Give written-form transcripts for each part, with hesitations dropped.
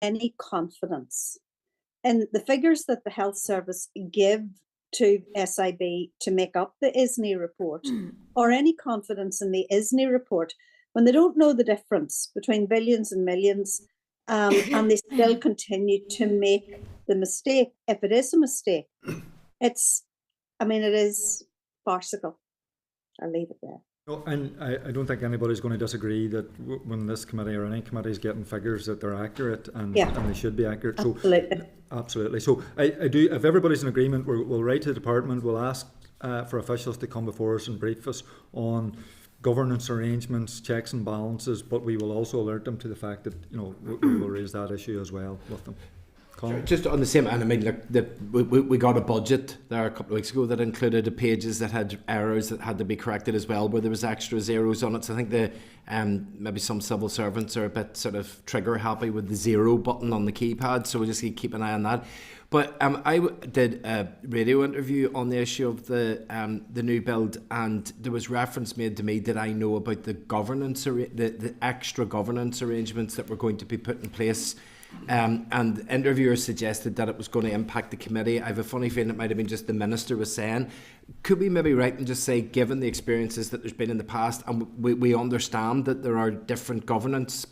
any confidence in the figures that the Health Service give to SIB to make up the ISNI report, or any confidence in the ISNI report, when they don't know the difference between billions and millions, and they still continue to make the mistake, if it is a mistake. It is farcical. I'll leave it there. No, and I don't think anybody's going to disagree that when this committee or any committee is getting figures that they're accurate and they should be accurate. Absolutely. So, absolutely. So I do. If everybody's in agreement, we'll write to the department. We'll ask for officials to come before us and brief us on governance arrangements, checks and balances. But we will also alert them to the fact that we will raise that issue as well with them. Colin? Just on the same, and I mean, we got a budget there a couple of weeks ago that included the pages that had errors that had to be corrected as well, where there was extra zeros on it. So I think maybe some civil servants are a bit sort of trigger happy with the 0 button on the keypad, so we'll just keep an eye on that. But I did a radio interview on the issue of the new build, and there was reference made to me that I know about the governance, the extra governance arrangements that were going to be put in place. And interviewers suggested that it was going to impact the committee. I have a funny feeling it might have been just the minister was saying. Could we maybe write and just say, given the experiences that there's been in the past, and we understand that there are different governance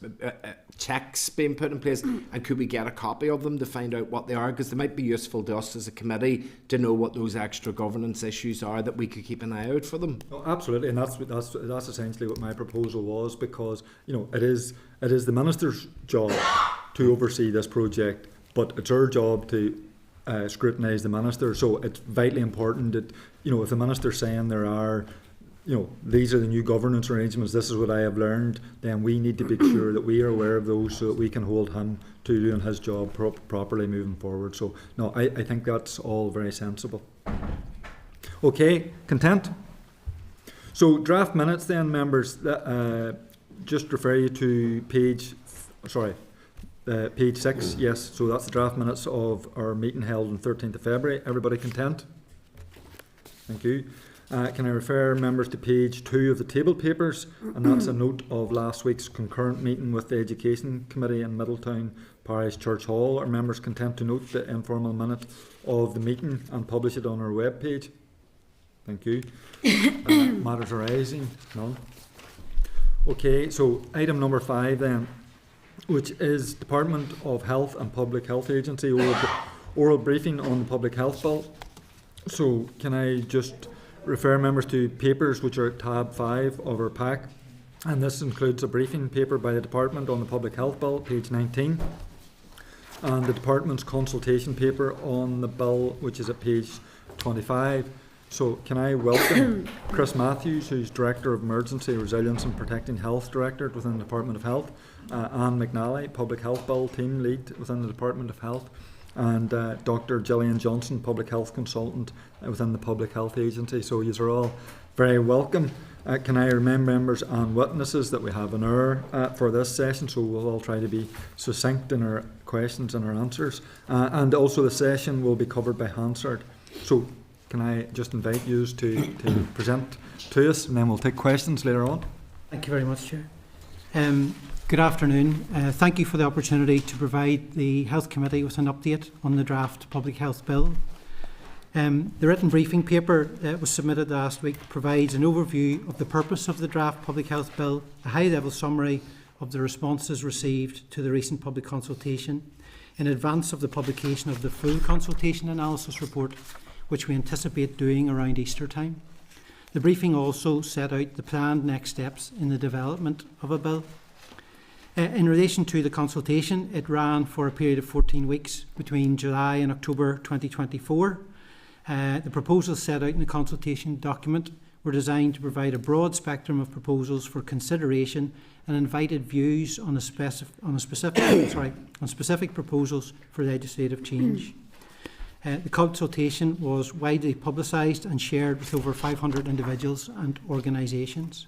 checks being put in place, and could we get a copy of them to find out what they are? Because they might be useful to us as a committee to know what those extra governance issues are, that we could keep an eye out for them. Oh, absolutely, and that's essentially what my proposal was, because it is the minister's job to oversee this project, but it's our job to scrutinise the minister. So it's vitally important that if the minister's saying there are these are the new governance arrangements, this is what I have learned, then we need to be sure that we are aware of those so that we can hold him to doing his job properly moving forward. So no, I think that's all very sensible. Okay, content? So draft minutes then, members, just refer you to page 6, yes, so that's the draft minutes of our meeting held on 13th of February. Everybody content? Thank you. Can I refer members to page 2 of the table papers, and that's a note of last week's concurrent meeting with the Education Committee in Middletown Parish Church Hall. Are members content to note the informal minute of the meeting and publish it on our webpage? Thank you. Matters arising? None. Okay, so item number 5 then, which is Department of Health and Public Health Agency oral briefing on the Public Health Bill. So can I just refer members to papers which are at tab 5 of our pack, and this includes a briefing paper by the Department on the Public Health Bill, page 19, and the Department's consultation paper on the bill, which is at page 25. So can I welcome Chris Matthews, who's Director of Emergency Resilience and Protecting Health Director within the Department of Health, Anne McNally, Public Health Bill Team Lead within the Department of Health, and Dr. Gillian Johnson, Public Health Consultant within the Public Health Agency. So you are all very welcome. Can I remind members and witnesses that we have an hour for this session, so we'll all try to be succinct in our questions and our answers. And also the session will be covered by Hansard. So can I just invite you to present to us, and then we'll take questions later on. Thank you very much, Chair. Good afternoon. Thank you for the opportunity to provide the Health Committee with an update on the draft Public Health Bill. The written briefing paper that was submitted last week provides an overview of the purpose of the draft Public Health Bill, a high-level summary of the responses received to the recent public consultation in advance of the publication of the full consultation analysis report, which we anticipate doing around Easter time. The briefing also set out the planned next steps in the development of a bill. In relation to the consultation, it ran for a period of 14 weeks between July and October 2024. The proposals set out in the consultation document were designed to provide a broad spectrum of proposals for consideration and invited views on specific proposals for legislative change. The consultation was widely publicised and shared with over 500 individuals and organisations.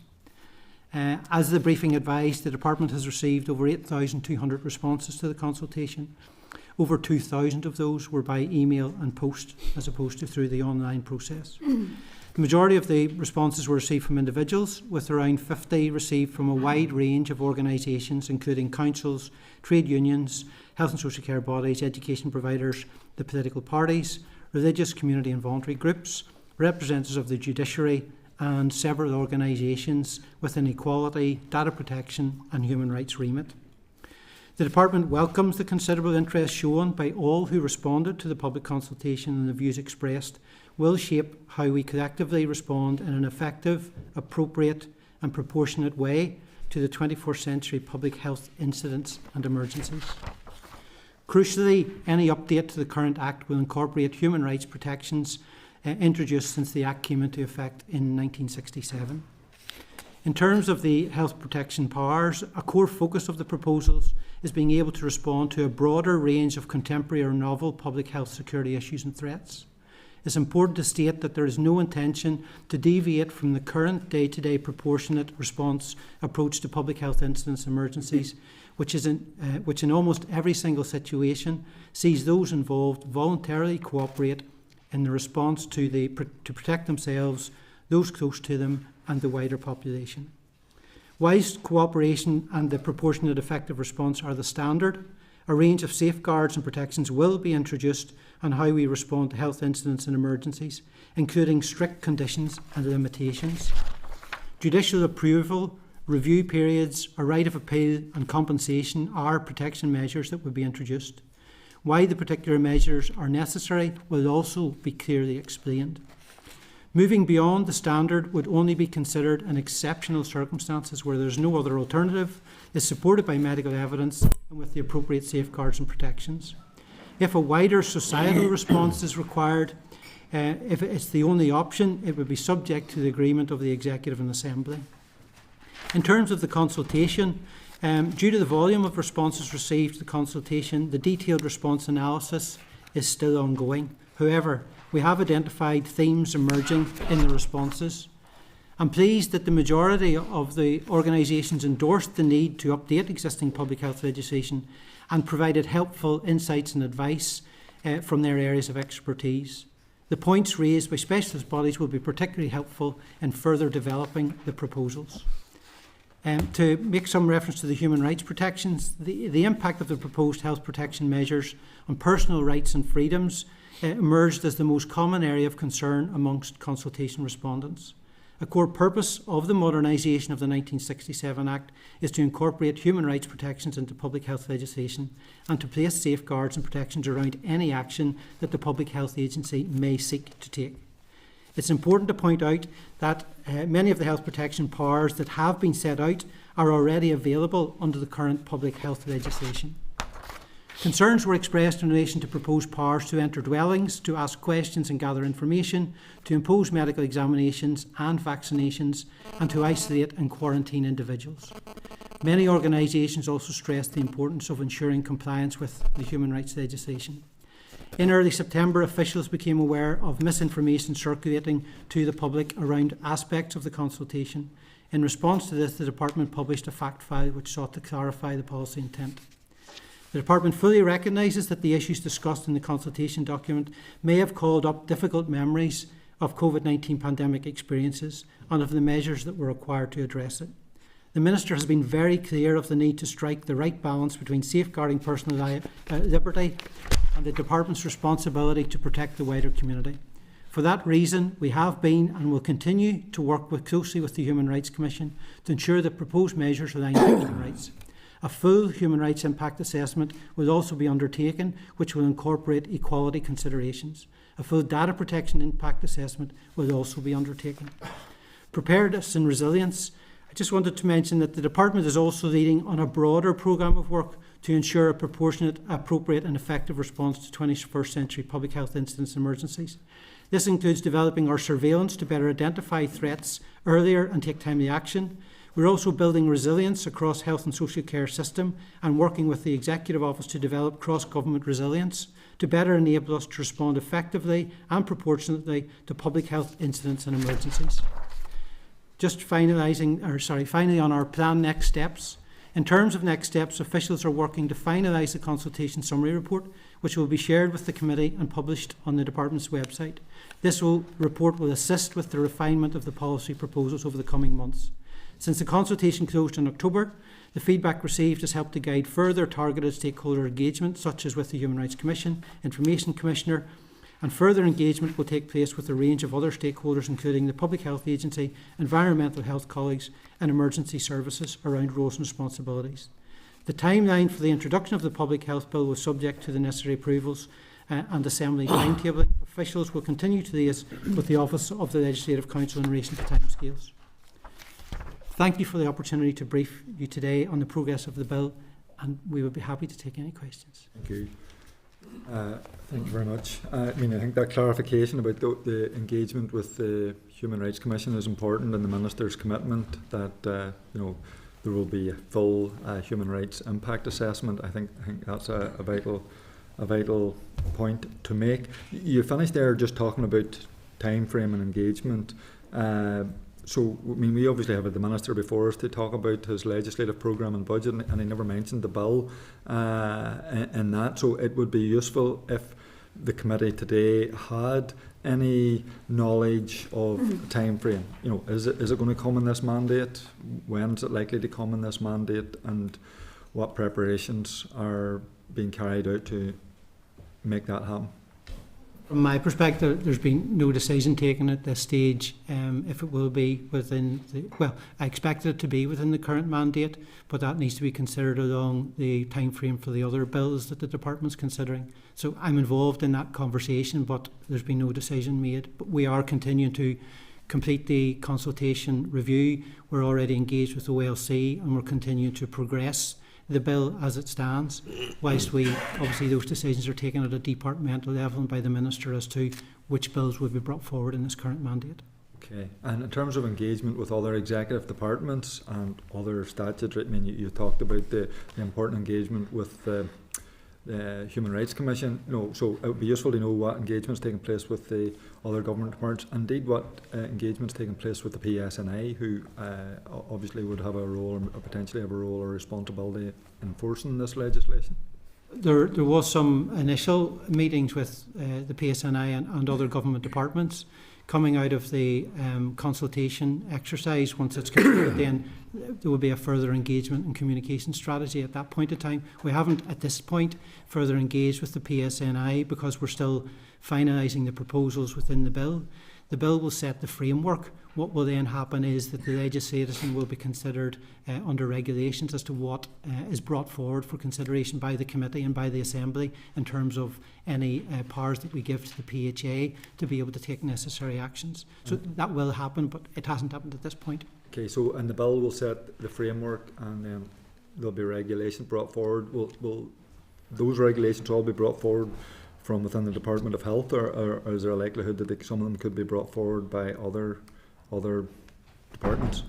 As the briefing advised, the Department has received over 8,200 responses to the consultation. Over 2,000 of those were by email and post, as opposed to through the online process. The majority of the responses were received from individuals, with around 50 received from a wide range of organisations, including councils, trade unions, health and social care bodies, education providers, the political parties, religious, community and voluntary groups, representatives of the judiciary, and several organisations with an equality, data protection and human rights remit. The Department welcomes the considerable interest shown by all who responded to the public consultation, and the views expressed will shape how we collectively respond in an effective, appropriate and proportionate way to the 21st century public health incidents and emergencies. Crucially, any update to the current Act will incorporate human rights protections introduced since the Act came into effect in 1967. In terms of the health protection powers, a core focus of the proposals is being able to respond to a broader range of contemporary or novel public health security issues and threats. It's important to state that there is no intention to deviate from the current day-to-day proportionate response approach to public health incidents and emergencies, which in almost every single situation sees those involved voluntarily cooperate in the response to protect themselves, those close to them and the wider population. Whilst cooperation and the proportionate effective response are the standard, a range of safeguards and protections will be introduced on how we respond to health incidents and emergencies, including strict conditions and limitations. Judicial approval, review periods, a right of appeal and compensation are protection measures that will be introduced. Why the particular measures are necessary will also be clearly explained. Moving beyond the standard would only be considered in exceptional circumstances where there is no other alternative, is supported by medical evidence and with the appropriate safeguards and protections. If a wider societal response is required, if it's the only option, it would be subject to the agreement of the Executive and Assembly. In terms of the consultation, due to the volume of responses received to the consultation, the detailed response analysis is still ongoing. However, we have identified themes emerging in the responses. I'm pleased that the majority of the organisations endorsed the need to update existing public health legislation and provided helpful insights and advice from their areas of expertise. The points raised by specialist bodies will be particularly helpful in further developing the proposals. To make some reference to the human rights protections, the impact of the proposed health protection measures on personal rights and freedoms emerged as the most common area of concern amongst consultation respondents. A core purpose of the modernisation of the 1967 Act is to incorporate human rights protections into public health legislation and to place safeguards and protections around any action that the Public Health Agency may seek to take. It's important to point out that many of the health protection powers that have been set out are already available under the current public health legislation. Concerns were expressed in relation to proposed powers to enter dwellings, to ask questions and gather information, to impose medical examinations and vaccinations, and to isolate and quarantine individuals. Many organisations also stressed the importance of ensuring compliance with the human rights legislation. In early September, officials became aware of misinformation circulating to the public around aspects of the consultation. In response to this, the Department published a fact file which sought to clarify the policy intent. The Department fully recognises that the issues discussed in the consultation document may have called up difficult memories of COVID-19 pandemic experiences and of the measures that were required to address it. The Minister has been very clear of the need to strike the right balance between safeguarding personal liberty and the Department's responsibility to protect the wider community. For that reason, we have been and will continue to work closely with the Human Rights Commission to ensure that proposed measures align with human rights. A full human rights impact assessment will also be undertaken, which will incorporate equality considerations. A full data protection impact assessment will also be undertaken. Preparedness and resilience. I just wanted to mention that the Department is also leading on a broader programme of work to ensure a proportionate, appropriate and effective response to 21st century public health incidents and emergencies. This includes developing our surveillance to better identify threats earlier and take timely action. We're also building resilience across health and social care system and working with the Executive Office to develop cross-government resilience to better enable us to respond effectively and proportionately to public health incidents and emergencies. Finally on our planned next steps. In terms of next steps, officials are working to finalise the consultation summary report, which will be shared with the committee and published on the Department's website. This report will assist with the refinement of the policy proposals over the coming months. Since the consultation closed in October, the feedback received has helped to guide further targeted stakeholder engagement, such as with the Human Rights Commission, Information Commissioner, and further engagement will take place with a range of other stakeholders, including the Public Health Agency, environmental health colleagues, and emergency services around roles and responsibilities. The timeline for the introduction of the Public Health Bill was subject to the necessary approvals and Assembly timetabling. Officials will continue to liaise with the Office of the Legislative Council in relation to timescales. Thank you for the opportunity to brief you today on the progress of the bill, and we would be happy to take any questions. Thank you. Thank you very much. I think that clarification about the engagement with the Human Rights Commission is important, and the Minister's commitment that there will be a full human rights impact assessment. I think that's a vital point to make. You finished there just talking about time frame and engagement. We obviously have the Minister before us to talk about his legislative programme and budget, and he never mentioned the bill in that. So it would be useful if the committee today had any knowledge of time frame. Is it going to come in this mandate? When is it likely to come in this mandate? And what preparations are being carried out to make that happen? From my perspective, there's been no decision taken at this stage if it will be within I expect it to be within the current mandate, but that needs to be considered along the time frame for the other bills that the department's considering. So I'm involved in that conversation, but there's been no decision made. But we are continuing to complete the consultation review. We're already engaged with OLC, and we're continuing to progress the bill as it stands, whilst obviously those decisions are taken at a departmental level and by the Minister as to which bills will be brought forward in this current mandate. Okay, and in terms of engagement with other executive departments and other statutory, you talked about the important engagement with the Human Rights Commission. So it would be useful to know what engagement's taking place with the other government departments, indeed what engagement's taking place with the PSNI, who obviously would have a role, or potentially have a role or responsibility in enforcing this legislation. There was some initial meetings with the PSNI and other government departments. Coming out of the consultation exercise, once it's completed, then there will be a further engagement and communication strategy at that point in time. We haven't, at this point, further engaged with the PSNI because we're still finalising the proposals within the bill. The bill will set the framework. What will then happen is that the legislation will be considered under regulations as to what is brought forward for consideration by the committee and by the Assembly in terms of any powers that we give to the PHA to be able to take necessary actions. So that will happen, but it hasn't happened at this point. Okay, so and the bill will set the framework, and then there'll be regulations brought forward. Will those regulations all be brought forward from within the Department of Health, or is there a likelihood that some of them could be brought forward by other departments?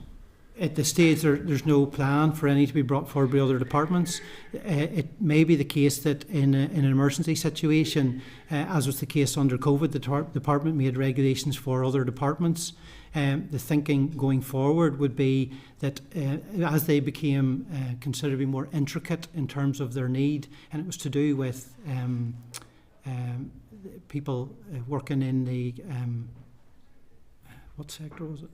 At this stage, there's no plan for any to be brought forward by other departments. It may be the case that in an emergency situation, as was the case under COVID, the department made regulations for other departments. The thinking going forward would be that as they became considerably more intricate in terms of their need, and it was to do with people working in the what sector was it?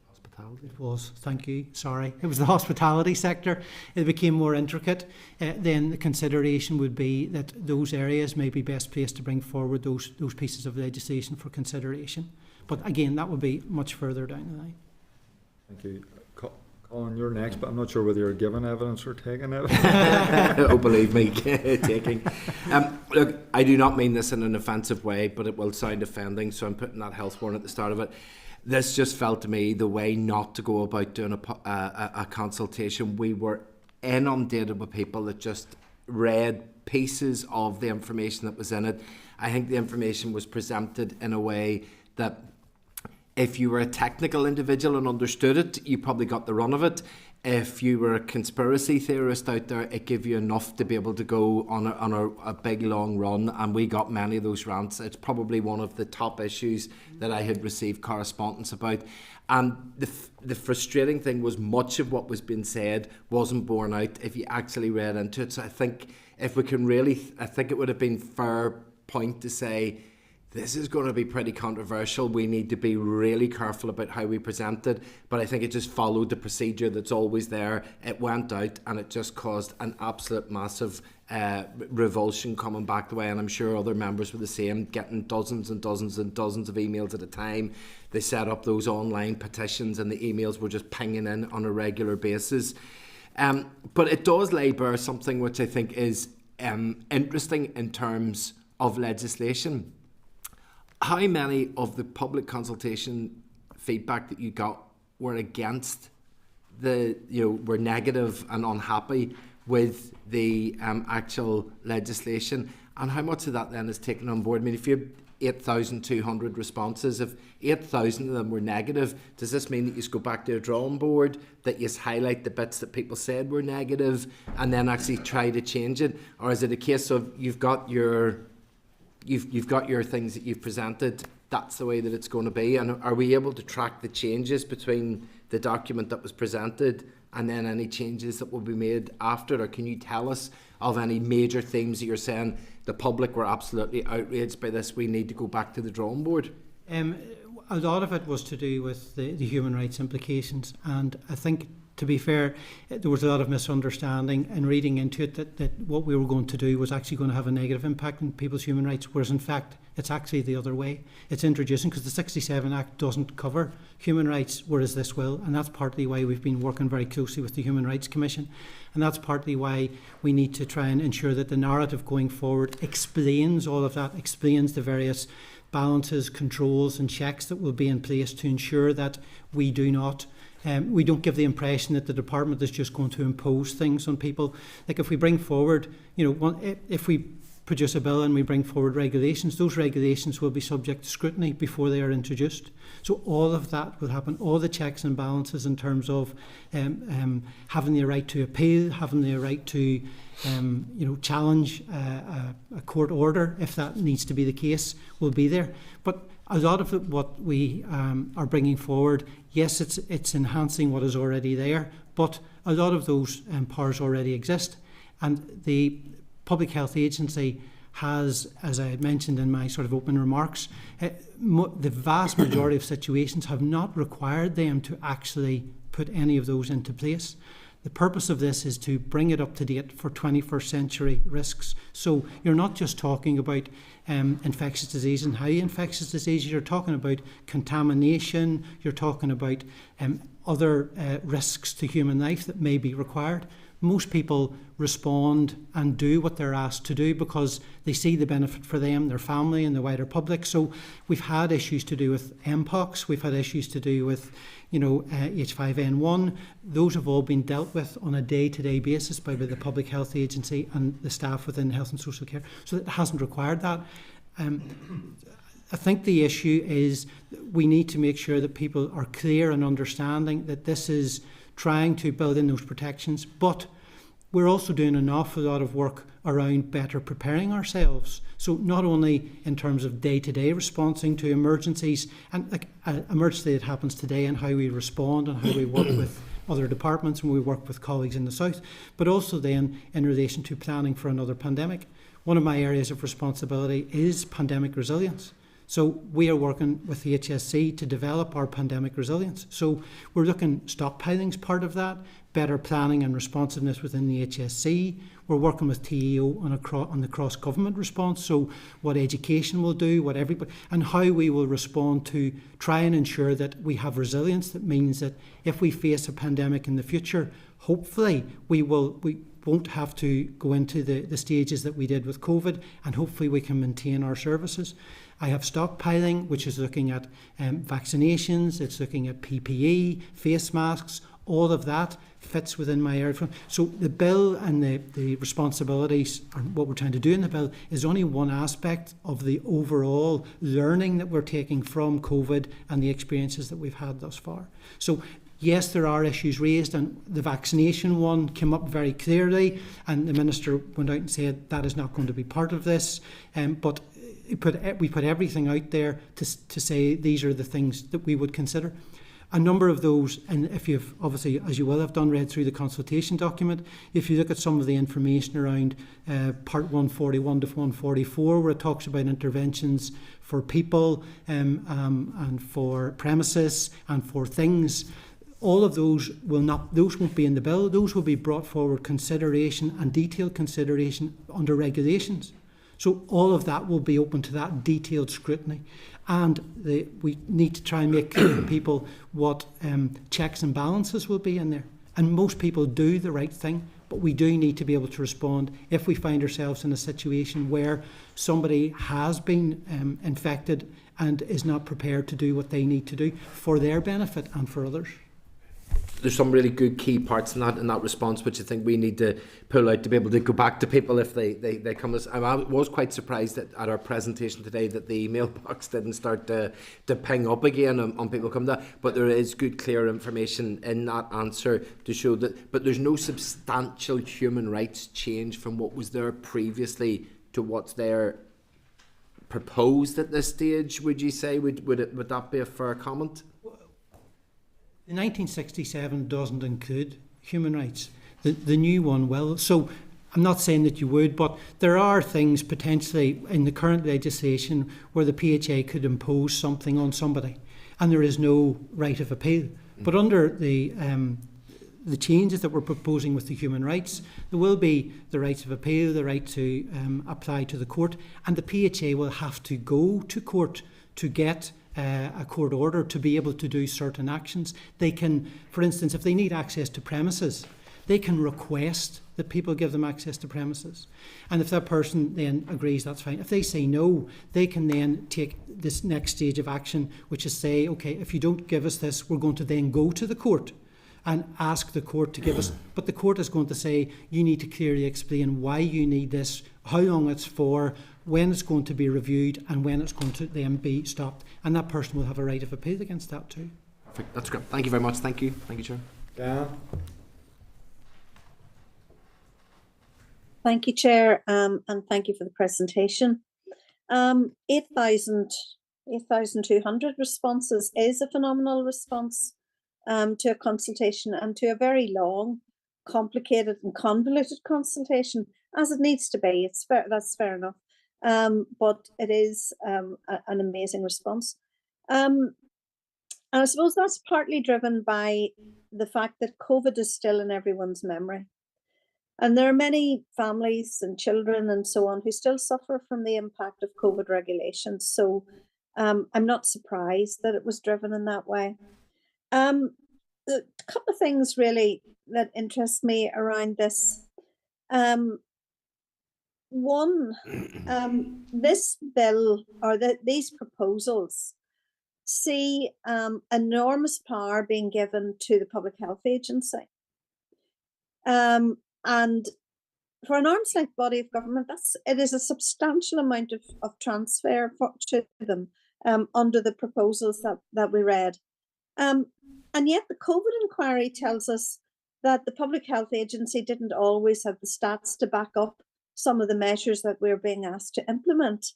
Hospitality. It was, thank you, sorry. It was the hospitality sector. It became more intricate. Then the consideration would be that those areas may be best placed to bring forward those pieces of legislation for consideration. But again, that would be much further down the line. Thank you. Colin, you're next, but I'm not sure whether you're giving evidence or taking evidence. Oh, believe me, taking. Look, I do not mean this in an offensive way, but it will sound offending, so I'm putting that health warning at the start of it. This just felt to me the way not to go about doing a consultation. We were inundated with people that just read pieces of the information that was in it. I think the information was presented in a way that if you were a technical individual and understood it, you probably got the run of it. If you were a conspiracy theorist out there, it gave you enough to be able to go on a big long run, and we got many of those rants. It's probably one of the top issues that I had received correspondence about. And the frustrating thing was much of what was being said wasn't borne out if you actually read into it. So I think if we can really, I think it would have been fair point to say this is going to be pretty controversial. We need to be really careful about how we present it. But I think it just followed the procedure that's always there. It went out and it just caused an absolute massive revulsion coming back the way. And I'm sure other members were the same, getting dozens and dozens and dozens of emails at a time. They set up those online petitions and the emails were just pinging in on a regular basis. But it does lay bare something which I think is interesting in terms of legislation. How many of the public consultation feedback that you got were against were negative and unhappy with the actual legislation? And how much of that then is taken on board? I mean, if you have 8,200 responses, if 8,000 of them were negative, does this mean that you just go back to a drawing board, that you highlight the bits that people said were negative and then actually try to change it? Or is it a case of you've got your things that you've presented, that's the way that it's going to be? And are we able to track the changes between the document that was presented and then any changes that will be made after? Or can you tell us of any major themes that you're saying the public were absolutely outraged by this, we need to go back to the drawing board? A lot of it was to do with the human rights implications, and I think, to be fair, there was a lot of misunderstanding and reading into it that what we were going to do was actually going to have a negative impact on people's human rights, whereas in fact it's actually the other way. It's introducing, because the 67 Act doesn't cover human rights, whereas this will, and that's partly why we've been working very closely with the Human Rights Commission, and that's partly why we need to try and ensure that the narrative going forward explains all of that, explains the various balances, controls and checks that will be in place to ensure that we don't give the impression that the department is just going to impose things on people. Like if we bring forward, if we produce a bill and we bring forward regulations, those regulations will be subject to scrutiny before they are introduced. So all of that will happen, all the checks and balances in terms of having the right to appeal, having the right to challenge a court order if that needs to be the case, will be there. But a lot of what we are bringing forward, yes, it's enhancing what is already there, but a lot of those powers already exist. And the Public Health Agency has, as I had mentioned in my sort of opening remarks, the vast majority of situations have not required them to actually put any of those into place. The purpose of this is to bring it up to date for 21st century risks. So you're not just talking about infectious disease and high infectious disease, you're talking about contamination, you're talking about other risks to human life that may be required. Most people respond and do what they're asked to do because they see the benefit for them, their family and the wider public. So we've had issues to do with Mpox, we've had issues to do with H5N1. Those have all been dealt with on a day-to-day basis by the Public Health Agency and the staff within health and social care. So it hasn't required that. I think the issue is we need to make sure that people are clear and understanding that this is trying to build in those protections, but we're also doing an awful lot of work around better preparing ourselves. So not only in terms of day-to-day responding to emergencies, and like an emergency that happens today and how we respond and how we work with other departments when we work with colleagues in the south, but also then in relation to planning for another pandemic. One of my areas of responsibility is pandemic resilience. So we are working with the HSC to develop our pandemic resilience. So we're looking, stockpiling's part of that, better planning and responsiveness within the HSC. We're working with TEO on the cross-government response, so what education will do, what everybody, and how we will respond to try and ensure that we have resilience. That means that if we face a pandemic in the future, hopefully we won't have to go into the stages that we did with COVID, and hopefully we can maintain our services. I have stockpiling, which is looking at vaccinations, it's looking at PPE, face masks, all of that fits within my area. So the bill and the responsibilities, and what we're trying to do in the bill, is only one aspect of the overall learning that we're taking from COVID and the experiences that we've had thus far. So yes, there are issues raised, and the vaccination one came up very clearly, and the Minister went out and said that is not going to be part of this, but we put everything out there to say these are the things that we would consider. A number of those, and if you've obviously, as you will have done, read through the consultation document, if you look at some of the information around Part 141 to 144, where it talks about interventions for people and for premises and for things, all of those won't be in the bill. Those will be brought forward consideration and detailed consideration under regulations. So all of that will be open to that detailed scrutiny. And we need to try and make clear to people what checks and balances will be in there. And most people do the right thing, but we do need to be able to respond if we find ourselves in a situation where somebody has been infected and is not prepared to do what they need to do for their benefit and for others. There's some really good key parts in that response, which I think we need to pull out to be able to go back to people if they come to us. I was quite surprised at our presentation today that the email box didn't start to ping up again on people coming to that. But there is good, clear information in that answer to show that. But there's no substantial human rights change from what was there previously to what's there proposed at this stage. Would you say would that be a fair comment? The 1967 doesn't include human rights. The new one will. So I'm not saying that you would, but there are things potentially in the current legislation where the PHA could impose something on somebody and there is no right of appeal. But under the changes that we're proposing with the human rights, there will be the rights of appeal, the right to apply to the court, and the PHA will have to go to court to get a court order to be able to do certain actions. They can, for instance, if they need access to premises, they can request that people give them access to premises. And if that person then agrees, that's fine. If they say no, they can then take this next stage of action, which is say, okay, if you don't give us this, we're going to then go to the court and ask the court to give us, but the court is going to say, you need to clearly explain why you need this, how long it's for, when it's going to be reviewed, and when it's going to then be stopped. And that person will have a right of appeal against that too. Perfect. That's great. Thank you very much. Thank you, Chair. Dan? Thank you, Chair, and thank you for the presentation. 8,200 responses is a phenomenal response to a consultation and to a very long, complicated and convoluted consultation, as it needs to be. That's fair enough. But it is an amazing response. And I suppose that's partly driven by the fact that COVID is still in everyone's memory. And there are many families and children and so on who still suffer from the impact of COVID regulations. So I'm not surprised that it was driven in that way. A couple of things really that interest me around this. One, this bill or these proposals see enormous power being given to the Public Health Agency. And for an arm's length body of government, it is a substantial amount of transfer to them under the proposals that we read. And yet the COVID inquiry tells us that the Public Health Agency didn't always have the stats to back up some of the measures that we're being asked to implement.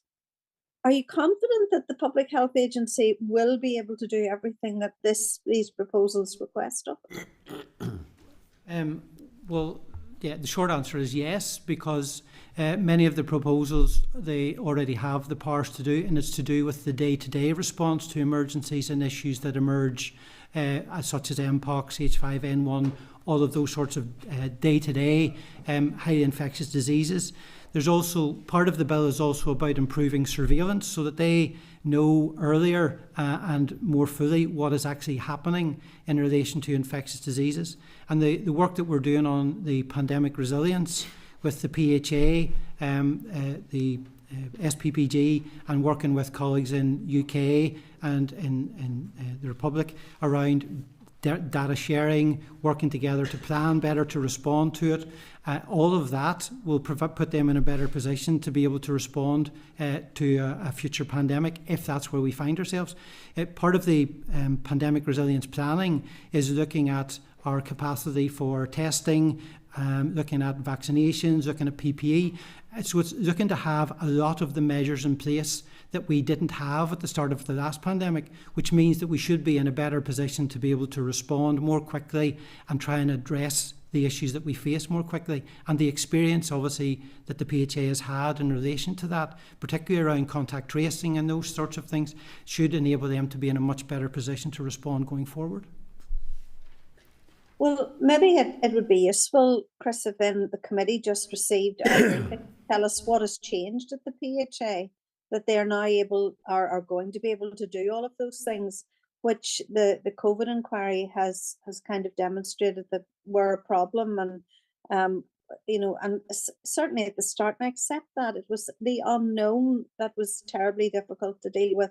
Are you confident that the Public Health Agency will be able to do everything that these proposals request of them? Well, yeah, the short answer is yes, because many of the proposals they already have the powers to do, and it's to do with the day-to-day response to emergencies and issues that emerge, such as Mpox, H5N1, all of those sorts of day-to-day highly infectious diseases. There's also, part of the bill is also about improving surveillance so that they know earlier and more fully what is actually happening in relation to infectious diseases. And the work that we're doing on the pandemic resilience with the PHA, the SPPG, and working with colleagues in UK and in the Republic around data sharing, working together to plan better, to respond to it. All of that will put them in a better position to be able to respond to a future pandemic if that's where we find ourselves. Part of the pandemic resilience planning is looking at our capacity for testing, looking at vaccinations, looking at PPE. So it's looking to have a lot of the measures in place that we didn't have at the start of the last pandemic, which means that we should be in a better position to be able to respond more quickly and try and address the issues that we face more quickly. And the experience, obviously, that the PHA has had in relation to that, particularly around contact tracing and those sorts of things, should enable them to be in a much better position to respond going forward. Well, maybe it would be useful, Chris, if then the committee just received our briefing, tell us what has changed at the PHA, that they are now able, are going to be able to do all of those things, which the COVID inquiry has kind of demonstrated that were a problem. And, and certainly at the start, and I accept that, it was the unknown that was terribly difficult to deal with.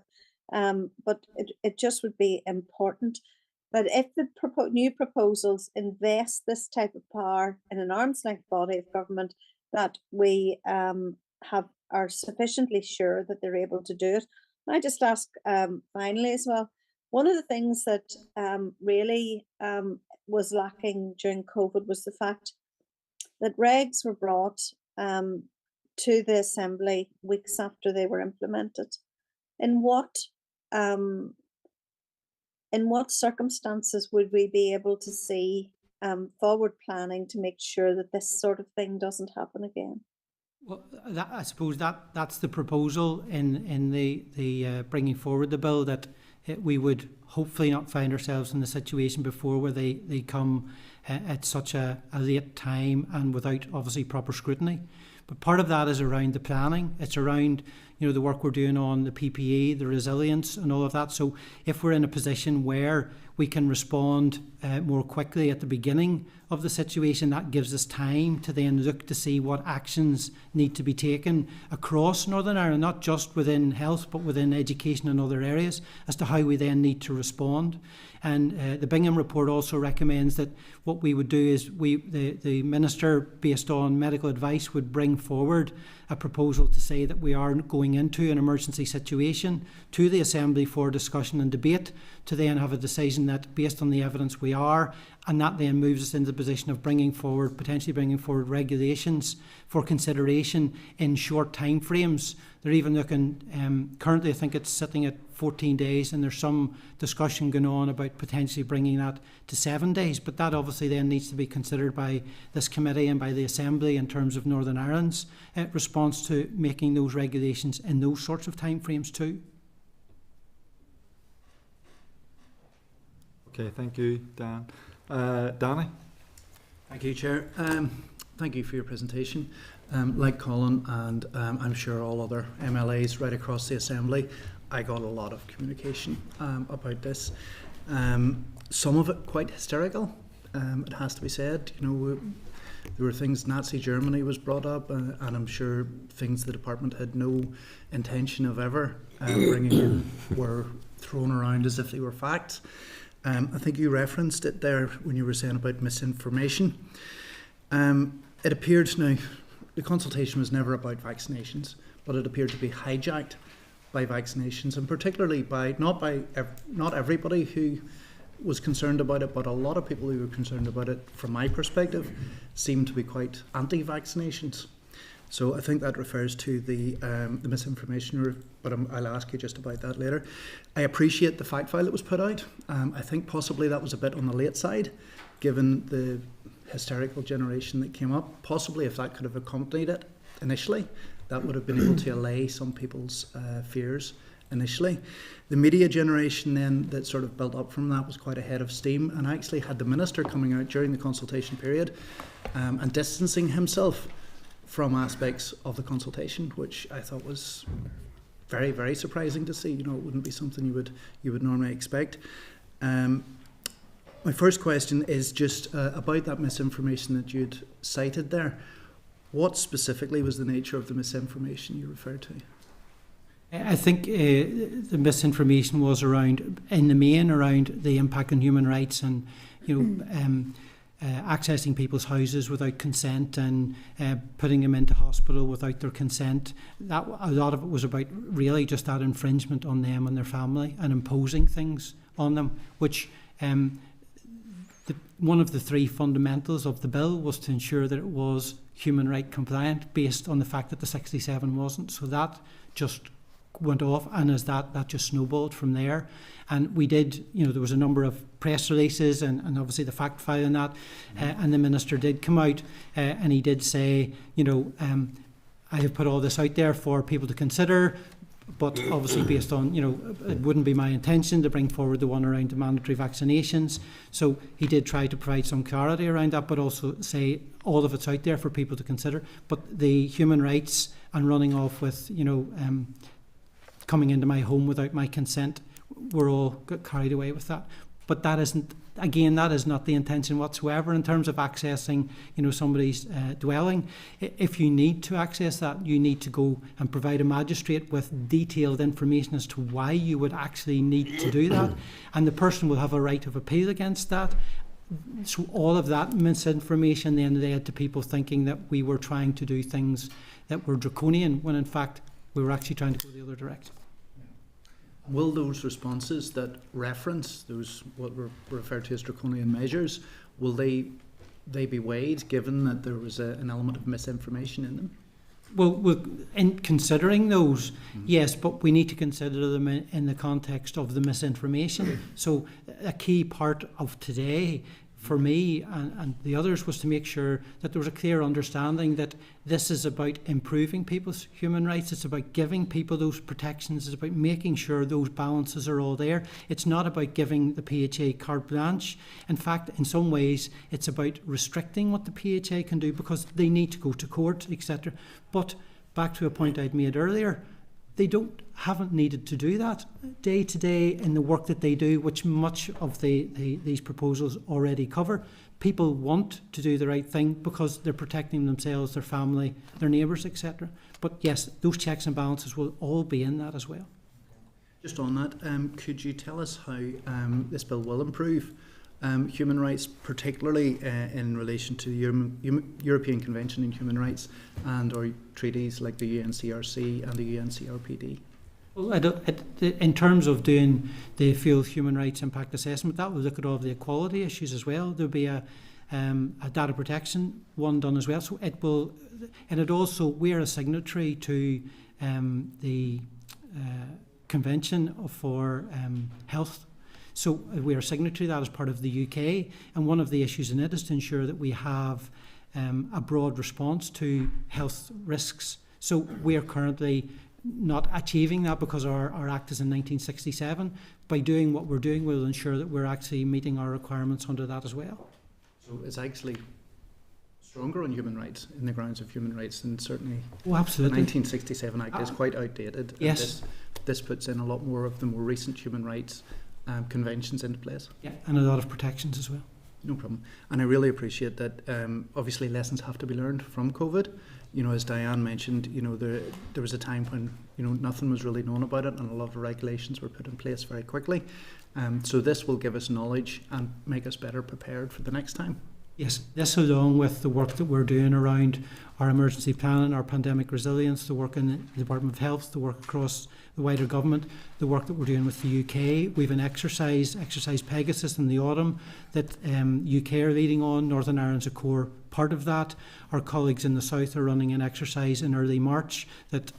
But it just would be important that if the new proposals invest this type of power in an arm's length body of government, that we are sufficiently sure that they're able to do it. And I just ask finally as well, one of the things that really was lacking during COVID was the fact that regs were brought to the Assembly weeks after they were implemented. In what circumstances would we be able to see forward planning to make sure that this sort of thing doesn't happen again? Well, I suppose that's the proposal in the bringing forward the bill, that we would hopefully not find ourselves in the situation before where they come at such a late time and without obviously proper scrutiny. But part of that is around the planning. It's around the work we're doing on the PPE, the resilience and all of that. So if we're in a position where we can respond more quickly at the beginning of the situation, that gives us time to then look to see what actions need to be taken across Northern Ireland, not just within health, but within education and other areas, as to how we then need to respond. And the Bingham report also recommends that what we would do is the Minister, based on medical advice, would bring forward a proposal to say that we are going into an emergency situation to the Assembly for discussion and debate, to then have a decision that based on the evidence we are, and that then moves us into the position of potentially bringing forward regulations for consideration in short time frames. They're even looking, currently I think it's sitting at 14 days, and there's some discussion going on about potentially bringing that to 7 days. But that obviously then needs to be considered by this committee and by the Assembly in terms of Northern Ireland's response to making those regulations in those sorts of time frames too. Okay, thank you, Dan. Danny? Thank you, Chair. Thank you for your presentation. Like Colin and I'm sure all other MLAs right across the Assembly, I got a lot of communication about this. Some of it quite hysterical, it has to be said. There were things, Nazi Germany was brought up, and I'm sure things the department had no intention of ever bringing in were thrown around as if they were facts. I think you referenced it there when you were saying about misinformation. It appeared now, the consultation was never about vaccinations, but it appeared to be hijacked by vaccinations, and particularly by not everybody who was concerned about it, but a lot of people who were concerned about it, from my perspective, seemed to be quite anti-vaccinations. So I think that refers to the misinformation, but I'll ask you just about that later. I appreciate the fact file that was put out. I think possibly that was a bit on the late side, given the hysterical generation that came up. Possibly if that could have accompanied it initially, that would have been able to allay some people's fears initially. The media generation then that sort of built up from that was quite ahead of steam, and I actually had the Minister coming out during the consultation period and distancing himself from aspects of the consultation, which I thought was very, very surprising to see. It wouldn't be something you would normally expect. My first question is just about that misinformation that you'd cited there. What specifically was the nature of the misinformation you referred to? I think the misinformation was around the impact on human rights and accessing people's houses without consent and putting them into hospital without their consent. That a lot of it was about really just that infringement on them and their family and imposing things on them, which one of the three fundamentals of the bill was to ensure that it was human right compliant based on the fact that the 67 wasn't. So that just went off, and as that just snowballed from there. And we did, there was a number of press releases and obviously the fact file and that, and the Minister did come out and he did say, I have put all this out there for people to consider, but obviously based on, it wouldn't be my intention to bring forward the one around the mandatory vaccinations. So he did try to provide some clarity around that, but also say all of it's out there for people to consider. But the human rights and running off with, coming into my home without my consent, we're all got carried away with that. But that is not the intention whatsoever in terms of accessing, somebody's dwelling. If you need to access that, you need to go and provide a magistrate with detailed information as to why you would actually need to do that, and the person will have a right of appeal against that. So all of that misinformation then led to people thinking that we were trying to do things that were draconian, when in fact we were actually trying to go the other direction. Will those responses that reference those what were referred to as draconian measures, will they be weighed given that there was an element of misinformation in them? Well, in considering those, yes, but we need to consider them in the context of the misinformation. So a key part of today for me and the others was to make sure that there was a clear understanding that this is about improving people's human rights. It's about giving people those protections. It's about making sure those balances are all there. It's not about giving the PHA carte blanche. In fact, in some ways, it's about restricting what the PHA can do because they need to go to court, etc. But back to a point I'd made earlier, they haven't needed to do that day to day in the work that they do, which much of these proposals already cover. People want to do the right thing because they're protecting themselves, their family, their neighbours, etc. But yes, those checks and balances will all be in that as well. Just on that, could you tell us how this bill will improve human rights, particularly in relation to the European Convention on Human Rights and or treaties like the UNCRC and the UNCRPD? Well, in terms of doing the full human rights impact assessment, that will look at all of the equality issues as well. There'll be a data protection one done as well. So it will, and it also, we're a signatory to the Convention for Health. So we are signatory to that as part of the UK, and one of the issues in it is to ensure that we have a broad response to health risks. So we are currently not achieving that because our Act is in 1967. By doing what we're doing, we'll ensure that we're actually meeting our requirements under that as well. So it's actually stronger on human rights, in the grounds of human rights, than certainly absolutely. The 1967 Act is quite outdated. Yes. And this puts in a lot more of the more recent human rights conventions into place. Yeah, and a lot of protections as well. No problem. And I really appreciate that obviously lessons have to be learned from COVID. As Diane mentioned, there was a time when, nothing was really known about it and a lot of regulations were put in place very quickly. So this will give us knowledge and make us better prepared for the next time. Yes, this along with the work that we're doing around our emergency planning, our pandemic resilience, the work in the Department of Health, the work across the wider government, the work that we're doing with the UK. We've an exercise Pegasus in the autumn that UK are leading on. Northern Ireland's a core part of that. Our colleagues in the South are running an exercise in early March that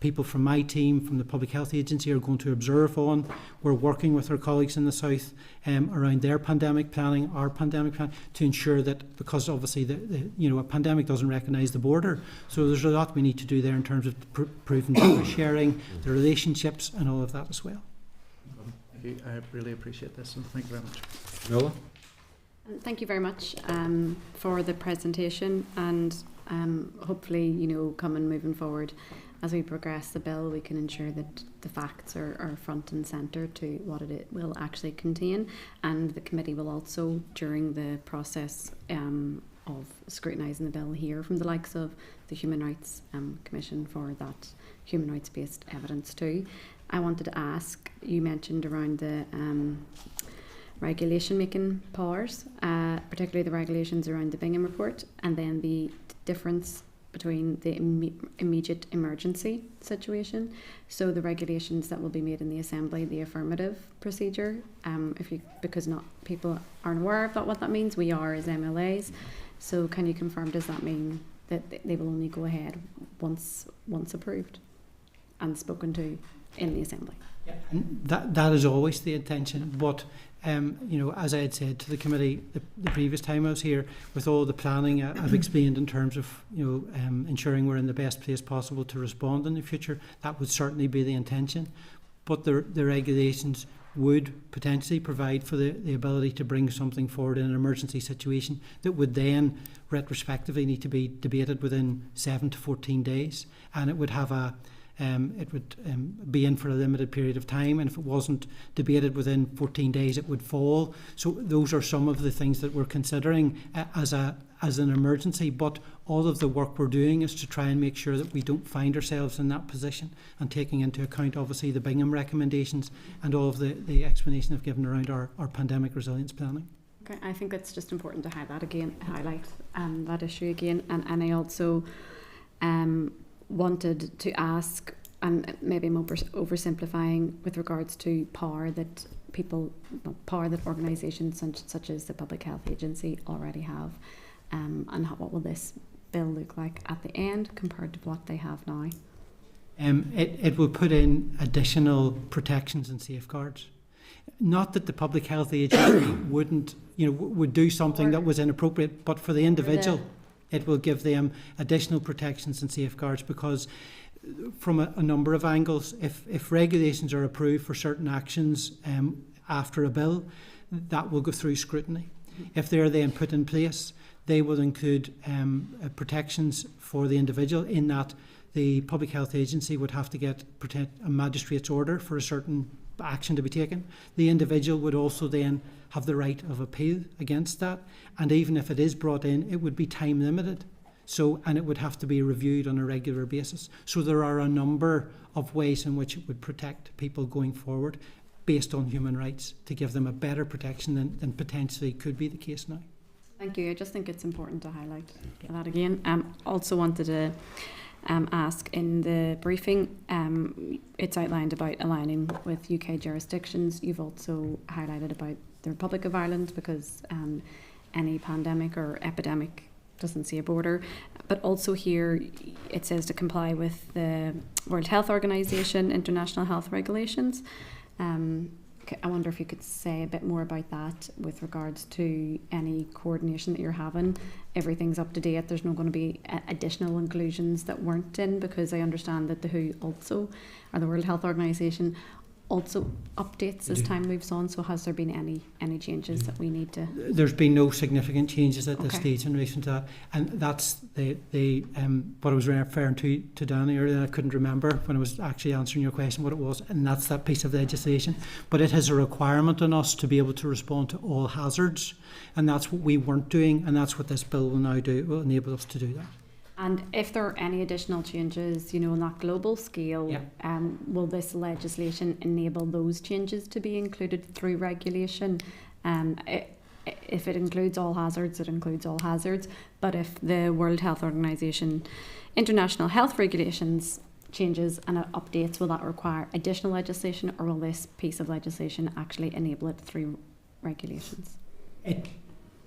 people from my team, from the Public Health Agency, are going to observe on. We're working with our colleagues in the South around their pandemic planning, our pandemic planning, to ensure that, because obviously a pandemic doesn't recognise the border, so there's a lot we need to do there in terms of improving data sharing, the relationships and all of that as well. Thank you. I really appreciate this, and thank you very much. Nola? Thank you very much for the presentation, and hopefully, coming moving forward as we progress the bill, we can ensure that the facts are front and centre to what it will actually contain, and the committee will also, during the process of scrutinising the bill, hear from the likes of the Human Rights Commission for that human rights based evidence too. I wanted to ask, you mentioned around the regulation making powers, particularly the regulations around the Bingham report, and then the difference between the immediate emergency situation. So the regulations that will be made in the Assembly, the affirmative procedure, because not people aren't aware of what that means, we are as MLAs. So can you confirm, does that mean that they will only go ahead once approved and spoken to in the Assembly? And that is always the intention, but as I had said to the committee the previous time I was here, with all the planning I've explained in terms of ensuring we're in the best place possible to respond in the future, that would certainly be the intention. But the regulations would potentially provide for the ability to bring something forward in an emergency situation that would then retrospectively need to be debated within 7 to 14 days, and it would have be in for a limited period of time, and if it wasn't debated within 14 days it would fall. So those are some of the things that we're considering as an emergency, but all of the work we're doing is to try and make sure that we don't find ourselves in that position, and taking into account obviously the Bingham recommendations and all of the explanation I've given around our pandemic resilience planning. Okay, I think it's just important to highlight that issue again, and I also wanted to ask, and maybe I'm oversimplifying with regards to power that organisations such as the Public Health Agency already have, and what will this bill look like at the end compared to what they have now? It will put in additional protections and safeguards. Not that the Public Health Agency would do something that was inappropriate, but for the individual, it will give them additional protections and safeguards, because from a number of angles, if regulations are approved for certain actions after a bill, that will go through scrutiny. If they're then put in place, they will include protections for the individual, in that the Public Health Agency would have to get a magistrate's order for a certain action to be taken. The individual would also then have the right of appeal against that, and even if it is brought in, it would be time limited. And it would have to be reviewed on a regular basis. So there are a number of ways in which it would protect people going forward based on human rights, to give them a better protection than potentially could be the case now. Thank you. I just think it's important to highlight that again. Also wanted to ask, in the briefing, it's outlined about aligning with UK jurisdictions. You've also highlighted about the Republic of Ireland, because any pandemic or epidemic doesn't see a border. But also here it says to comply with the World Health Organization international health regulations. I wonder if you could say a bit more about that with regards to any coordination that you're having. Everything's up to date. There's not going to be additional inclusions that weren't in, because I understand that the WHO also, or the World Health Organization, also updates as time moves on. So has there been any changes that we need to? There's been no significant changes at this stage in relation to that, and that's the what I was referring to Danny earlier. I couldn't remember when I was actually answering your question what it was, and that's that piece of legislation. But it has a requirement on us to be able to respond to all hazards, and that's what we weren't doing, and that's what this bill will now do. It will enable us to do that. And if there are any additional changes, on that global scale, will this legislation enable those changes to be included through regulation? If it includes all hazards, it includes all hazards. But if the World Health Organization international health regulations changes and it updates, will that require additional legislation, or will this piece of legislation actually enable it through regulations?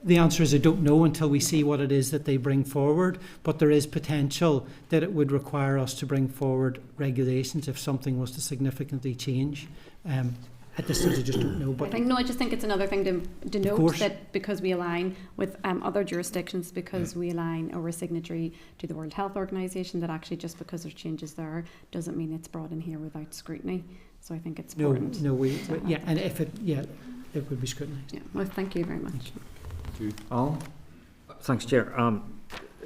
The answer is I don't know until we see what it is that they bring forward, but there is potential that it would require us to bring forward regulations if something was to significantly change. At this stage I just don't know. But I just think it's another thing to note, that because we align with other jurisdictions, because we align or we're signatory to the World Health Organization, that actually just because there's changes there doesn't mean it's brought in here without scrutiny. So I think it's important. And if it would be scrutinised. Yeah. Well, thank you very much. Alan? Thanks, Chair.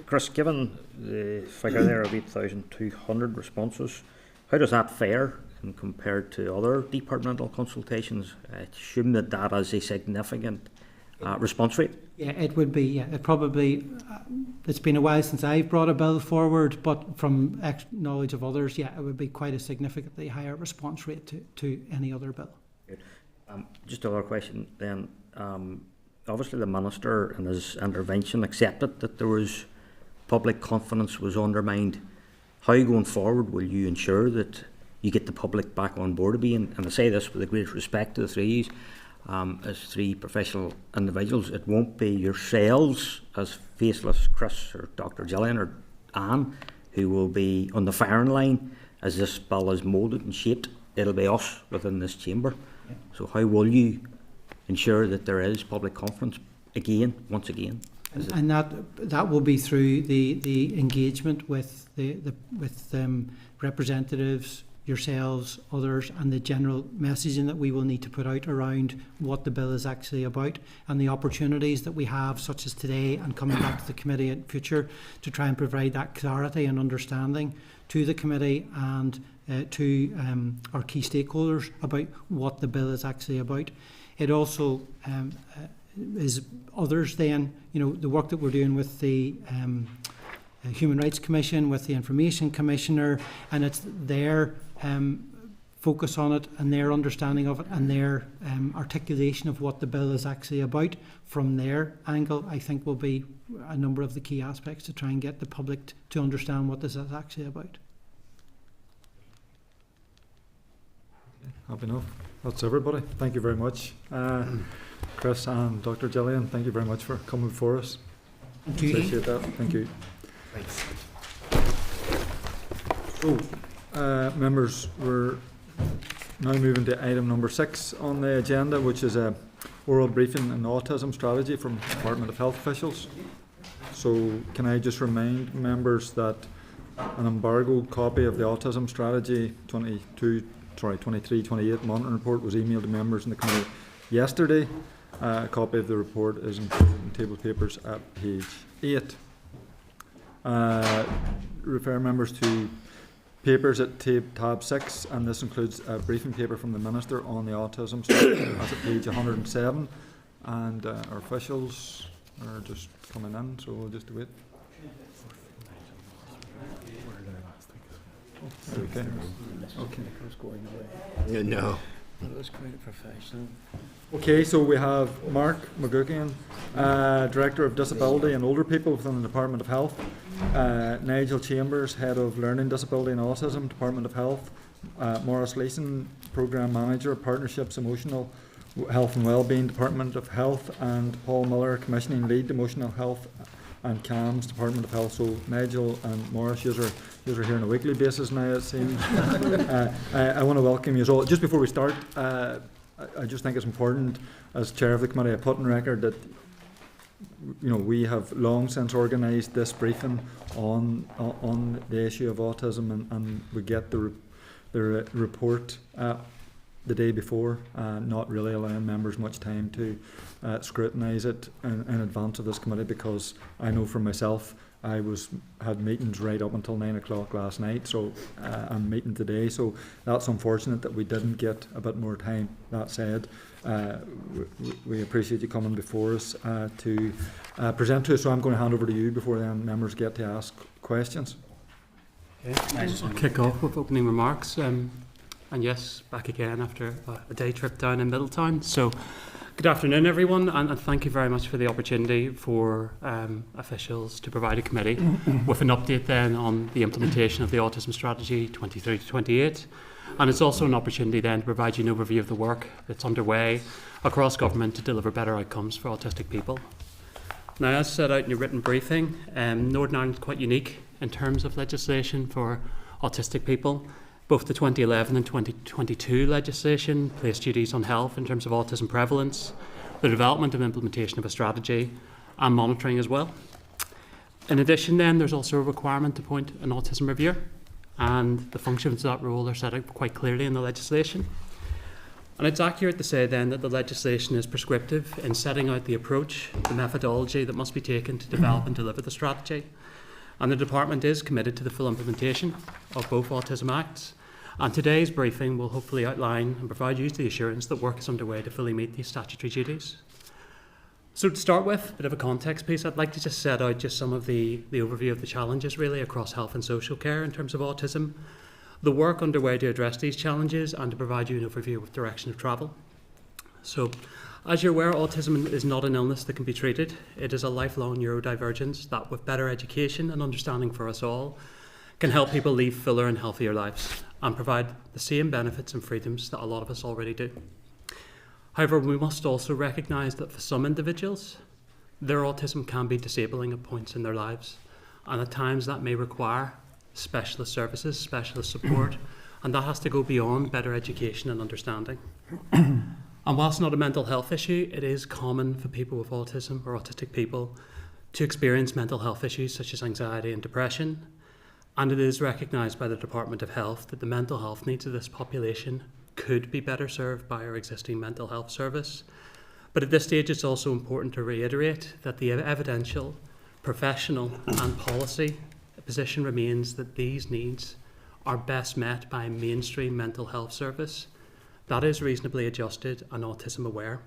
Chris, given the figure there of 8,200 responses, how does that fare compared to other departmental consultations? I assume that is a significant response rate. Yeah, it would be. Yeah, it probably. It's been a while since I've brought a bill forward, but from knowledge of others, it would be quite a significantly higher response rate to any other bill. Just another question then. Obviously the Minister in his intervention accepted that there was public confidence was undermined. How going forward will you ensure that you get the public back on board again? And I say this with the greatest respect to the three as three professional individuals. It won't be yourselves as faceless Chris or Dr. Gillian or Anne who will be on the firing line as this bill is moulded and shaped. It'll be us within this chamber. Yeah. So how will you ensure that there is public confidence again, once again? And that will be through the engagement with representatives, yourselves, others, and the general messaging that we will need to put out around what the bill is actually about, and the opportunities that we have, such as today and coming back to the committee in future, to try and provide that clarity and understanding to the committee and to our key stakeholders about what the bill is actually about. It also is others then, the work that we're doing with the Human Rights Commission, with the Information Commissioner, and it's their focus on it and their understanding of it and their articulation of what the bill is actually about from their angle, I think will be a number of the key aspects to try and get the public to understand what this is actually about. Happy enough. That's everybody. Thank you very much. Chris and Dr. Gillian, thank you very much for coming before us. Thank you. Appreciate that. Thank you. Thanks. So, members, we're now moving to item number 6 on the agenda, which is a oral briefing on autism strategy from Department of Health officials. So, can I just remind members that an embargoed copy of the autism strategy 23-28 monitoring report was emailed to members in the committee yesterday. A copy of the report is included in table papers at page 8. Refer members to papers at tab 6, and this includes a briefing paper from the Minister on the autism strategy. That's at page 107, and our officials are just coming in, so we'll just wait. Okay. Yeah, no. That was quite professional. Okay, so we have Mark McGuckian, Director of Disability and Older People within the Department of Health, Nigel Chambers, Head of Learning Disability and Autism, Department of Health, Maurice Leeson, Programme Manager, Partnerships, Emotional Health and Wellbeing, Department of Health, and Paul Miller, Commissioning Lead, Emotional Health and CAMS, Department of Health. So Nigel and Maurice, you're here on a weekly basis now, it seems. I want to welcome you all. Just before we start, I just think it's important, as Chair of the Committee, I put on record that we have long since organised this briefing on the issue of autism, and we get the report the day before, not really allowing members much time to scrutinise it in advance of this committee, because I know for myself I had meetings right up until 9 o'clock last night, so I'm meeting today, so that's unfortunate that we didn't get a bit more time. That said, we appreciate you coming before us to present to us, so I'm going to hand over to you before then members get to ask questions. Okay. I'll kick off with opening remarks. And yes, back again after a day trip down in Middletown. So, good afternoon, everyone, and thank you very much for the opportunity for officials to provide a committee with an update then on the implementation of the Autism Strategy 23 to 28. And it's also an opportunity then to provide you an overview of the work that's underway across government to deliver better outcomes for autistic people. Now, as set out in your written briefing, Northern Ireland is quite unique in terms of legislation for autistic people. Both the 2011 and 2022 legislation placed duties on health in terms of autism prevalence, the development and implementation of a strategy, and monitoring as well. In addition then, there's also a requirement to appoint an autism reviewer, and the functions of that role are set out quite clearly in the legislation. And it's accurate to say then that the legislation is prescriptive in setting out the approach, the methodology that must be taken to develop and deliver the strategy. And the Department is committed to the full implementation of both Autism Acts. And today's briefing will hopefully outline and provide you the assurance that work is underway to fully meet these statutory duties. So to start with, a bit of a context piece, I'd like to just set out just some of the overview of the challenges really across health and social care in terms of autism, the work underway to address these challenges, and to provide you an overview of direction of travel. So As you're aware, autism is not an illness that can be treated. It is a lifelong neurodivergence that, with better education and understanding for us all, can help people lead fuller and healthier lives and provide the same benefits and freedoms that a lot of us already do. However, we must also recognise that for some individuals, their autism can be disabling at points in their lives, and at times that may require specialist services, specialist support, and that has to go beyond better education and understanding. And whilst not a mental health issue, it is common for people with autism or autistic people to experience mental health issues such as anxiety and depression, and it is recognised by the Department of Health that the mental health needs of this population could be better served by our existing mental health service. But at this stage, it's also important to reiterate that the evidential, professional and policy position remains that these needs are best met by a mainstream mental health service that is reasonably adjusted and autism aware.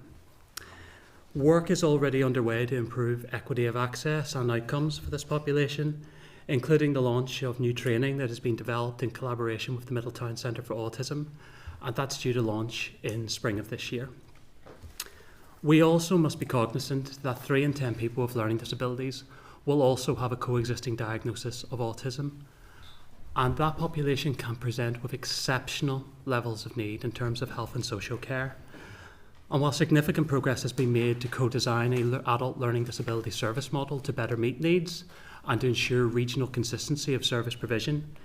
Work is already underway to improve equity of access and outcomes for this population, including the launch of new training that has been developed in collaboration with the Middletown Centre for Autism, and that's due to launch in spring of this year. We also must be cognizant that 3 in 10 people with learning disabilities will also have a coexisting diagnosis of autism, and that population can present with exceptional levels of need in terms of health and social care. And while significant progress has been made to co-design an adult learning disability service model to better meet needs and to ensure regional consistency of service provision,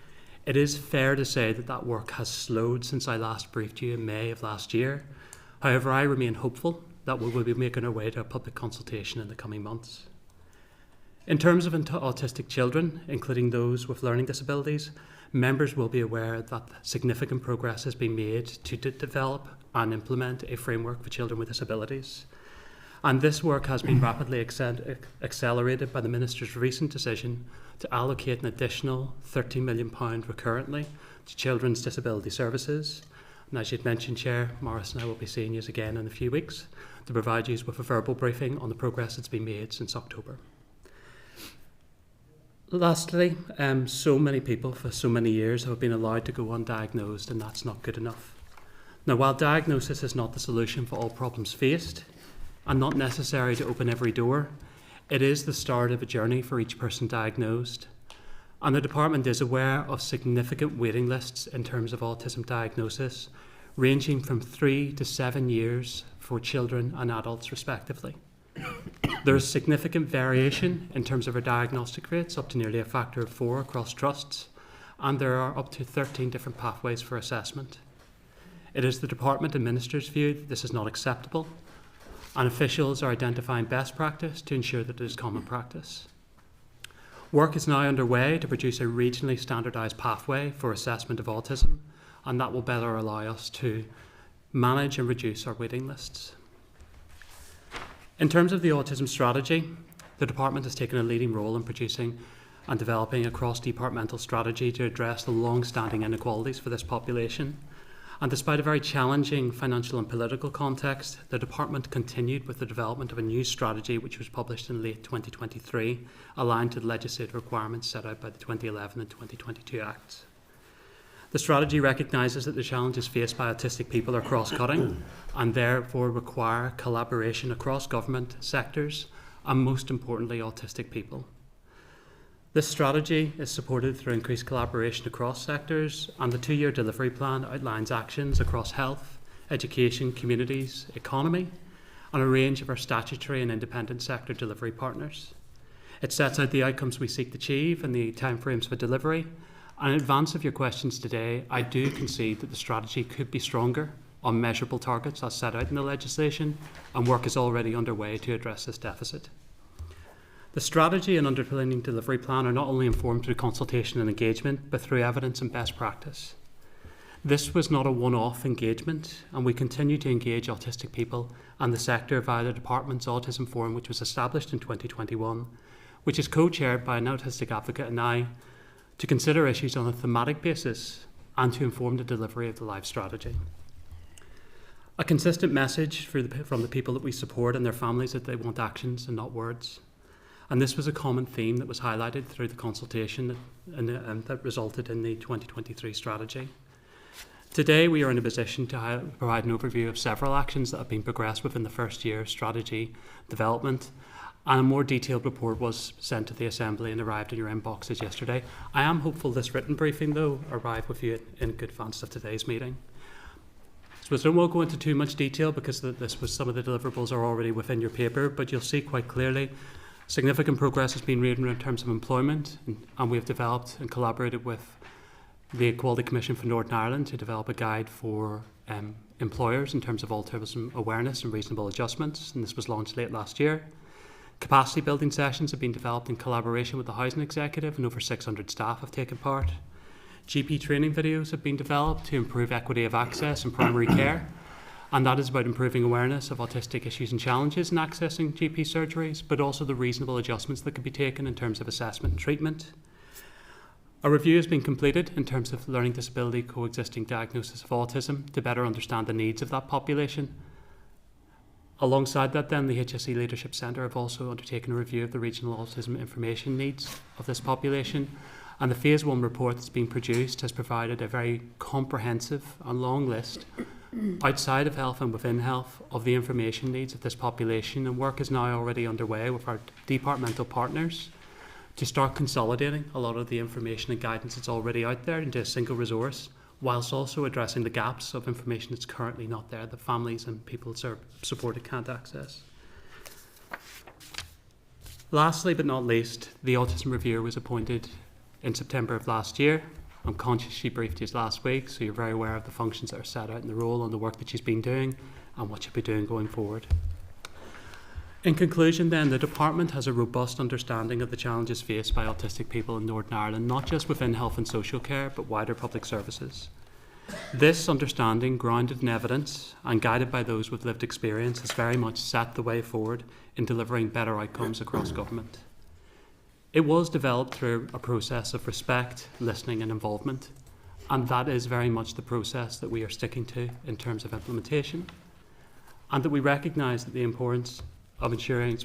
it is fair to say that that work has slowed since I last briefed you in May of last year. However, I remain hopeful that we will be making our way to a public consultation in the coming months. In terms of autistic children, including those with learning disabilities, members will be aware that significant progress has been made to develop and implement a framework for children with disabilities. And this work has been rapidly accelerated by the Minister's recent decision to allocate an additional £30 million recurrently to children's disability services. And as you'd mentioned, Chair, Morris and I will be seeing you again in a few weeks to provide you with a verbal briefing on the progress that's been made since October. Lastly, so many people for so many years have been allowed to go undiagnosed, and that's not good enough. Now, while diagnosis is not the solution for all problems faced, and not necessary to open every door, it is the start of a journey for each person diagnosed. And the Department is aware of significant waiting lists in terms of autism diagnosis, ranging from 3 to 7 years for children and adults respectively. There is significant variation in terms of our diagnostic rates, up to nearly a factor of 4 across trusts, and there are up to 13 different pathways for assessment. It is the Department and Minister's view that this is not acceptable, and officials are identifying best practice to ensure that it is common practice. Work is now underway to produce a regionally standardised pathway for assessment of autism, and that will better allow us to manage and reduce our waiting lists. In terms of the autism strategy, the Department has taken a leading role in producing and developing a cross-departmental strategy to address the long-standing inequalities for this population. And despite a very challenging financial and political context, the Department continued with the development of a new strategy which was published in late 2023, aligned to the legislative requirements set out by the 2011 and 2022 Acts. The strategy recognises that the challenges faced by autistic people are cross-cutting and therefore require collaboration across government sectors and, most importantly, autistic people. This strategy is supported through increased collaboration across sectors, and the 2-year delivery plan outlines actions across health, education, communities, economy, and a range of our statutory and independent sector delivery partners. It sets out the outcomes we seek to achieve and the timeframes for delivery. And in advance of your questions today, I do concede that the strategy could be stronger on measurable targets as set out in the legislation, and work is already underway to address this deficit. The strategy and underpinning delivery plan are not only informed through consultation and engagement, but through evidence and best practice. This was not a one-off engagement, and we continue to engage autistic people and the sector via the Department's Autism Forum, which was established in 2021, which is co-chaired by an autistic advocate and I, to consider issues on a thematic basis and to inform the delivery of the live strategy. A consistent message from the people that we support and their families that they want actions and not words. And this was a common theme that was highlighted through the consultation that resulted in the 2023 strategy. Today we are in a position to provide an overview of several actions that have been progressed within the first year of strategy development, and a more detailed report was sent to the Assembly and arrived in your inboxes yesterday. I am hopeful this written briefing, though, arrived with you in good advance of today's meeting. So I won't go into too much detail because some of the deliverables are already within your paper, but you'll see quite clearly significant progress has been made in terms of employment, and we have developed and collaborated with the Equality Commission for Northern Ireland to develop a guide for employers in terms of autism awareness and reasonable adjustments, and this was launched late last year. Capacity building sessions have been developed in collaboration with the Housing Executive, and over 600 staff have taken part. GP training videos have been developed to improve equity of access in primary care, and that is about improving awareness of autistic issues and challenges in accessing GP surgeries, but also the reasonable adjustments that can be taken in terms of assessment and treatment. A review has been completed in terms of learning disability coexisting diagnosis of autism to better understand the needs of that population. Alongside that then, the HSE Leadership Centre have also undertaken a review of the regional autism information needs of this population, and the Phase 1 report that's been produced has provided a very comprehensive and long list outside of health and within health of the information needs of this population, and work is now already underway with our departmental partners to start consolidating a lot of the information and guidance that's already out there into a single resource, whilst also addressing the gaps of information that's currently not there that families and people supported can't access. Lastly but not least, the Autism Reviewer was appointed in September of last year. I'm conscious she briefed you last week, so you're very aware of the functions that are set out in the role and the work that she's been doing and what she'll be doing going forward. In conclusion then, the Department has a robust understanding of the challenges faced by autistic people in Northern Ireland, not just within health and social care, but wider public services. This understanding, grounded in evidence and guided by those with lived experience, has very much set the way forward in delivering better outcomes across government. It was developed through a process of respect, listening and involvement, and that is very much the process that we are sticking to in terms of implementation, and that we recognise that the importance of ensuring,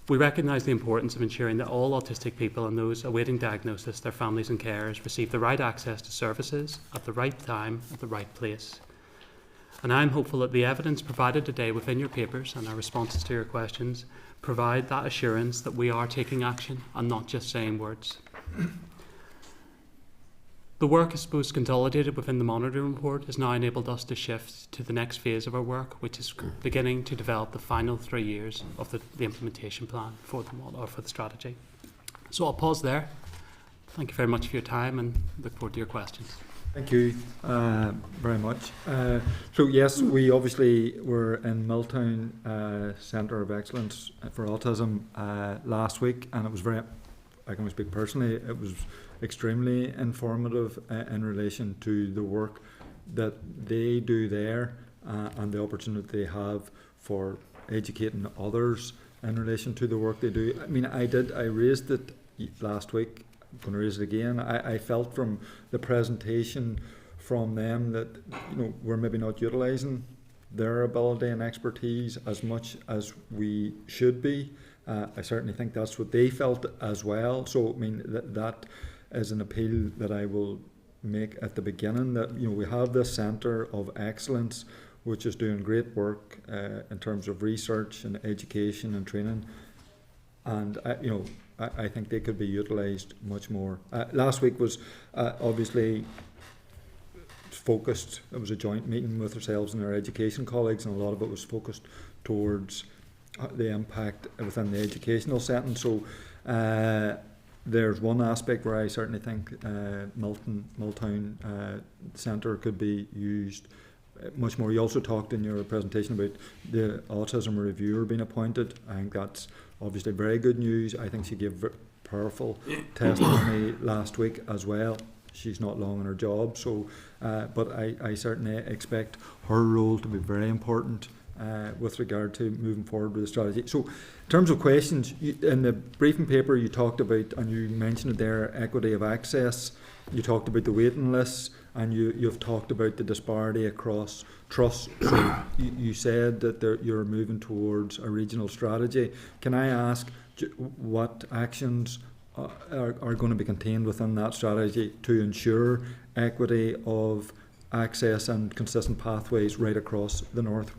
we recognise the importance of ensuring that all autistic people and those awaiting diagnosis, their families and carers, receive the right access to services at the right time, at the right place. And I'm hopeful that the evidence provided today within your papers and our responses to your questions provide that assurance that we are taking action and not just saying words. The work, I suppose, consolidated within the monitoring report has now enabled us to shift to the next phase of our work, which is beginning to develop the final 3 years of the implementation plan for the strategy. So I'll pause there. Thank you very much for your time and look forward to your questions. Thank you very much. So yes, we obviously were in Milltown Centre of Excellence for Autism last week, and it was very, I can speak personally, it was extremely informative in relation to the work that they do there and the opportunity they have for educating others in relation to the work they do. I mean, I raised it last week, I'm going to raise it again. I felt from the presentation from them that, you know, we're maybe not utilising their ability and expertise as much as we should be. I certainly think that's what they felt as well. So, I mean, that is an appeal that I will make at the beginning, that, you know, we have this Centre of Excellence which is doing great work in terms of research and education and training, and I think they could be utilised much more. Last week was obviously focused, it was a joint meeting with ourselves and our education colleagues, and a lot of it was focused towards the impact within the educational setting. So there's one aspect where I certainly think Milltown Centre could be used much more. You also talked in your presentation about the Autism Reviewer being appointed. I think that's obviously very good news. I think she gave powerful testimony last week as well. She's not long in her job, so but I certainly expect her role to be very important with regard to moving forward with the strategy. So in terms of questions, in the briefing paper you talked about, and you mentioned it there, equity of access. You talked about the waiting lists, and you've talked about the disparity across trusts. So you said that you're moving towards a regional strategy. Can I ask what actions are going to be contained within that strategy to ensure equity of access and consistent pathways right across the north,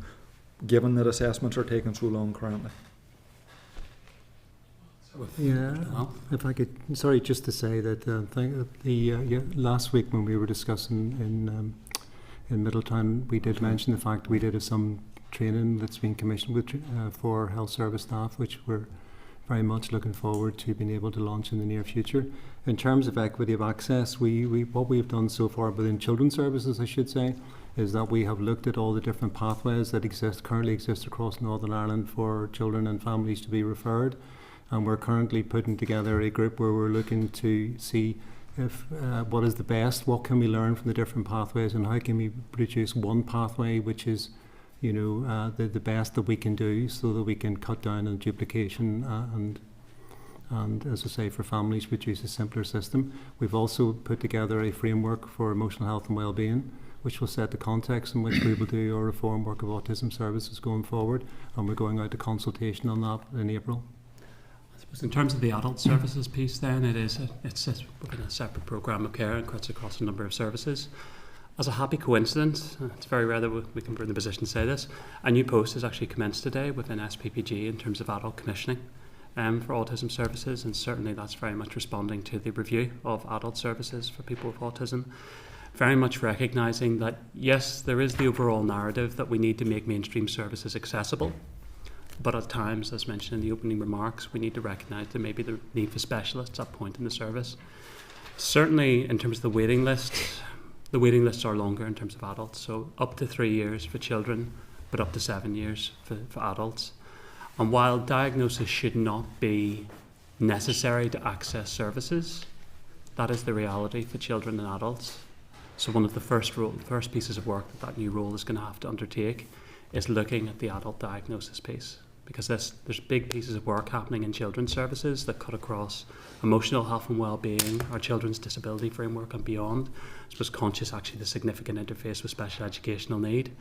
given that assessments are taking so long currently? Yeah, if I could, sorry, just to say that last week when we were discussing in Middletown, we did mention the fact we did have some training that's been commissioned with, for health service staff, which we're very much looking forward to being able to launch in the near future. In terms of equity of access, what we've done so far within children's services, I should say, is that we have looked at all the different pathways that currently exist across Northern Ireland for children and families to be referred. And we're currently putting together a group where we're looking to see if what is the best, what can we learn from the different pathways, and how can we produce one pathway which is, the best that we can do, so that we can cut down on duplication and as I say, for families, produce a simpler system. We've also put together a framework for emotional health and well-being, which will set the context in which we will do our reform work of autism services going forward, and we're going out to consultation on that in April. In terms of the adult services piece, then it's within a separate programme of care and cuts across a number of services. As a happy coincidence, it's very rare that we can be in the position to say this, a new post has actually commenced today within SPPG in terms of adult commissioning for autism services, and certainly that's very much responding to the review of adult services for people with autism. Very much recognising that yes, there is the overall narrative that we need to make mainstream services accessible. But at times, as mentioned in the opening remarks, we need to recognise there may be the need for specialists at point in the service. Certainly, in terms of the waiting lists are longer in terms of adults, so up to 3 years for children, but up to 7 years for adults. And while diagnosis should not be necessary to access services, that is the reality for children and adults. So one of the first pieces of work that new role is going to have to undertake is looking at the adult diagnosis piece. Because there's big pieces of work happening in children's services that cut across emotional health and well-being, our children's disability framework and beyond. I suppose conscious actually the significant interface with special educational need,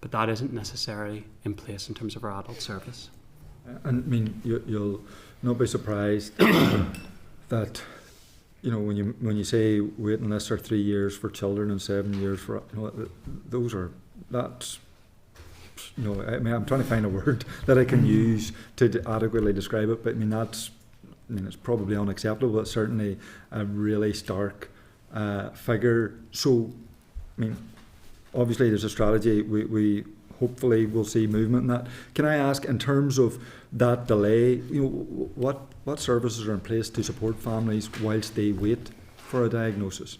but that isn't necessarily in place in terms of our adult service. And I mean, you'll not be surprised that when you say waiting lists are 3 years for children and 7 years for that's. I'm trying to find a word that I can use to adequately describe it, but it's probably unacceptable, but certainly a really stark figure. So, obviously there's a strategy, we hopefully will see movement in that. Can I ask, in terms of that delay, what services are in place to support families whilst they wait for a diagnosis?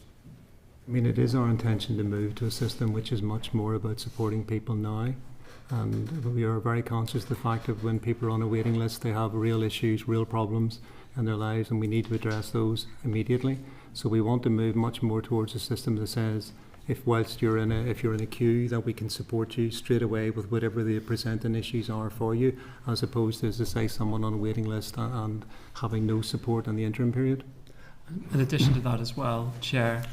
It is our intention to move to a system which is much more about supporting people now. And we are very conscious of the fact that when people are on a waiting list, they have real issues, real problems in their lives, and we need to address those immediately. So we want to move much more towards a system that says, if you're in a queue, that we can support you straight away with whatever the presenting issues are for you, as opposed to, as I say, someone on a waiting list and having no support in the interim period. In addition to that as well, Chair,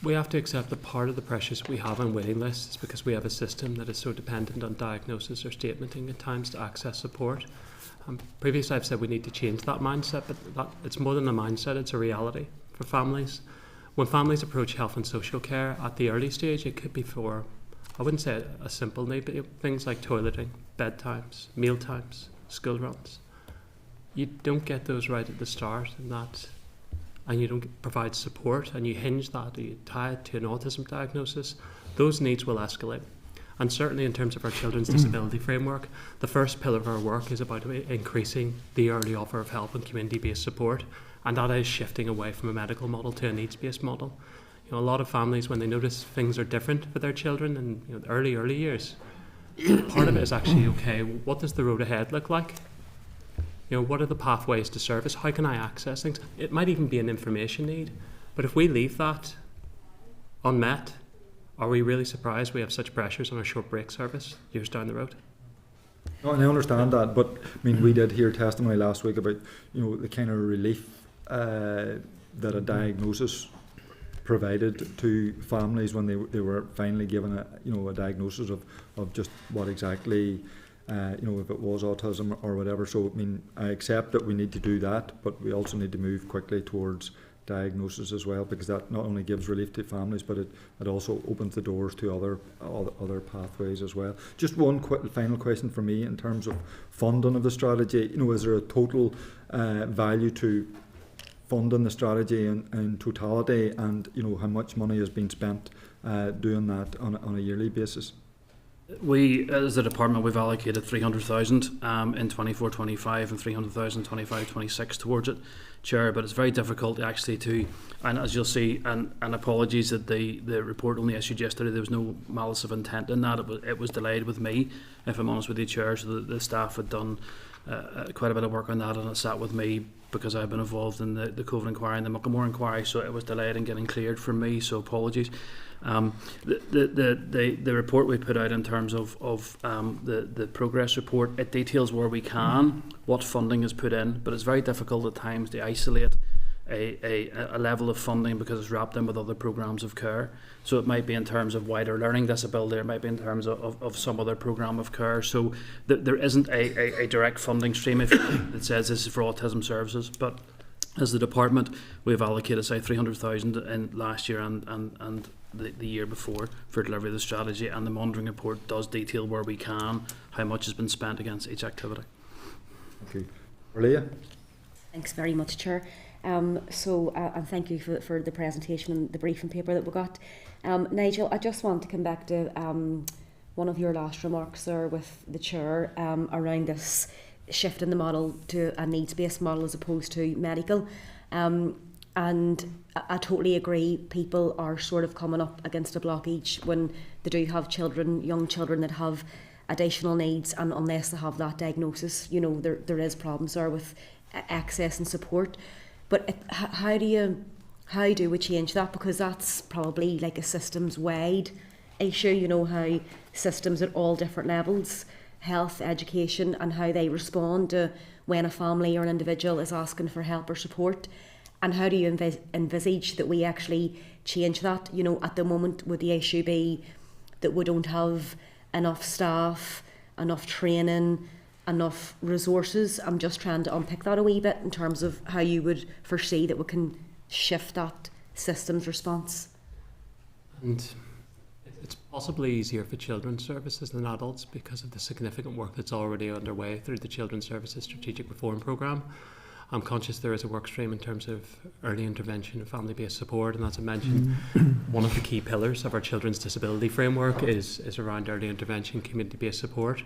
we have to accept that part of the pressures we have on waiting lists is because we have a system that is so dependent on diagnosis or statementing at times to access support. Previously I've said we need to change that mindset, but it's more than a mindset, it's a reality for families. When families approach health and social care at the early stage, it could be for, I wouldn't say a simple need, but things like toileting, bedtimes, meal times, school runs. You don't get those right at the start, and you don't provide support, and you hinge that, or you tie it to an autism diagnosis, those needs will escalate. And certainly in terms of our children's disability framework, the first pillar of our work is about increasing the early offer of help and community-based support, and that is shifting away from a medical model to a needs-based model. A lot of families, when they notice things are different for their children in the early years, part of it is actually, okay, what does the road ahead look like? What are the pathways to service? How can I access things? It might even be an information need, but if we leave that unmet, are we really surprised we have such pressures on our short break service years down the road? No, and I understand that, but we did hear testimony last week about the kind of relief that a diagnosis provided to families when they were finally given a diagnosis of just what exactly. If it was autism or whatever. So, I accept that we need to do that, but we also need to move quickly towards diagnosis as well, because that not only gives relief to families, but it also opens the doors to other pathways as well. Just one final question for me in terms of funding of the strategy. Is there a total value to funding the strategy in totality, and how much money has been spent doing that on a yearly basis? We, as a department, we've allocated 300,000 in 24-25 and 300,000 25-26 towards it, Chair. But it's very difficult actually and as you'll see, and apologies that the report only issued yesterday. There was no malice of intent in that. It was delayed with me, if I'm honest with you, Chair. So the staff had done quite a bit of work on that, and it sat with me because I've been involved in the COVID inquiry and the Muckamore inquiry. So it was delayed in getting cleared from me. So apologies. The report we put out in terms of the progress report, it details where we can what funding is put in, but it's very difficult at times to isolate a level of funding because it's wrapped in with other programmes of care. So it might be in terms of wider learning disability, or it might be in terms of some other programme of care. So there isn't a direct funding stream that says this is for autism services, but as the department, we've allocated, say, 300,000 in last year and the year before for delivery of the strategy, and the monitoring report does detail where we can how much has been spent against each activity. Okay, Orlia. Thanks very much, Chair. And thank you for the presentation and the briefing paper that we got. Nigel, I just want to come back to one of your last remarks there with the Chair around this shift in the model to a needs-based model as opposed to medical. And I totally agree, people are sort of coming up against a blockage when they do have children, young children that have additional needs, and unless they have that diagnosis, there is problems there with access and support. But how do we change that? Because that's probably like a systems-wide issue, how systems at all different levels, health, education, and how they respond to when a family or an individual is asking for help or support. And how do you envisage that we actually change that? At the moment, would the issue be that we don't have enough staff, enough training, enough resources? I'm just trying to unpick that a wee bit in terms of how you would foresee that we can shift that systems response. And it's possibly easier for children's services than adults because of the significant work that's already underway through the Children's Services Strategic Reform Programme. I'm conscious there is a work stream in terms of early intervention and family-based support, and as I mentioned, one of the key pillars of our children's disability framework is around early intervention, community-based support.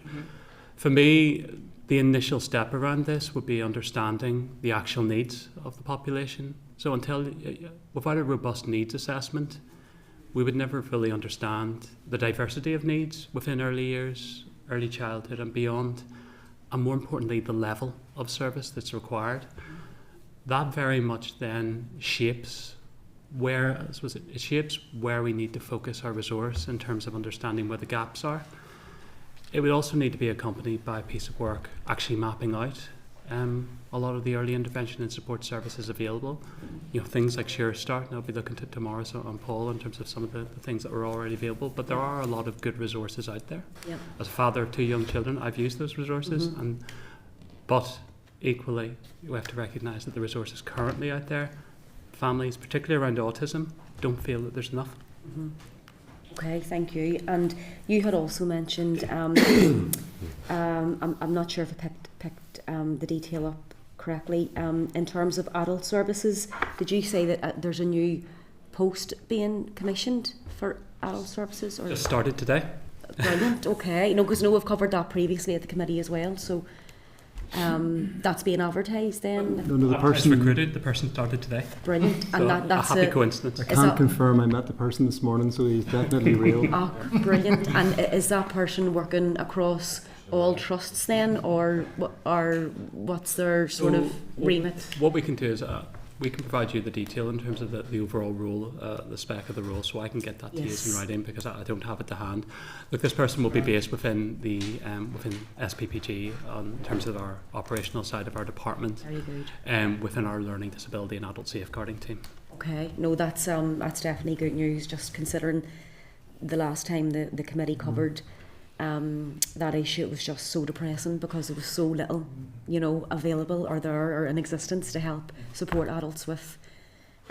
For me, the initial step around this would be understanding the actual needs of the population. So without a robust needs assessment, we would never fully understand the diversity of needs within early years, early childhood and beyond, and more importantly, the level of service that's required. That very much then shapes where we need to focus our resource in terms of understanding where the gaps are. It would also need to be accompanied by a piece of work actually mapping out a lot of the early intervention and support services available. Things like Sure Start, and I'll be looking to tomorrow on Paul in terms of some of the things that are already available, but there are a lot of good resources out there. Yep. As a father of 2 young children, I've used those resources, but equally we have to recognise that the resources currently out there, families, particularly around autism, don't feel that there's enough. Okay, thank you. And you had also mentioned, I'm not sure if I picked the detail up correctly, in terms of adult services, did you say that there's a new post being commissioned for adult services? Or just started today. Brilliant, okay. Because we've covered that previously at the committee as well, so that's being advertised then? No, the person recruited, the person started today. Brilliant. So and that's a happy coincidence. I can't confirm I met the person this morning, so he's definitely real. Oh, brilliant. And is that person working across all trusts then, or what's their sort of remit? What we can do is we can provide you the detail in terms of the overall role, the spec of the role, so I can get that to you in writing because I don't have it to hand. Look, this person will be based within the within SPPG in terms of our operational side of our department. Very good. Within our learning disability and adult safeguarding team. Okay, no, that's definitely good news. Just considering the last time the committee covered that issue, it was just so depressing because there was so little, available or in existence to help support adults with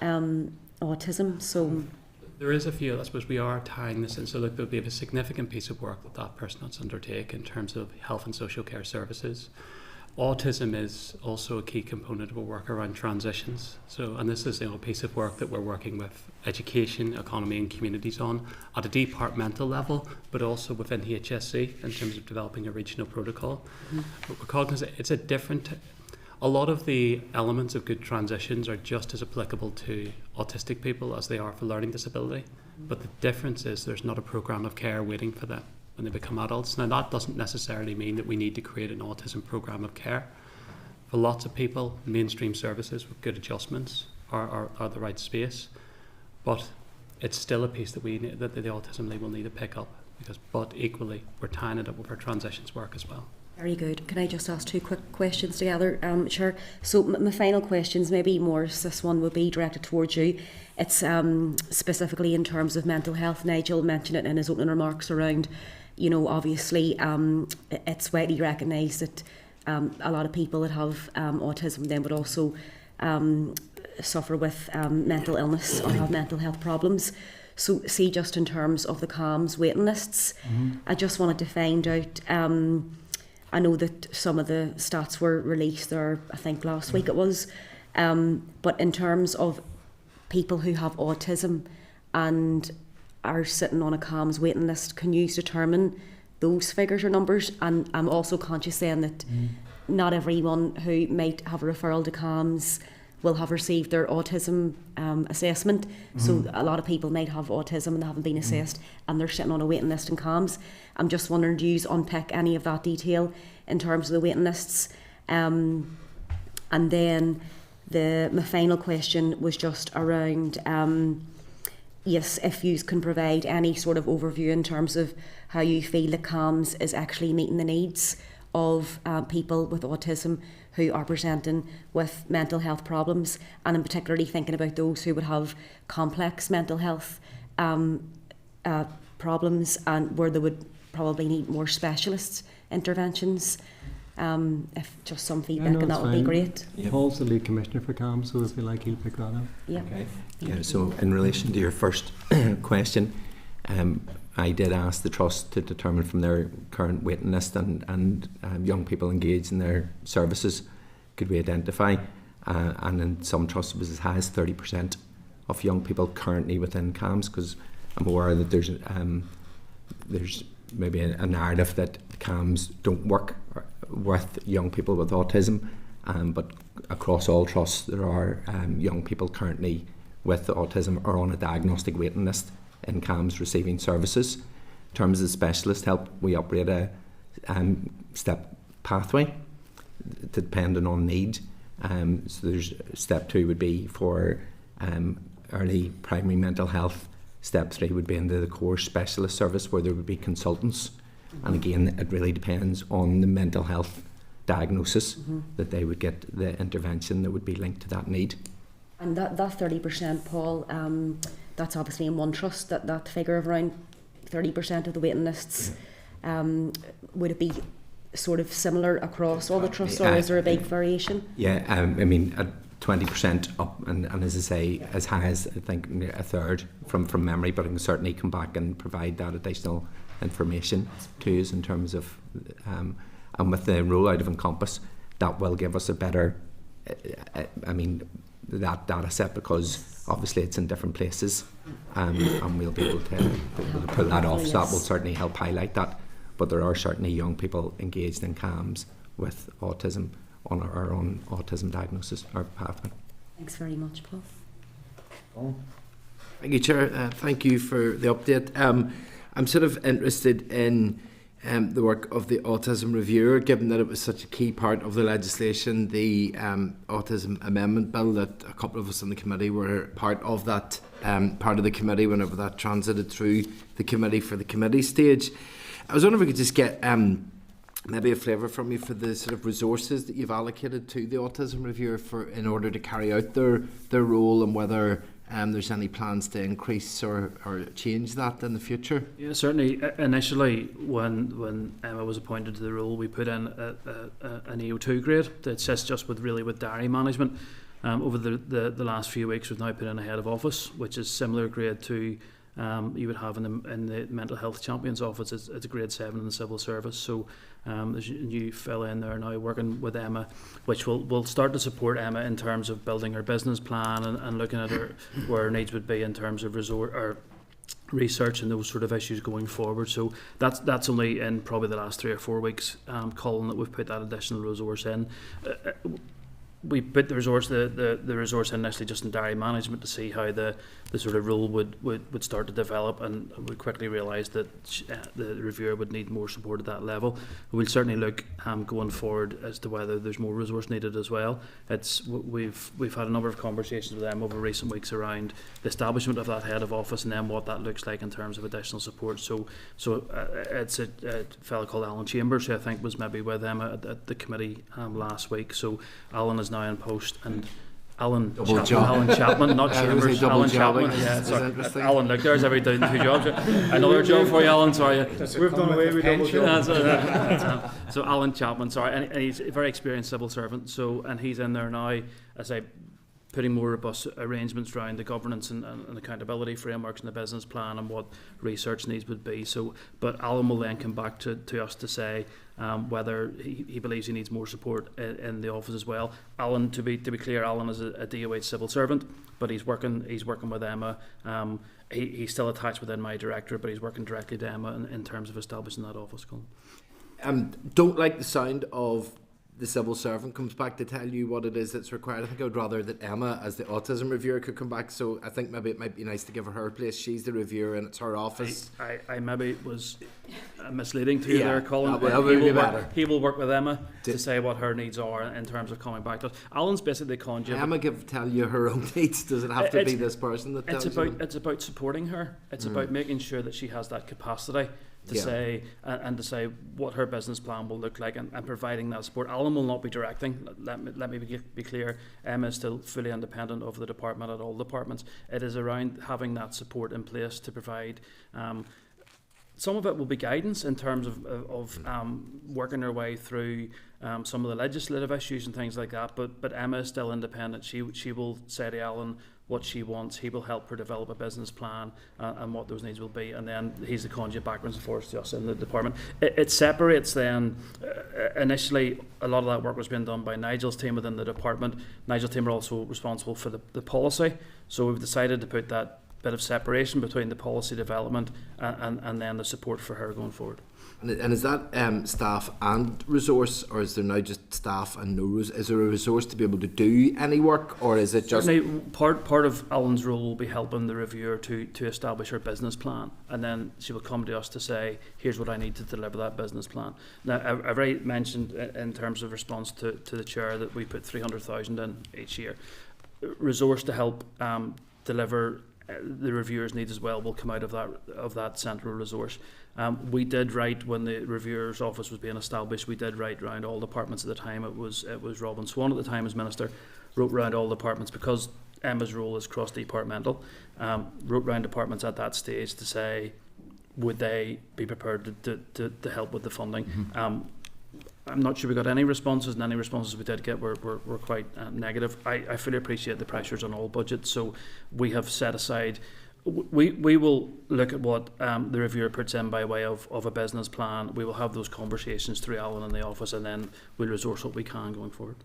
autism. So there is a few, I suppose we are tying this in, so look, there'll be a significant piece of work that that person has to undertake in terms of health and social care services. Autism is also a key component of our work around transitions. So, and this is a piece of work that we're working with education, economy and communities on at a departmental level, but also within HSC in terms of developing a regional protocol. But we're cognizant it's a lot of the elements of good transitions are just as applicable to autistic people as they are for learning disability. But the difference is there's not a programme of care waiting for them when they become adults. Now that doesn't necessarily mean that we need to create an autism programme of care. For lots of people, mainstream services with good adjustments are the right space. But it's still a piece that that the Autism League will need to pick up, but equally we're tying it up with our transitions work as well. very good. Can I just ask two quick questions together? Sure. So my final questions, maybe more this one would be directed towards you. It's specifically in terms of mental health. Nigel mentioned it in his opening remarks around, obviously it's widely recognised that a lot of people that have autism then would also suffer with mental illness or have mental health problems. So see, just in terms of the CAMHS waiting lists, I just wanted to find out, I know that some of the stats were released there, I think last week it was, but in terms of people who have autism and are sitting on a CAMHS waiting list, can you determine those figures or numbers? And I'm also conscious then that not everyone who might have a referral to CAMHS will have received their autism assessment. So a lot of people might have autism and they haven't been assessed and they're sitting on a waiting list in CAMHS. I'm just wondering, do you unpick any of that detail in terms of the waiting lists? And then my final question was just around, yes, if you can provide any sort of overview in terms of how you feel that CAMHS is actually meeting the needs of people with autism who are presenting with mental health problems, and in particularly thinking about those who would have complex mental health problems and where they would probably need more specialist interventions. If just some feedback on that would be great. Paul's the lead commissioner for CAMHS, so if you like, he'll pick that up. Yeah. Okay. Yeah. So in relation to your first question, I did ask the Trust to determine from their current waiting list and young people engaged in their services, could we identify, and in some trusts it was as high as 30% of young people currently within CAMHS, because I'm aware that there's maybe a narrative that CAMHS don't work with young people with autism, but across all trusts there are young people currently with autism are on a diagnostic waiting list in CAMHS receiving services. In terms of specialist help, we operate a step pathway depending on need. So there's step 2 would be for early primary mental health. Step 3 would be into the core specialist service where there would be consultants. And again, it really depends on the mental health diagnosis that they would get the intervention that would be linked to that need. And that 30%, Paul, that's obviously in one trust, that figure of around 30% of the waiting lists. Would it be sort of similar across all the trusts, or is there a big variation? Yeah, I mean, at 20% up, and as I say, as high as I think a third from memory, but I can certainly come back and provide that additional information to us in terms of, and with the rollout of Encompass, that will give us a better, that data set, because obviously it's in different places, and we'll be able to pull that off, so that will certainly help highlight that. But there are certainly young people engaged in CAMHS with autism on our own autism diagnosis or pathway. Thanks very much, Paul. Thank you, Chair. Thank you for the update. I'm sort of interested in the work of the Autism Reviewer, given that it was such a key part of the legislation, the Autism Amendment Bill, that a couple of us on the committee were part of that, part of the committee whenever that transited through the committee for the committee stage. I was wondering if we could just get maybe a flavour from you for the sort of resources that you've allocated to the Autism Reviewer in order to carry out their role, and whether there's any plans to increase or change that in the future. Yeah, certainly. Initially, when Emma was appointed to the role, we put in an EO2 grade that sits just with diary management. Over the last few weeks, we've now put in a head of office, which is similar grade to you would have in the mental health champions office. It's a grade 7 in the civil service. So there's a new fella in there now working with Emma, which will start to support Emma in terms of building her business plan and looking at where her needs would be in terms of research and those sort of issues going forward. So that's only in probably the last 3 or 4 weeks, Colin, that we've put that additional resource in. We put the resource initially just in diary management to see how the sort of role would start to develop, and we quickly realised that the reviewer would need more support at that level. We'll certainly look going forward as to whether there's more resource needed as well. We've had a number of conversations with them over recent weeks around the establishment of that head of office and then what that looks like in terms of additional support. So it's a fellow called Alan Chambers, who I think was maybe with them at the committee last week. So Alan is now in post, and Alan Chapman, not Chambers. Alan Chapman. Yeah, sorry. Alan, look, there's every doing 2 jobs. Another job for you, Alan. Sorry. We've done away with double job. So Alan Chapman, sorry, and he's a very experienced civil servant. So, and he's in there now, as I putting more robust arrangements around the governance and accountability frameworks and the business plan and what research needs would be. So, but Alan will then come back to us to say whether he believes he needs more support in the office as well. Alan, to be clear, Alan is a DOH civil servant, but he's working with Emma. He's still attached within my directorate, but he's working directly to Emma in terms of establishing that office. Don't like the sound of the civil servant comes back to tell you what it is that's required. I think I would rather that Emma, as the autism reviewer, could come back. So I think maybe it might be nice to give her place. She's the reviewer and it's her office. I maybe was misleading to you there, Colin. He will work with Emma to say what her needs are in terms of coming back to us. Alan's basically the conduit. Emma tell you her own needs. Does it have to be this person that tells you? It's about supporting her. It's about making sure that she has that capacity to say and to say what her business plan will look like and providing that support. Alan will not be directing. Let me be clear. Emma is still fully independent of the department at all departments. It is around having that support in place to provide. Some of it will be guidance in terms of working her way through some of the legislative issues and things like that. But Emma is still independent. She will say to Alan what she wants. He will help her develop a business plan and what those needs will be, and then he's the conduit backwards and forwards to us in the department. It separates then. Initially, a lot of that work was being done by Nigel's team within the department. Nigel's team are also responsible for the policy, so we've decided to put that bit of separation between the policy development and then the support for her going forward. And is that staff and resource, or is there now just staff and no resource? Is there a resource to be able to do any work, or is it just... Certainly, part of Alan's role will be helping the reviewer to establish her business plan, and then she will come to us to say, here's what I need to deliver that business plan. Now, I've already mentioned in terms of response to the chair that we put 300,000 in each year. Resource to help deliver the reviewer's needs as well will come out of that central resource. We did write, when the reviewer's office was being established, we did write around all departments at the time. It was Robin Swan at the time as minister, wrote around all departments because Emma's role is cross-departmental, wrote around departments at that stage to say would they be prepared to help with the funding. I'm not sure we got any responses, and any responses we did get were quite negative. I fully appreciate the pressures on all budgets, so we have set aside. We will look at what the reviewer puts in by way of a business plan. We will have those conversations through Alan in the office, and then we'll resource what we can going forward.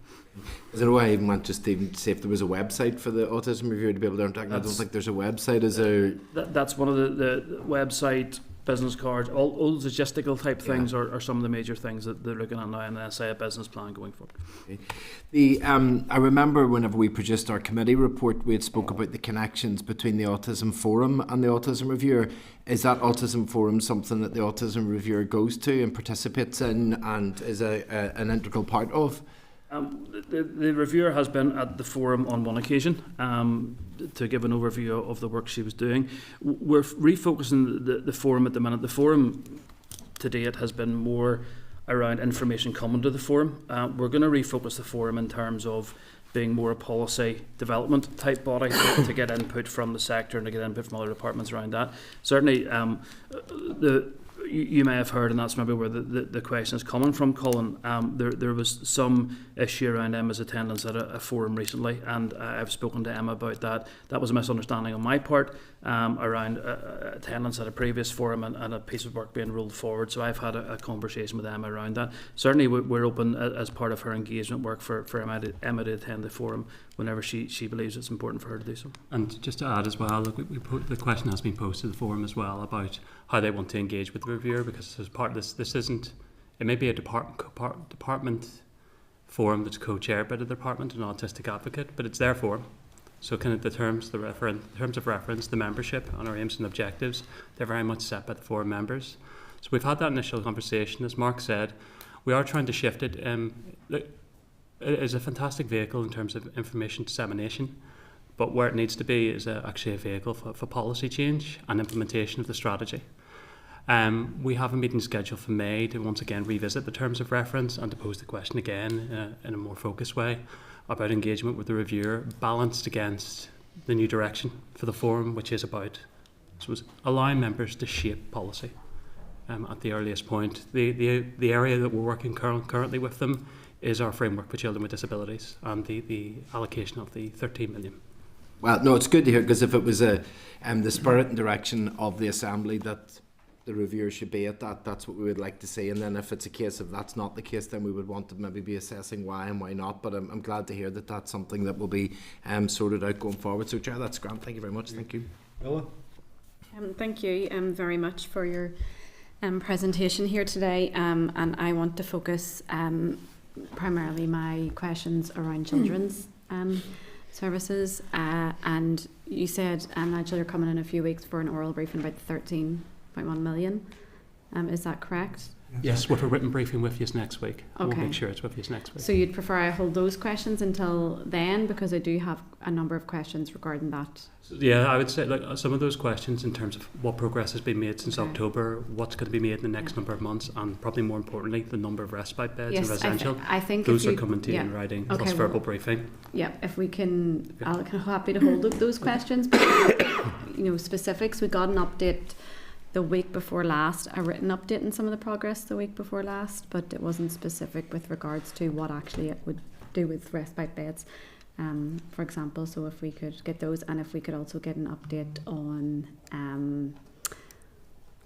Is there a way I even want just even say if there was a website for the autism reviewer to be able to interact? I don't think there's a website. Is there? That's one of the website. Business cards, all logistical type things are some of the major things that they're looking at now, and then say a business plan going forward. Okay. I remember whenever we produced our committee report, we had spoke about the connections between the Autism Forum and the Autism Reviewer. Is that Autism Forum something that the Autism Reviewer goes to and participates in and is an integral part of? The reviewer has been at the forum on one occasion to give an overview of the work she was doing. We're refocusing the forum at the minute. The forum to date has been more around information coming to the forum. We're going to refocus the forum in terms of being more a policy development type body to get input from the sector and to get input from other departments around that. Certainly you may have heard, and that's maybe where the question is coming from, Colin. There was some issue around Emma's attendance at a forum recently, and I've spoken to Emma about that. That was a misunderstanding on my part around attendance at a previous forum and a piece of work being rolled forward. So I've had a conversation with Emma around that. Certainly we're open as part of her engagement work for Emma to attend the forum whenever she believes it's important for her to do so. And just to add as well, look, the question has been posed to the forum as well about how they want to engage with the reviewer, because as part of this isn't, it may be a department forum that's co-chaired by the department, an autistic advocate, but it's their forum. So kind of the terms of reference, the membership and our aims and objectives, they're very much set by the forum members. So we've had that initial conversation. As Mark said, we are trying to shift it. It is a fantastic vehicle in terms of information dissemination, but where it needs to be is actually a vehicle for policy change and implementation of the strategy. We have a meeting scheduled for May to once again revisit the terms of reference and to pose the question again in a more focused way about engagement with the reviewer, balanced against the new direction for the forum, which is about allowing members to shape policy at the earliest point. The area that we're working currently with them is our framework for children with disabilities and the allocation of the 13 million. Well, no, it's good to hear, because if it was the spirit and direction of the Assembly that the reviewer should be at, that's what we would like to see. And then if it's a case of that's not the case, then we would want to maybe be assessing why and why not. But I'm glad to hear that that's something that will be sorted out going forward. So, Chair, that's grand. Thank you very much. Thank you. Ella? Thank you very much for your presentation here today. And I want to focus primarily my questions around children's services. And you said, Nigel, you're coming in a few weeks for an oral briefing about the 13.1 million. Is that correct? Yes, with a written briefing with you next week. Okay. We'll make sure it's with you next week. So you'd prefer I hold those questions until then, because I do have a number of questions regarding that. Yeah, I would say some of those questions in terms of what progress has been made since October, what's going to be made in the next number of months, and probably more importantly, the number of respite beds in residential. I think those are coming to you in writing, plus verbal briefing. Yeah, if we can, I'm happy to hold those questions. But, specifics, we got an update the week before last, a written update in some of the progress the week before last, but it wasn't specific with regards to what actually it would do with respite beds, for example. So if we could get those, and if we could also get an update on, I'm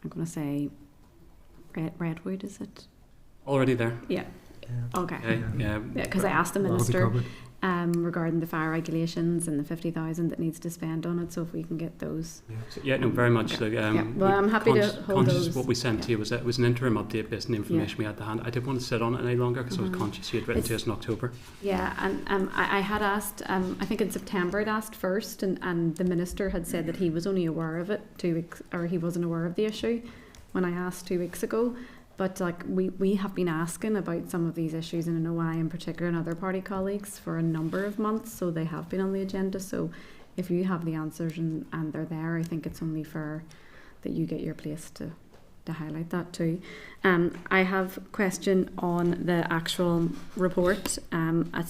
going to say, Redwood, is it? Already there. Yeah. Okay. Yeah. Because I asked the minister regarding the fire regulations and the 50,000 that needs to spend on it. So if we can get those. Very much. Okay. Well, I'm happy to hold those. What we sent to you was an interim update based on the information we had to hand. I didn't want to sit on it any longer because I was conscious you had written to us in October. Yeah, and I had asked, I think in September I'd asked first, and the minister had said that he was only aware of it 2 weeks, or he wasn't aware of the issue when I asked 2 weeks ago. But we have been asking about some of these issues, and I know I in particular and other party colleagues, for a number of months, so they have been on the agenda. So if you have the answers and they're there, I think it's only fair that you get your place to highlight that too. I have a question on the actual report at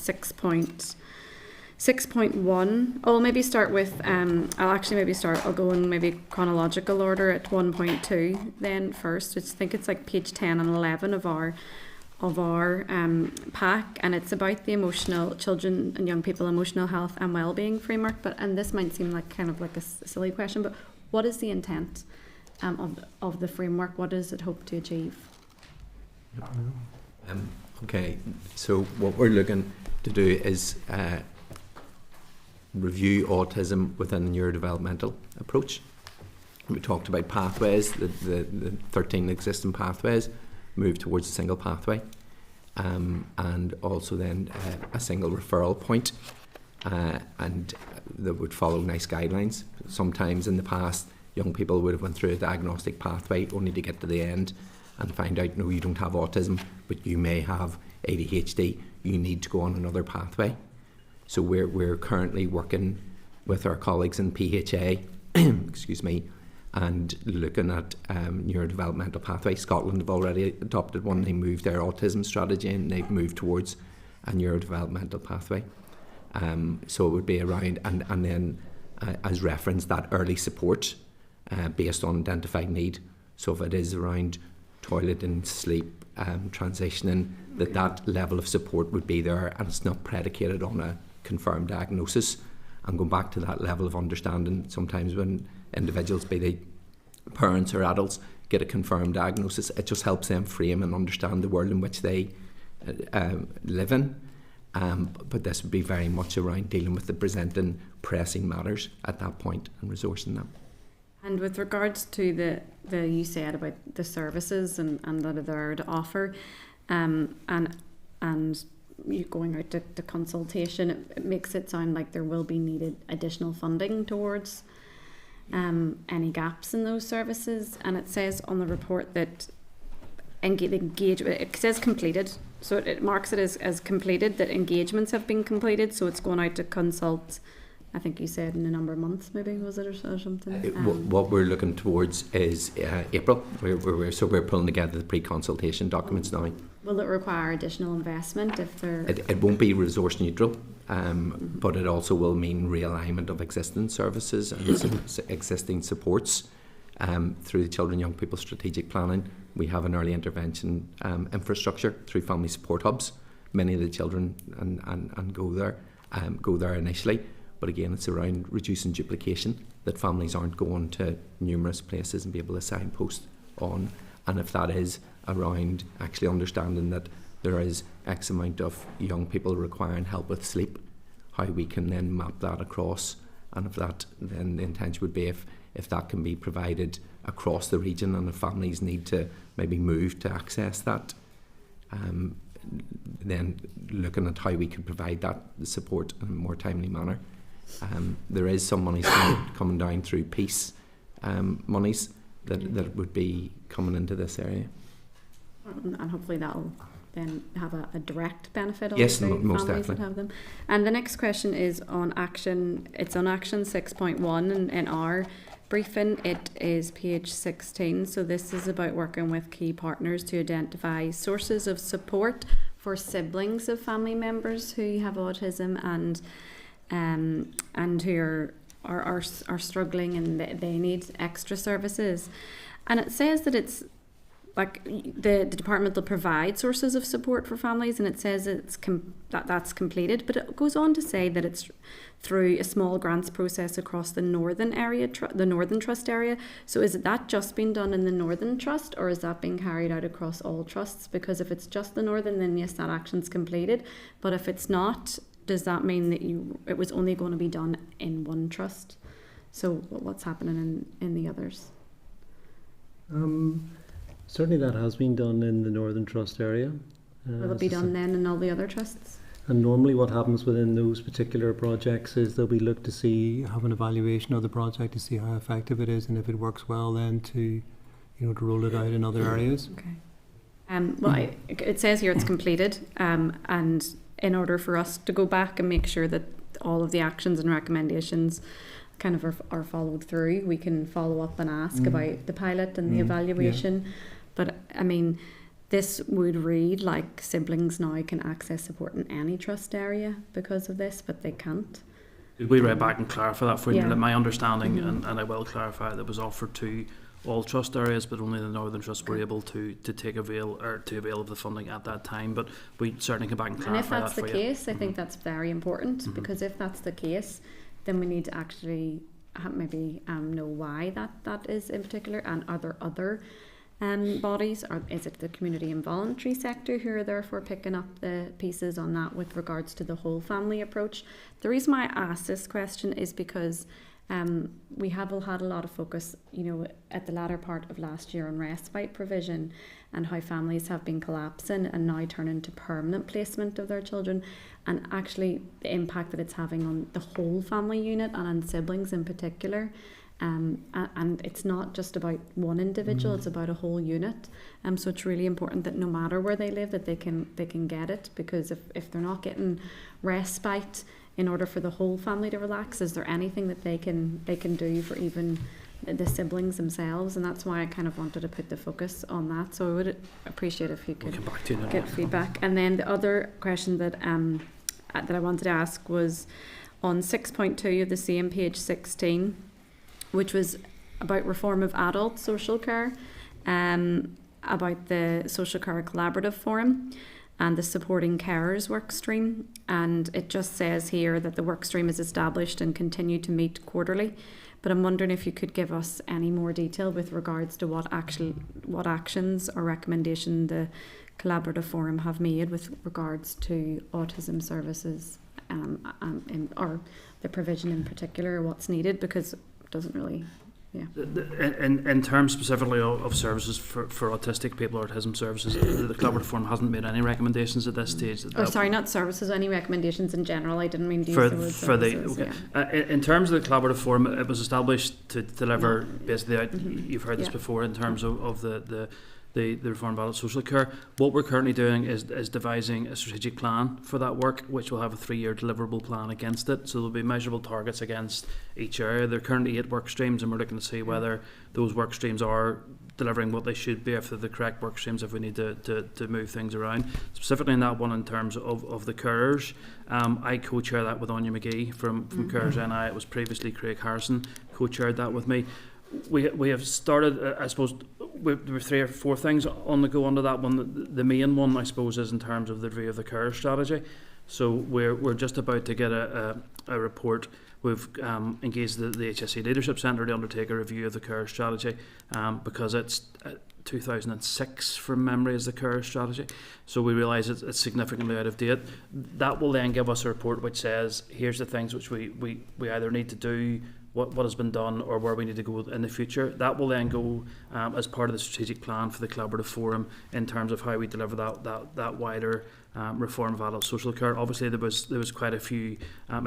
6.1. I'll maybe start with, I'll go in maybe chronological order at 1.2 then first. I think it's like page 10 and 11 of our pack, and it's about the emotional children and young people emotional health and well-being framework. And this might seem like kind of like a silly question, but what is the intent of the framework? What does it hope to achieve? Okay, so what we're looking to do is review autism within the neurodevelopmental approach. We talked about pathways, the 13 existing pathways, move towards a single pathway, and also then a single referral point, and that would follow nice guidelines. Sometimes in the past, young people would have went through a diagnostic pathway only to get to the end and find out, no, you don't have autism, but you may have ADHD. You need to go on another pathway. So we're currently working with our colleagues in PHA, excuse me, and looking at neurodevelopmental pathways. Scotland have already adopted one. They moved their autism strategy and they've moved towards a neurodevelopmental pathway. So it would be around, and then as referenced, that early support based on identified need. So if it is around toilet and sleep, transitioning, that level of support would be there, and it's not predicated on a confirmed diagnosis. And going back to that level of understanding, sometimes when individuals, be they parents or adults, get a confirmed diagnosis, it just helps them frame and understand the world in which they live in. But this would be very much around dealing with the presenting pressing matters at that point and resourcing them. And with regards to the you said about the services and that are there to offer, and you going out to consultation, it makes it sound like there will be needed additional funding towards any gaps in those services. And it says on the report that it says completed, so it marks it as completed, that engagements have been completed, so it's going out to consult, I think you said in a number of months, maybe, was it, or something? What we're looking towards is April. We're pulling together the pre-consultation documents now. Will it require additional investment if there? It won't be resource neutral, but it also will mean realignment of existing services and existing supports through the Children and Young People Strategic Planning. We have an early intervention infrastructure through family support hubs. Many of the children and go there initially. But again, it's around reducing duplication, that families aren't going to numerous places and be able to signpost on. And if that is around actually understanding that there is X amount of young people requiring help with sleep, how we can then map that across. And if that, then the intention would be if that can be provided across the region, and if families need to maybe move to access that, then looking at how we can provide that support in a more timely manner. There is some monies coming down through peace monies that would be coming into this area. And hopefully that'll then have a direct benefit on yes, the most families definitely. that have them. And the next question is on action. It's on action 6.1 in our briefing. It is page 16. So this is about working with key partners to identify sources of support for siblings of family members who have autism and who are struggling and they need extra services. And it says that it's like the Departmental provide sources of support for families, and it says that's completed, but it goes on to say that it's through a small grants process across the Northern area, the Northern Trust area. So is that just been done in the Northern Trust, or is that being carried out across all trusts? Because if it's just the Northern, then yes, that action's completed. But if it's not, does that mean that it was only going to be done in one trust? So what's happening in the others? Certainly that has been done in the Northern Trust area. Will it be done then in all the other trusts? And normally what happens within those particular projects is they'll be looked to have an evaluation of the project to see how effective it is, and if it works well, then to roll it out in other areas. Okay. Well, it says here it's completed, and in order for us to go back and make sure that all of the actions and recommendations kind of are followed through, we can follow up and ask about the pilot and the evaluation. Yeah. But I mean, this would read like siblings now can access support in any trust area because of this, but they can't. Did we write back and clarify that for you? My understanding, and I will clarify, that was offered to all trust areas, but only the Northern Trust were able to avail of the funding at that time. But we certainly come back and clarify that for you. And if that's the case, I think that's very important, because if that's the case, then we need to actually maybe know why that is in particular, and are there other bodies, or is it the community and voluntary sector who are therefore picking up the pieces on that with regards to the whole family approach? The reason why I ask this question is because we have had a lot of focus, at the latter part of last year on respite provision and how families have been collapsing and now turning to permanent placement of their children, and actually the impact that it's having on the whole family unit and on siblings in particular. And it's not just about one individual, it's about a whole unit. So it's really important that no matter where they live, that they can get it, because if they're not getting respite in order for the whole family to relax, is there anything that they can do for even the siblings themselves? And that's why I kind of wanted to put the focus on that. So I would appreciate if you could get feedback. And then the other question that I wanted to ask was on 6.2 of the same page 16, which was about reform of adult social care. about the Social Care Collaborative Forum and the Supporting Carers work stream. And it just says here that the work stream is established and continue to meet quarterly. But I'm wondering if you could give us any more detail with regards to what actions or recommendation the Collaborative Forum have made with regards to autism services or the provision in particular, what's needed, because it doesn't really... Yeah. In terms specifically of services for autistic people, autism services, the Collaborative Forum hasn't made any recommendations at this stage. Not services, any recommendations in general. I didn't mean to use the word services. In terms of the Collaborative Forum, it was established to deliver basically, you've heard this before, in terms of the reform of adult social care. What we're currently doing is devising a strategic plan for that work, which will have a 3-year deliverable plan against it. So there'll be measurable targets against each area. There are currently 8 work streams, and we're looking to see whether those work streams are delivering what they should be, if they're the correct work streams, if we need to move things around. Specifically in that one, in terms of the carers, I co-chair that with Anya McGee from Carers NI. It was previously Craig Harrison co-chaired that with me. We have started, I suppose, there were 3 or 4 things on the go under that one. The main one, I suppose, is in terms of the review of the care strategy. So we're just about to get a report. We've engaged the HSE Leadership Centre to undertake a review of the care strategy because it's 2006 from memory is the care strategy. So we realise it's significantly out of date. That will then give us a report which says, here's the things which we either need to do, what has been done, or where we need to go in the future. That will then go as part of the strategic plan for the Collaborative Forum in terms of how we deliver that wider reform of adult social care. Obviously there was quite a few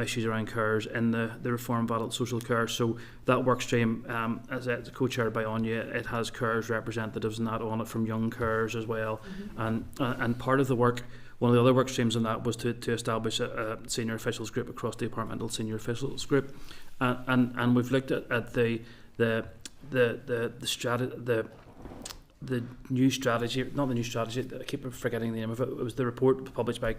issues around carers in the reform of adult social care. So that work stream, as it's co-chaired by Anya, it has carers representatives and that on it from young carers as well. And part of the work, one of the other work streams in that was to establish a senior officials group across the Departmental senior officials group. And we've looked at the new strategy, not the new strategy, I keep forgetting the name of it. It was the report published by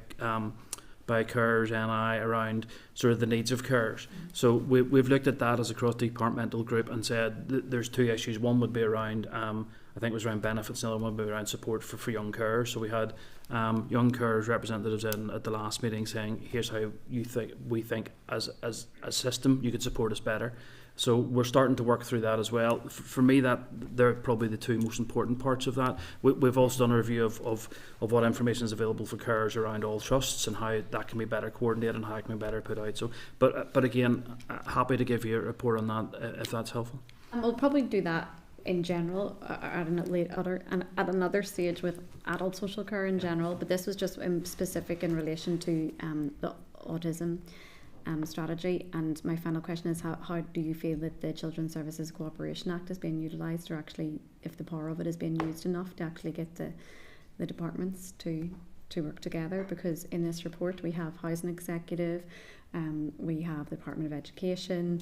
Carers NI around sort of the needs of carers. So we've looked at that as a cross-departmental group and said there's 2 issues. One would be around, I think it was around benefits, and the other one would be around support for young carers. So we had young carers representatives in at the last meeting saying, here's how we think as a system you could support us better. So we're starting to work through that as well. For me, that they're probably the 2 most important parts of that. We've also done a review of what information is available for carers around all trusts and how that can be better coordinated and how it can be better put out. So, but again, happy to give you a report on that if that's helpful. And we'll probably do that in general at another stage with adult social care in general. But this was just specific in relation to the autism strategy. And my final question is, how do you feel that the Children's Services Cooperation Act is being utilised, or actually if the power of it is being used enough to actually get the departments to work together? Because in this report we have Housing Executive, we have the Department of Education.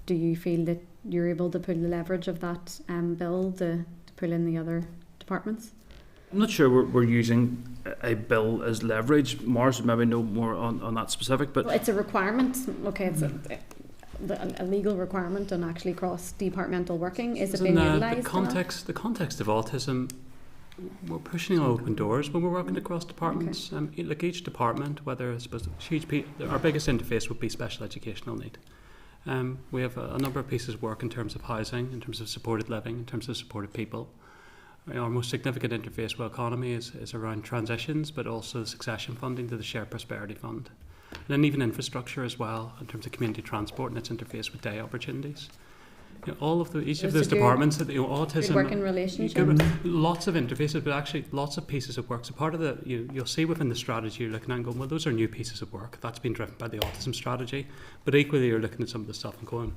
Do you feel that you're able to pull the leverage of that bill to pull in the other departments? I'm not sure we're using a bill as leverage. Mars would maybe know more on that specific, but... Well, it's a requirement. Okay, it's a legal requirement on actually cross-departmental working. Is it being utilised? The context of autism, we're pushing open doors when we're working across departments. Okay. Like each department, whether it's our biggest interface would be special educational need. We have a number of pieces of work in terms of housing, in terms of supported living, in terms of supported people. Our most significant interface with economy is around transitions, but also succession funding to the Shared Prosperity Fund. And then even infrastructure as well, in terms of community transport and its interface with day opportunities. Each of those departments, autism, working relationships, lots of interfaces, but actually lots of pieces of work. So part of the you'll see within the strategy you're looking at and going, well, those are new pieces of work. That's been driven by the autism strategy. But equally, you're looking at some of the stuff and going,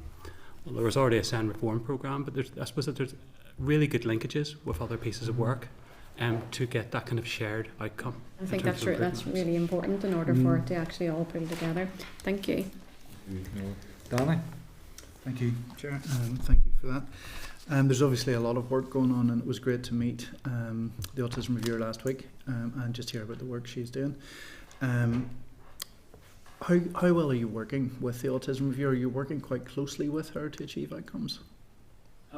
well, there was already a SEND reform programme, but I suppose that there's really good linkages with other pieces of work to get that kind of shared outcome. I think that's true. That's really important in order for it to actually all pull together. Thank you. Danny? Thank you, Chair. Thank you for that. There's obviously a lot of work going on, and it was great to meet the Autism Reviewer last week and just hear about the work she's doing. How well are you working with the Autism Reviewer? Are you working quite closely with her to achieve outcomes?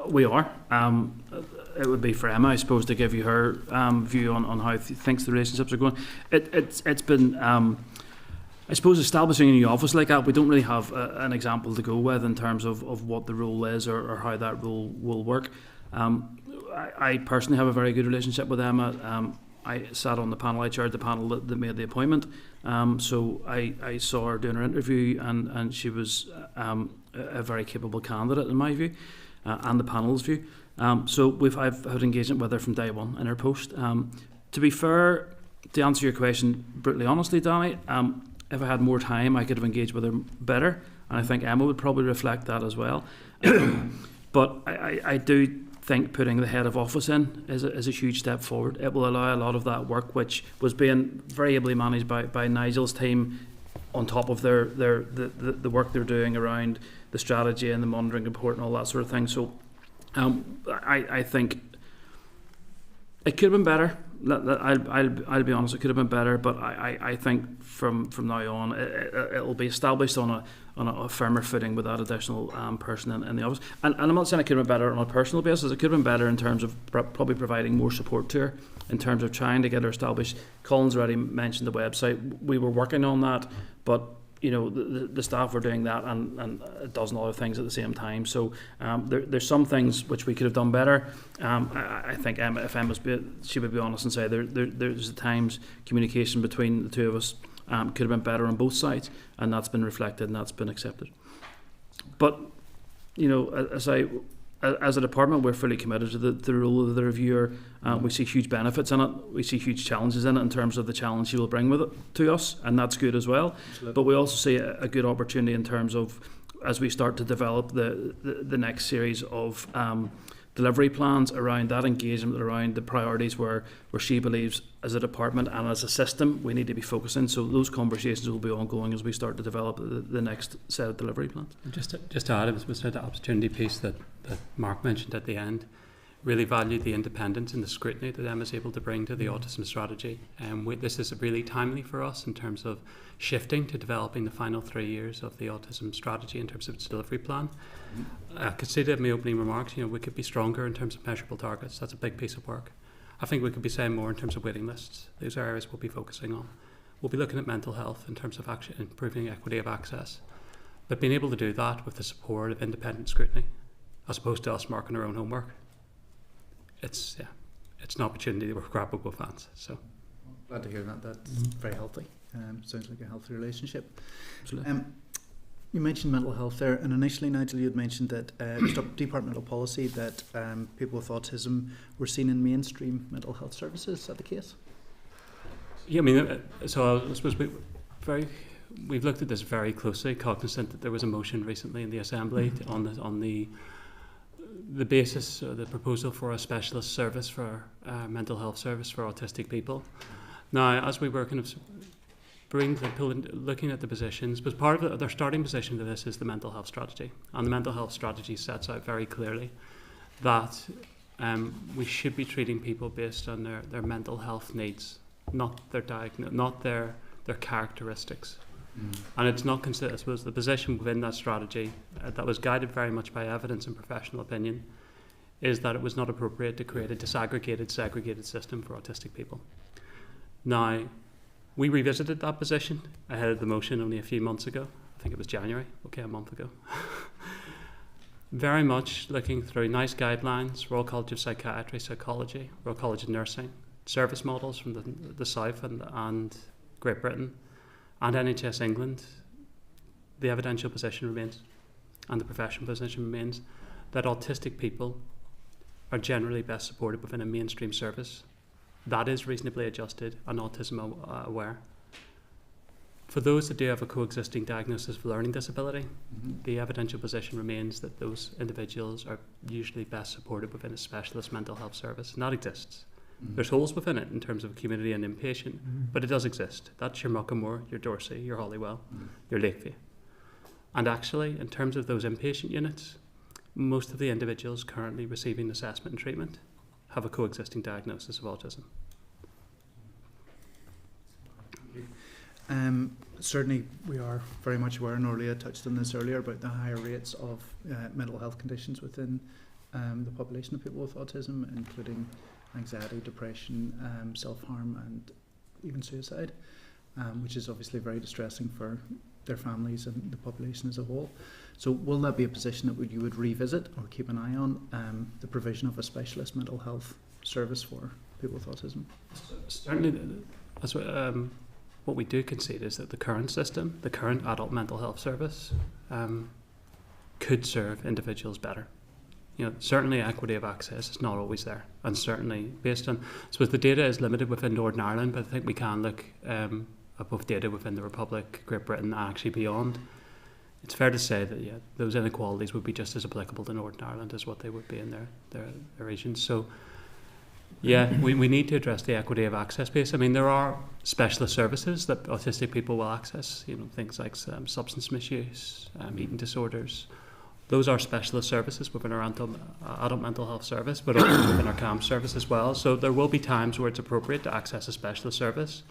We are. It would be for Emma, I suppose, to give you her view on how she thinks the relationships are going. It's been, I suppose, establishing a new office like that. We don't really have an example to go with in terms of what the role is or how that role will work. I personally have a very good relationship with Emma. I sat on the panel, I chaired the panel that made the appointment. So I saw her doing her interview, and she was a very capable candidate in my view, and the panel's view. So I've had engagement with her from day one in her post. To be fair, to answer your question brutally honestly, Danny, if I had more time, I could have engaged with her better, and I think Emma would probably reflect that as well. But I do think putting the head of office in is a huge step forward. It will allow a lot of that work, which was being very ably managed by Nigel's team, on top of the work they're doing around the strategy and the monitoring report and all that sort of thing. So I think it could have been better. I'll be honest, it could have been better, but I think from now on it'll be established on a firmer footing with that additional person in the office. And I'm not saying it could have been better on a personal basis. It could have been better in terms of probably providing more support to her, in terms of trying to get her established. Colin's already mentioned the website. We were working on that, but the staff were doing that and a dozen other things at the same time. So there's some things which we could have done better. I think Emma, if Emma's she would be honest and say there's times communication between the two of us could have been better on both sides, and that's been reflected and that's been accepted. But as a department, we're fully committed to the role of the reviewer. We see huge benefits in it. We see huge challenges in it in terms of the challenge she will bring with it to us, and that's good as well. Absolutely. But we also see a good opportunity in terms of, as we start to develop the next series of delivery plans around that engagement, around the priorities where she believes as a department and as a system we need to be focusing. So those conversations will be ongoing as we start to develop the next set of delivery plans. And just to add, it was the opportunity piece that Mark mentioned at the end. Really valued the independence and the scrutiny that Emma's able to bring to the autism strategy. This is really timely for us in terms of shifting to developing the final 3 years of the autism strategy in terms of its delivery plan. I could say that in my opening remarks, we could be stronger in terms of measurable targets. That's a big piece of work. I think we could be saying more in terms of waiting lists. Those are areas we'll be focusing on. We'll be looking at mental health in terms of improving equity of access. But being able to do that with the support of independent scrutiny, as opposed to us marking our own homework, it's an opportunity that we're grappling with fans. So glad to hear that. That's very healthy. Sounds like a healthy relationship. Absolutely. You mentioned mental health there, and initially, Nigel, you had mentioned that it was departmental policy that people with autism were seen in mainstream mental health services. Is that the case? Yeah, I mean, so I suppose we've looked at this very closely, cognizant that there was a motion recently in the Assembly on the basis, or the proposal for a specialist service for mental health service for autistic people. Now, as we were kind of looking at the positions, but part of their starting position to this is the mental health strategy, and the mental health strategy sets out very clearly that we should be treating people based on their mental health needs, not their characteristics. And it's not considered, I suppose, the position within that strategy that was guided very much by evidence and professional opinion is that it was not appropriate to create a disaggregated, segregated system for autistic people. Now, we revisited that position ahead of the motion only a few months ago. I think it was January, a month ago. Very much looking through NICE guidelines, Royal College of Psychiatry, Psychology, Royal College of Nursing, service models from the South and Great Britain, and NHS England. The evidential position remains, and the professional position remains, that autistic people are generally best supported within a mainstream service that is reasonably adjusted and autism aware. For those that do have a coexisting diagnosis of learning disability, the evidential position remains that those individuals are usually best supported within a specialist mental health service, and that exists. There's holes within it in terms of community and inpatient, but it does exist. That's your Muckamore, your Dorsey, your Hollywell, your Lakeview. And actually, in terms of those inpatient units, most of the individuals currently receiving assessment and treatment have a coexisting diagnosis of autism. Certainly, we are very much aware, and Orlia touched on this earlier, about the higher rates of mental health conditions within the population of people with autism, including anxiety, depression, self-harm, and even suicide, which is obviously very distressing for their families and the population as a whole. So will that be a position that you would revisit or keep an eye on, the provision of a specialist mental health service for people with autism? Certainly, what we do concede is that the current system, the current adult mental health service, could serve individuals better. Certainly equity of access is not always there, and certainly based on, the data is limited within Northern Ireland, but I think we can look at both data within the Republic, Great Britain, and actually beyond. It's fair to say that those inequalities would be just as applicable to Northern Ireland as what they would be in their regions. So we need to address the equity of access piece. I mean, there are specialist services that autistic people will access, things like substance misuse, eating disorders. Those are specialist services within our adult mental health service, but also within our CAMP service as well. So there will be times where it's appropriate to access a specialist service.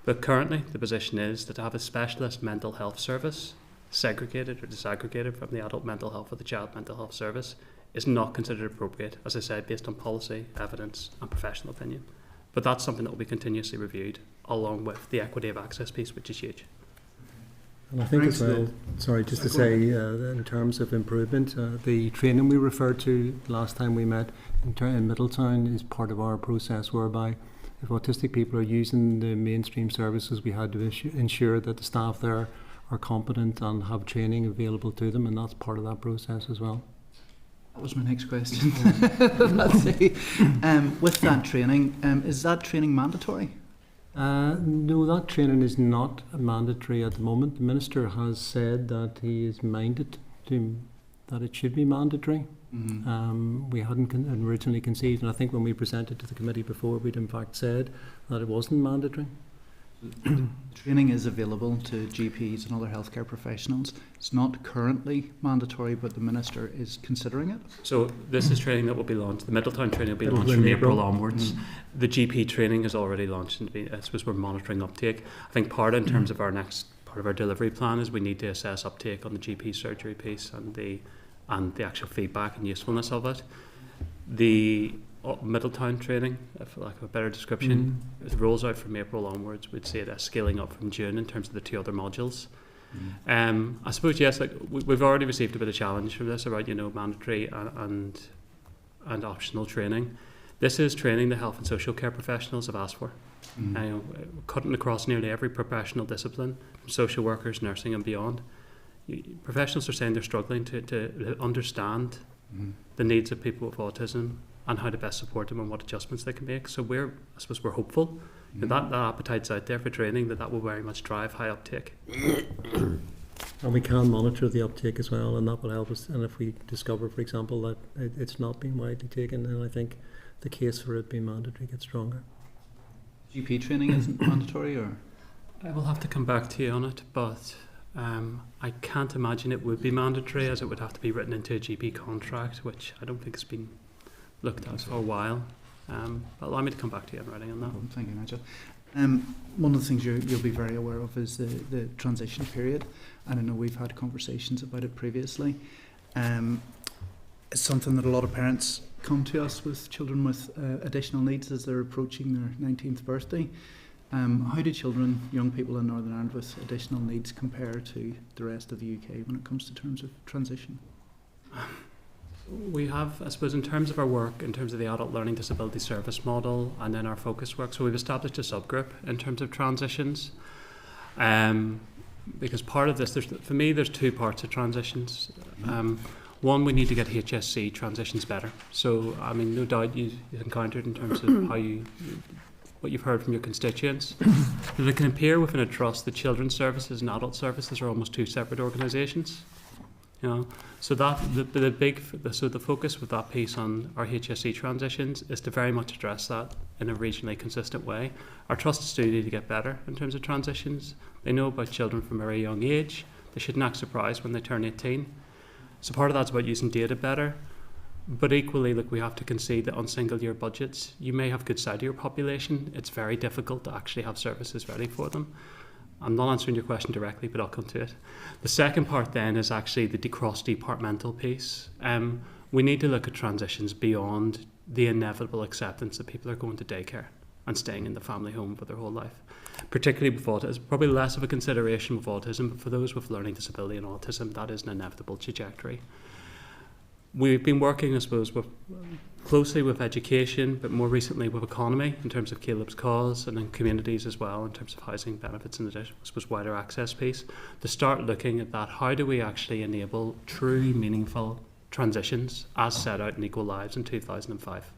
But currently, the position is that to have a specialist mental health service segregated or disaggregated from the adult mental health or the child mental health service is not considered appropriate, as I said, based on policy, evidence, and professional opinion. But that's something that will be continuously reviewed, along with the equity of access piece, which is huge. And I think as well, just to say, in terms of improvement, the training we referred to last time we met in Middletown is part of our process, whereby if autistic people are using the mainstream services, we had to ensure that the staff there are competent and have training available to them, and that's part of that process as well. That was my next question. Let's see. With that training, is that training mandatory? No, that training is not mandatory at the moment. The Minister has said that he is minded that it should be mandatory. Mm-hmm. We hadn't originally conceived, and I think when we presented to the committee before, we'd in fact said that it wasn't mandatory. Training is available to GPs and other healthcare professionals. It's not currently mandatory, but the Minister is considering it. So this is training that will be launched. The Middletown training will be launched from April onwards. The GP training is already launched, and I suppose we're monitoring uptake. I think part in terms of our next part of our delivery plan is we need to assess uptake on the GP surgery piece and the actual feedback and usefulness of it. The Middletown training, for lack of a better description, it rolls out from April onwards. We'd see it as scaling up from June in terms of the two other modules. I suppose, yes, we've already received a bit of challenge from this about mandatory and optional training. This is training the health and social care professionals have asked for. Cutting across nearly every professional discipline, from social workers, nursing and beyond. Professionals are saying they're struggling to understand the needs of people with autism and how to best support them and what adjustments they can make. So we're hopeful that appetite's out there for training, that will very much drive high uptake. And we can monitor the uptake as well, and that will help us. And if we discover, for example, that it's not being widely taken, then I think the case for it being mandatory gets stronger. GP training isn't mandatory, or? I will have to come back to you on it, but I can't imagine it would be mandatory, as it would have to be written into a GP contract, which I don't think has been looked at for a while. But allow me to come back to you in writing on that. Thank you, Nigel. One of the things you'll be very aware of is the transition period, and I know we've had conversations about it previously. It's something that a lot of parents come to us with children with additional needs as they're approaching their 19th birthday. How do young people in Northern Ireland with additional needs compare to the rest of the UK when it comes to terms of transition? We have, I suppose, in terms of our work, in terms of the adult learning disability service model and then our focus work, so we've established a subgroup in terms of transitions. Because part of this, for me, there's two parts of transitions. One, we need to get HSC transitions better. So, I mean, no doubt you've encountered in terms of what you've heard from your constituents. But it can appear within a trust that children's services and adult services are almost two separate organisations. So that the focus with that piece on our HSC transitions is to very much address that in a regionally consistent way. Our trusts do need to get better in terms of transitions. They know about children from a very young age. They shouldn't act surprised when they turn 18. So part of that's about using data better. But equally, we have to concede that on single year budgets, you may have good side of your population. It's very difficult to actually have services ready for them. I'm not answering your question directly, but I'll come to it. The second part then is actually the cross-departmental piece. We need to look at transitions beyond the inevitable acceptance that people are going to daycare and staying in the family home for their whole life. Particularly with autism, probably less of a consideration with autism, but for those with learning disability and autism, that is an inevitable trajectory. We've been working, I suppose, closely with education, but more recently with economy in terms of Caleb's cause, and in communities as well in terms of housing benefits and the, I suppose, wider access piece, to start looking at that. How do we actually enable true, meaningful transitions as set out in Equal Lives in 2005?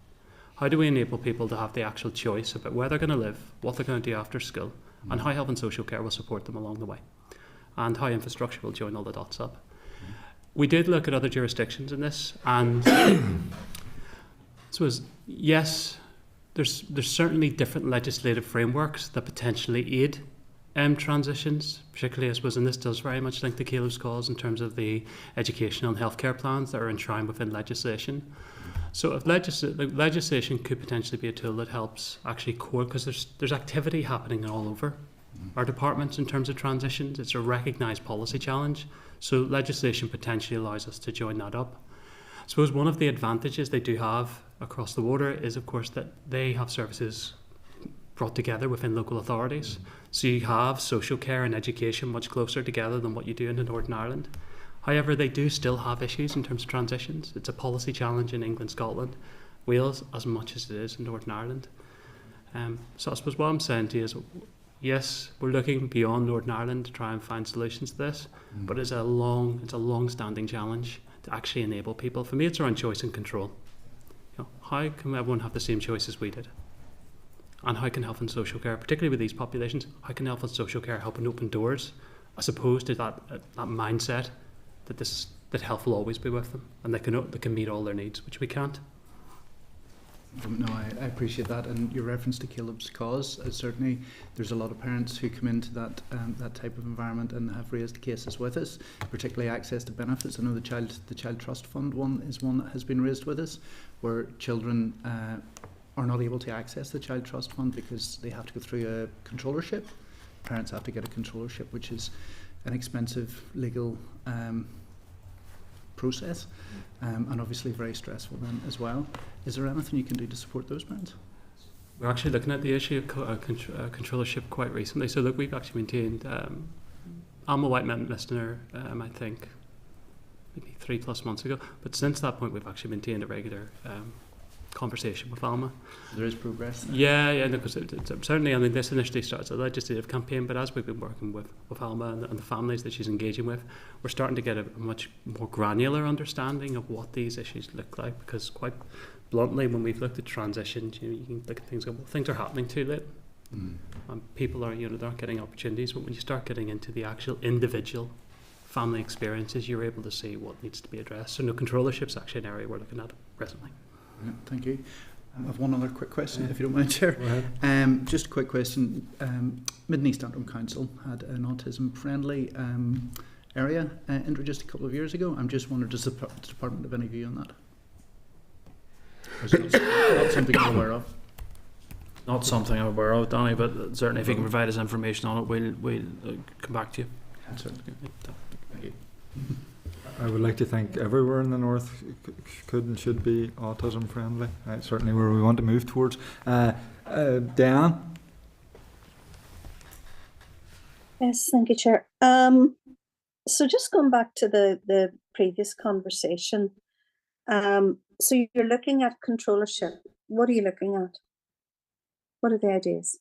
How do we enable people to have the actual choice about where they're going to live, what they're going to do after school, and how health and social care will support them along the way, and how infrastructure will join all the dots up? We did look at other jurisdictions in this, and so yes, there's certainly different legislative frameworks that potentially aid transitions, particularly, I suppose, and this does very much link to Caleb's cause in terms of the educational and healthcare plans that are enshrined within legislation. So if legislation could potentially be a tool that helps actually core, because there's activity happening all over our departments in terms of transitions. It's a recognised policy challenge. So legislation potentially allows us to join that up. I suppose one of the advantages they do have across the water is, of course, that they have services brought together within local authorities. So you have social care and education much closer together than what you do in Northern Ireland. However, they do still have issues in terms of transitions. It's a policy challenge in England, Scotland, Wales, as much as it is in Northern Ireland. So I suppose what I'm saying to you is, yes, we're looking beyond Northern Ireland to try and find solutions to this, but it's a long-standing challenge to actually enable people. For me, it's around choice and control. How can everyone have the same choice as we did? And how can health and social care, particularly with these populations, how can health and social care help and open doors, as opposed to that mindset that health will always be with them and they can meet all their needs, which we can't. No, I appreciate that, and your reference to Caleb's cause. Certainly, there's a lot of parents who come into that type of environment and have raised cases with us, particularly access to benefits. I know the Child Trust Fund one that has been raised with us, where children are not able to access the Child Trust Fund because they have to go through a controllership. Parents have to get a controllership, which is an expensive legal process, and obviously very stressful then as well. Is there anything you can do to support those parents? We're actually looking at the issue of controllership quite recently. So look, we've actually maintained Alma White met listener, I think maybe 3+ months ago, but since that point we've actually maintained a regular conversation with Alma. There is progress there. Yeah, because certainly, I mean, this initially starts a legislative campaign, but as we've been working with Alma and the families that she's engaging with, we're starting to get a much more granular understanding of what these issues look like, because quite bluntly, when we've looked at transitions, you can look at things and go, well, things are happening too late. People are, they aren't getting opportunities, but when you start getting into the actual individual family experiences, you're able to see what needs to be addressed. So no, controllership's actually an area we're looking at presently. Yeah, thank you. I have one other quick question, if you don't mind, Chair. Go ahead. Just a quick question. Mid and East Antrim Council had an autism-friendly area introduced a couple of years ago. I'm just wondering, does the department have any view on that? Or is it not something I'm aware of? Not something I'm aware of, Danny, but certainly if you can provide us information on it, we'll come back to you. Thank you. I would like to think everywhere in the north could and should be autism friendly. Certainly where we want to move towards. Diane? Yes, thank you, Chair. So just going back to the previous conversation, so you're looking at controllership. What are you looking at? What are the ideas?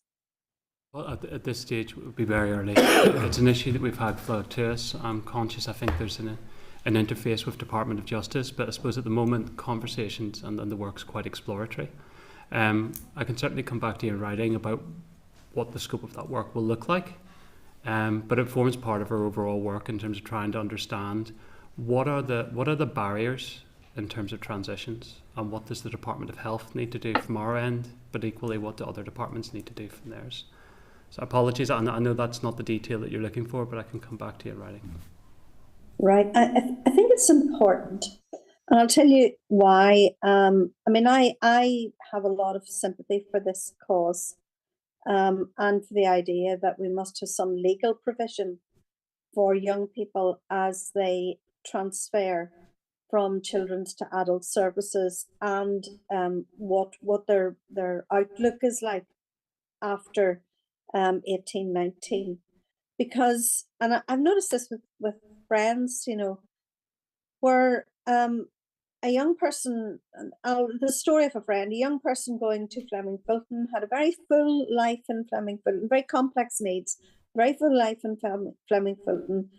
Well, at this stage, it would be very early. It's an issue that we've had float to us. I'm conscious, I think there's an interface with Department of Justice, but I suppose at the moment, conversations and the work's quite exploratory. I can certainly come back to you in writing about what the scope of that work will look like, but it forms part of our overall work in terms of trying to understand what are the barriers in terms of transitions, and what does the Department of Health need to do from our end, but equally what do other departments need to do from theirs. So apologies, I know that's not the detail that you're looking for, but I can come back to you in writing. Right, I think it's important, and I'll tell you why. I mean, I have a lot of sympathy for this cause, and for the idea that we must have some legal provision for young people as they transfer from children's to adult services, and what their outlook is like after 18-19. Because, and I've noticed this with friends, you know, where a young person, the story of a friend, a young person going to Fleming Fulton, had a very full life in Fleming Fulton, very complex needs, very full life in Fleming Fulton.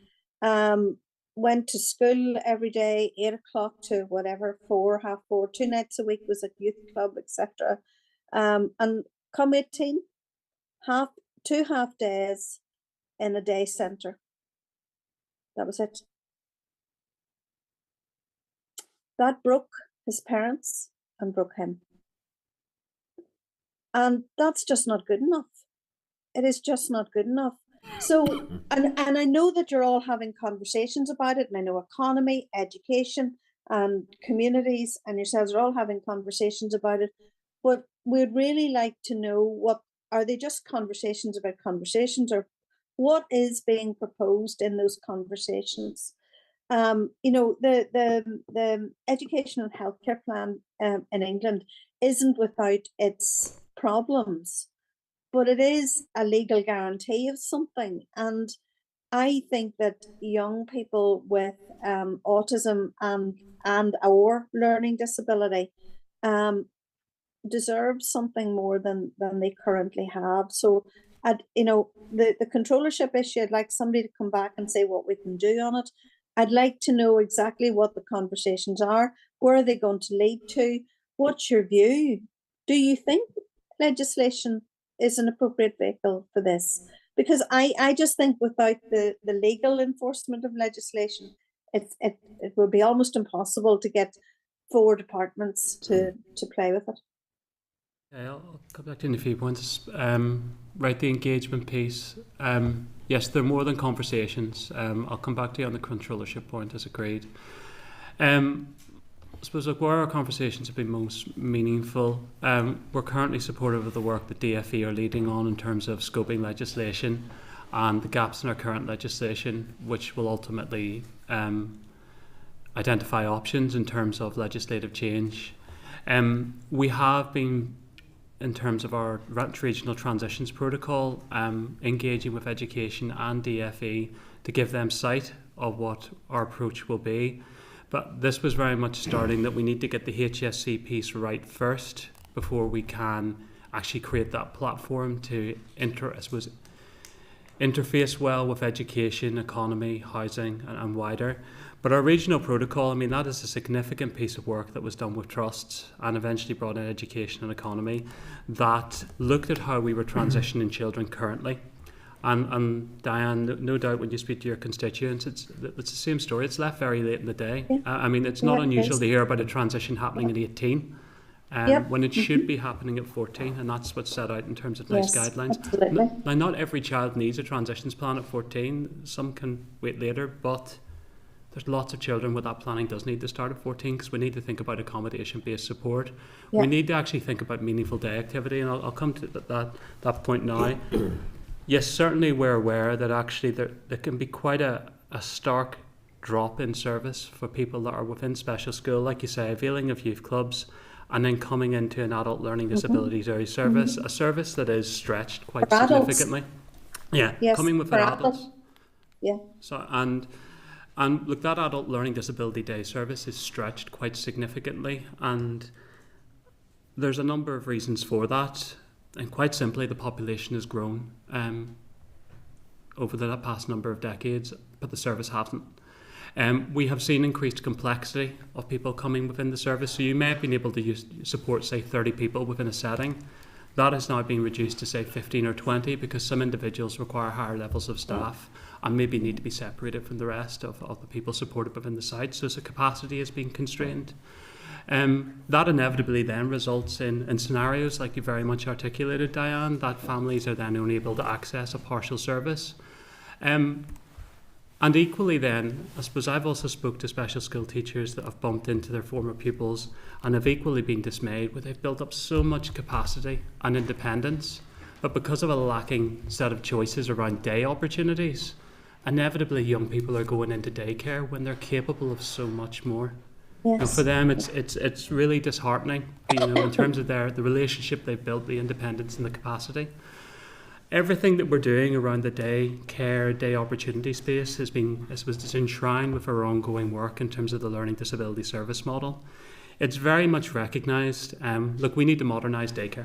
Went to school every day, 8 o'clock to whatever, 4, half 4, 2 nights a week was at youth club, etc. And come 18, 2 half days in a day centre. That was it. That broke his parents and broke him. And that's just not good enough. It is just not good enough. So, and I know that you're all having conversations about it, and I know economy, education, and communities and yourselves are all having conversations about it, but we'd really like to know, what are they, just conversations about conversations, or what is being proposed in those conversations? You know, the education and healthcare plan in England isn't without its problems, but it is a legal guarantee of something. And I think that young people with autism and or learning disability deserve something more than they currently have. So, you know, the controllership issue, I'd like somebody to come back and say what we can do on it. I'd like to know exactly what the conversations are. Where are they going to lead to? What's your view? Do you think legislation is an appropriate vehicle for this? Because I just think without the legal enforcement of legislation, it will be almost impossible to get 4 departments to play with it. Yeah, I'll come back to in a few points. Right, the engagement piece. Yes, they're more than conversations. I'll come back to you on the controllership point, as agreed. I suppose, like, where our conversations have been most meaningful, we're currently supportive of the work that DFE are leading on in terms of scoping legislation and the gaps in our current legislation, which will ultimately identify options in terms of legislative change. We have been, in terms of our regional transitions protocol, engaging with education and DFE to give them sight of what our approach will be. But this was very much starting that we need to get the HSC piece right first before we can actually create that platform to interface well with education, economy, housing, and wider. But our regional protocol, I mean, that is a significant piece of work that was done with trusts and eventually brought in education and economy that looked at how we were transitioning children currently. And Diane, no doubt when you speak to your constituents, it's the same story. It's left very late in the day. I mean, it's not unusual to hear about a transition happening at 18 when it should be happening at 14, and that's what's set out in terms of NICE guidelines. Absolutely. Now, not every child needs a transitions plan at 14. Some can wait later, but there's lots of children where that planning does need to start at 14, because we need to think about accommodation-based support. We need to actually think about meaningful day activity, and I'll come to that point now. Yes, certainly we're aware that actually there can be quite a stark drop in service for people that are within special school, like you say, availing of youth clubs, and then coming into an adult learning disabilities area service, a service that is stretched quite significantly. Coming with adults. So and look, that adult learning disability day service is stretched quite significantly, and there's a number of reasons for that. And quite simply, the population has grown over the past number of decades, but the service hasn't. We have seen increased complexity of people coming within the service. So you may have been able to support, say, 30 people within a setting. That has now been reduced to, say, 15 or 20, because some individuals require higher levels of staff and maybe need to be separated from the rest of the people supported within the site. So capacity is being constrained. That inevitably then results in scenarios like you very much articulated, Diane, that families are then only able to access a partial service. And equally then, I suppose I've also spoke to special school teachers that have bumped into their former pupils and have equally been dismayed where they've built up so much capacity and independence But because of a lacking set of choices around day opportunities, inevitably young people are going into daycare when they're capable of so much more. Yes. And for them, it's really disheartening, in terms of the relationship they've built, the independence and the capacity. Everything that we're doing around the day care, day opportunity space was enshrined with our ongoing work in terms of the learning disability service model. It's very much recognised. Look, we need to modernise daycare.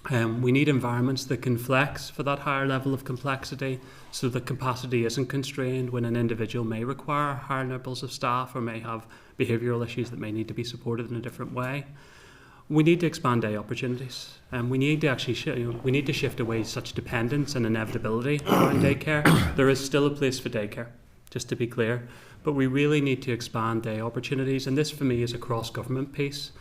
We need environments that can flex for that higher level of complexity, so that capacity isn't constrained when an individual may require higher levels of staff or may have behavioural issues that may need to be supported in a different way. We need to expand day opportunities, and we need to actually we need to shift away such dependence and inevitability around daycare. There is still a place for daycare, just to be clear, but we really need to expand day opportunities, and this for me is a cross-government piece,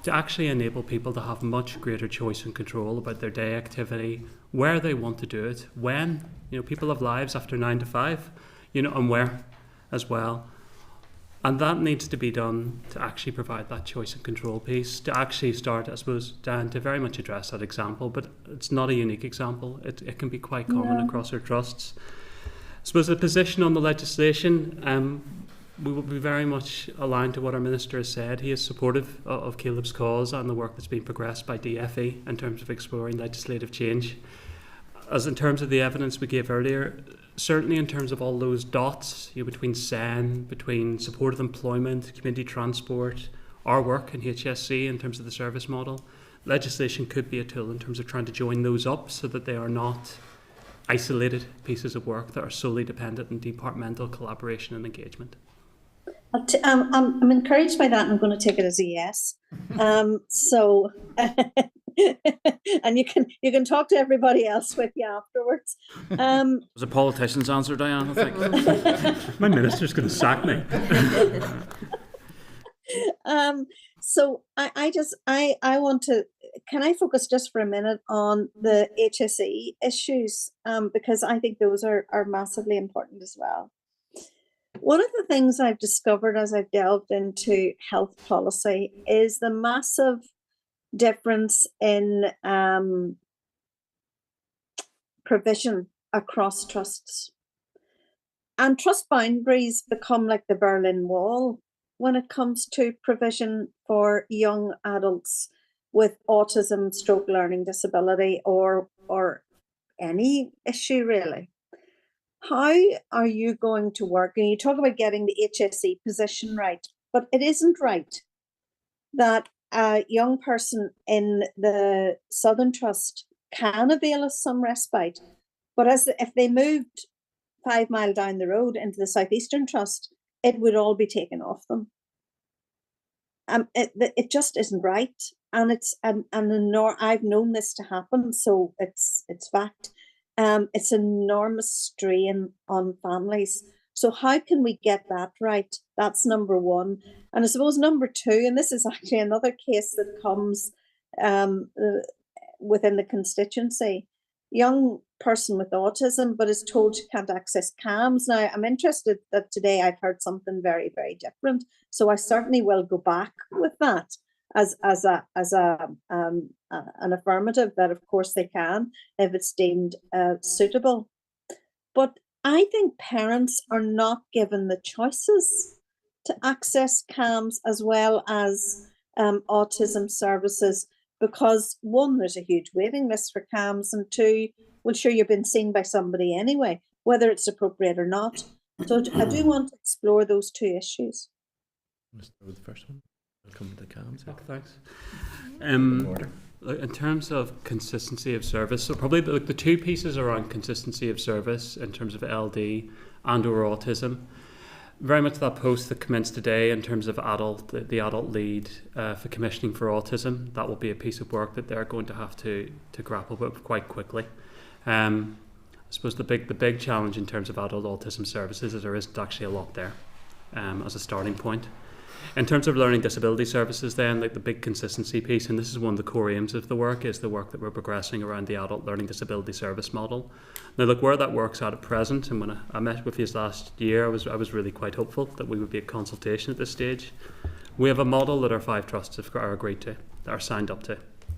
to actually enable people to have much greater choice and control about their day activity, where they want to do it, when. People have lives after 9 to 5, and where as well. And that needs to be done to actually provide that choice and control piece, to actually start, I suppose, Dan, to very much address that example, but it's not a unique example. It can be quite common across our trusts. I suppose the position on the legislation, we will be very much aligned to what our Minister has said. He is supportive of Caleb's cause and the work that's been progressed by DFE in terms of exploring legislative change. As in terms of the evidence we gave earlier, certainly in terms of all those dots between SEN, between supported employment, community transport, our work in HSC in terms of the service model, legislation could be a tool in terms of trying to join those up so that they are not isolated pieces of work that are solely dependent on departmental collaboration and engagement. I'm encouraged by that, and I'm going to take it as a yes. And you can talk to everybody else with you afterwards. It was a politician's answer, Diane, I think. My minister's going to sack me. So I want to, can I focus just for a minute on the HSE issues, because I think those are massively important as well. One of the things I've discovered as I've delved into health policy is the massive difference in provision across trusts. And trust boundaries become like the Berlin Wall when it comes to provision for young adults with autism, stroke, learning disability, or any issue really. How are you going to work? And you talk about getting the HSE position right, but it isn't right that a young person in the Southern Trust can avail us some respite, but if they moved 5 miles down the road into the Southeastern Trust, it would all be taken off them. It just isn't right, and I've known this to happen, so it's fact. It's enormous strain on families. So how can we get that right? That's number one. And I suppose number two, and this is actually another case that comes within the constituency, young person with autism, but is told she can't access CAMS. Now, I'm interested that today I've heard something very, very different. So I certainly will go back with that as an affirmative that of course they can if it's deemed suitable. But I think parents are not given the choices to access CAMS as well as autism services, because one, there's a huge waiting list for CAMS, and two, well, sure, you've been seen by somebody anyway, whether it's appropriate or not. So I do want to explore those two issues. Let's start with the first one. We'll come to the CAMS. Thanks. In terms of consistency of service, so probably the two pieces around consistency of service in terms of LD and or autism, very much that post that commenced today in terms of the adult lead for commissioning for autism, that will be a piece of work that they're going to have to grapple with quite quickly. I suppose the big challenge in terms of adult autism services is there isn't actually a lot there as a starting point. In terms of learning disability services then, like the big consistency piece, and this is one of the core aims of the work, is the work that we're progressing around the adult learning disability service model. Now look, where that works out at present, and when I met with you last year, I was really quite hopeful that we would be a consultation at this stage. We have a model that our 5 trusts are agreed to, that are signed up to.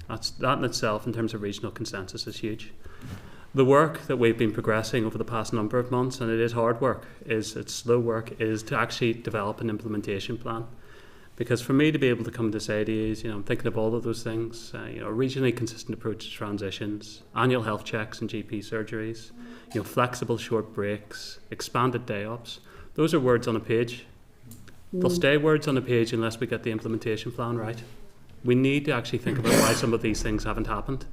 That in itself, in terms of regional consensus, is huge. The work that we've been progressing over the past number of months, and it is hard work, it's slow work, is to actually develop an implementation plan. Because for me to be able to come to say to you, I'm thinking of all of those things, a regionally consistent approach to transitions, annual health checks and GP surgeries, flexible short breaks, expanded day ops, those are words on a page. They'll stay words on a page unless we get the implementation plan right. We need to actually think about why some of these things haven't happened.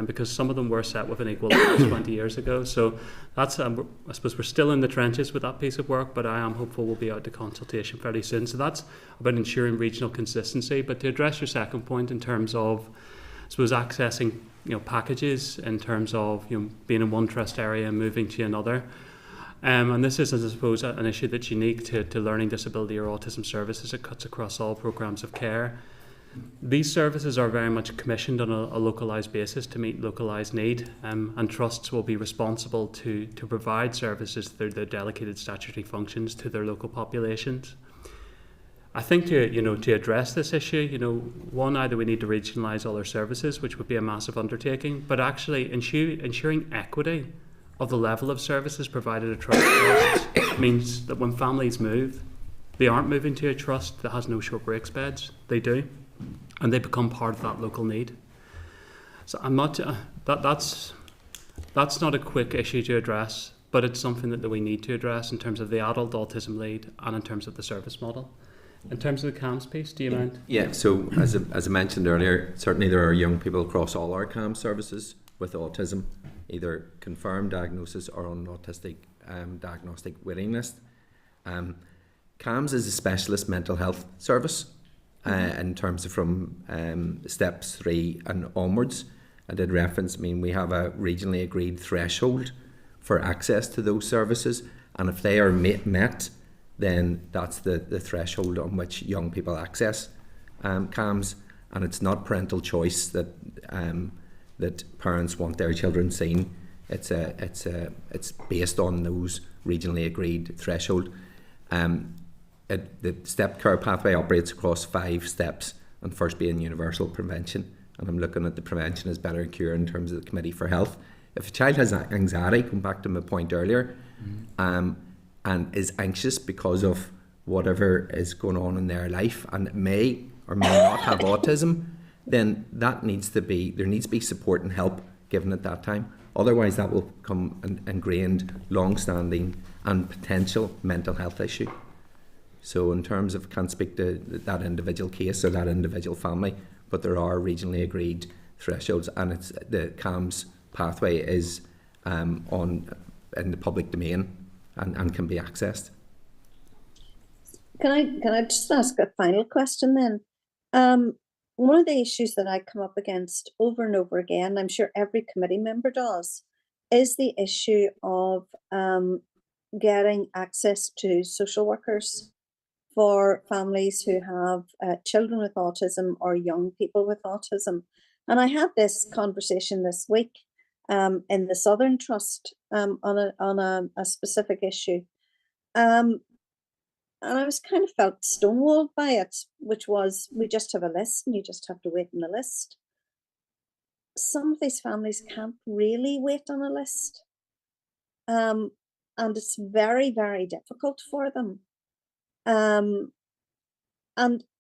Because some of them were set with an equal 20 years ago. So that's, I suppose we're still in the trenches with that piece of work, but I am hopeful we'll be out to consultation fairly soon. So that's about ensuring regional consistency. But to address your second point in terms of, I suppose, accessing packages, in terms of being in one trust area and moving to another. And this is, I suppose, an issue that's unique to learning disability or autism services. It cuts across all programmes of care. These services are very much commissioned on a localised basis to meet localised need, and trusts will be responsible to provide services through their delegated statutory functions to their local populations. I think to address this issue, one, either we need to regionalise all our services, which would be a massive undertaking, but actually ensuring equity of the level of services provided at trust means that when families move, they aren't moving to a trust that has no short breaks beds. They do. And they become part of that local need. So I'm not that's not a quick issue to address, but it's something that we need to address in terms of the adult autism lead and in terms of the service model. In terms of the CAMS piece, do you mind? Yeah. So as I mentioned earlier, certainly there are young people across all our CAMS services with autism, either confirmed diagnosis or on an autistic diagnostic waiting list. CAMS is a specialist mental health service. In terms of from steps 3 and onwards. I did reference, we have a regionally agreed threshold for access to those services, and if they are met, then that's the threshold on which young people access CAMS, and it's not parental choice that parents want their children seen. It's based on those regionally agreed threshold. The step care pathway operates across 5 steps, and first being universal prevention. And I'm looking at the prevention as better cure in terms of the Committee for Health. If a child has anxiety, come back to my point earlier, and is anxious because of whatever is going on in their life, and may or may not have autism, then there needs to be support and help given at that time. Otherwise, that will become an ingrained, long-standing and potential mental health issue. So in terms of, can't speak to that individual case or that individual family, but there are regionally agreed thresholds, and it's the CAMS pathway is in the public domain and can be accessed. Can I just ask a final question then? One of the issues that I come up against over and over again, I'm sure every committee member does, is the issue of getting access to social workers for families who have children with autism or young people with autism. And I had this conversation this week in the Southern Trust on a specific issue. And I was kind of felt stonewalled by it, which was, we just have a list and you just have to wait on the list. Some of these families can't really wait on a list. And it's very, very difficult for them. And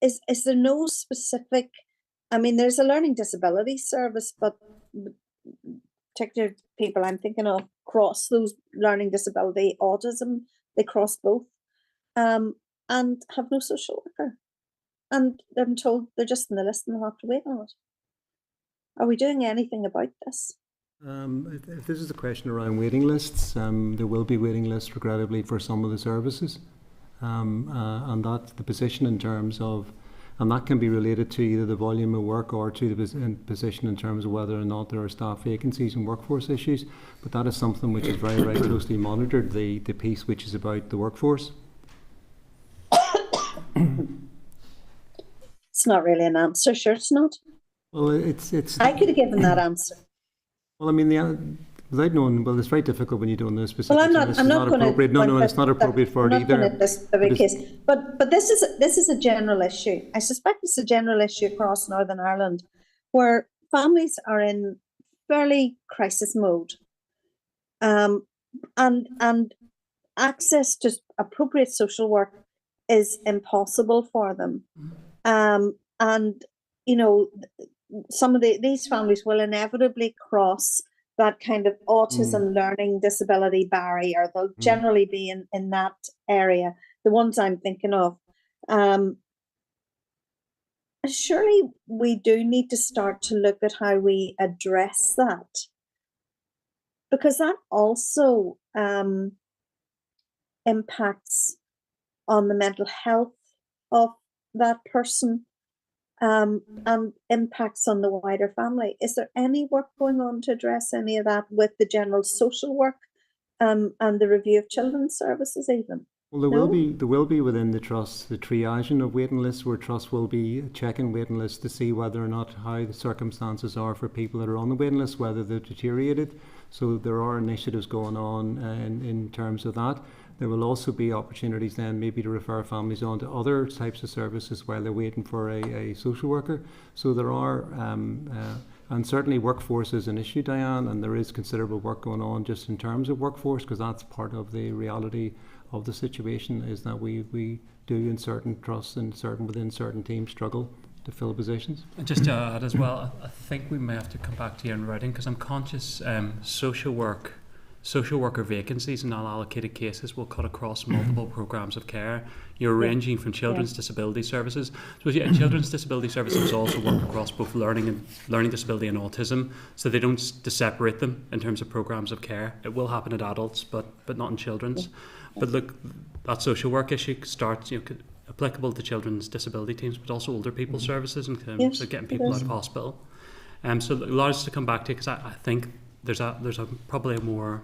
is there no specific, there's a learning disability service, but particular people I'm thinking of cross those learning disability, autism, they cross both, and have no social worker. And they're told they're just on the list and they'll have to wait on it. Are we doing anything about this? If this is a question around waiting lists, there will be waiting lists, regrettably, for some of the services. And that's the position in terms of, and that can be related to either the volume of work or to the position in terms of whether or not there are staff vacancies and workforce issues. But that is something which is very, very closely monitored, the piece which is about the workforce. It's not really an answer, sure it's not. Well, it's. I could have given that answer. Well, without knowing, it's very difficult when you don't know specifics. Well, I'm not appropriate. No, it's not appropriate for it either. But this is a general issue. I suspect it's a general issue across Northern Ireland, where families are in fairly crisis mode, and access to appropriate social work is impossible for them. And you know, some of these families will inevitably cross that kind of autism learning disability barrier. They'll generally be in that area, the ones I'm thinking of. Surely we do need to start to look at how we address that, because that also impacts on the mental health of that person, and impacts on the wider family. Is there any work going on to address any of that with the general social work, and the review of children's services even? Well, there will be within the trust the triaging of waiting lists, where trust will be checking waiting lists to see whether or not how the circumstances are for people that are on the waiting list, whether they've deteriorated. So there are initiatives going on in terms of that. There will also be opportunities then maybe to refer families on to other types of services while they're waiting for a social worker. So there are, and certainly workforce is an issue, Diane, and there is considerable work going on just in terms of workforce, because that's part of the reality of the situation, is that we do in certain trusts and within certain teams struggle to fill positions. And just to add as well, I think we may have to come back to you in writing, because I'm conscious social worker vacancies in unallocated cases will cut across multiple programmes of care. You're ranging from children's disability services. So children's disability services also work across both learning disability and autism, so they don't separate them in terms of programmes of care. It will happen at adults, but not in children's. But look, that social work issue starts, applicable to children's disability teams, but also older people's services in terms of getting people out of hospital. So it allows us to come back to, because I think there's probably a more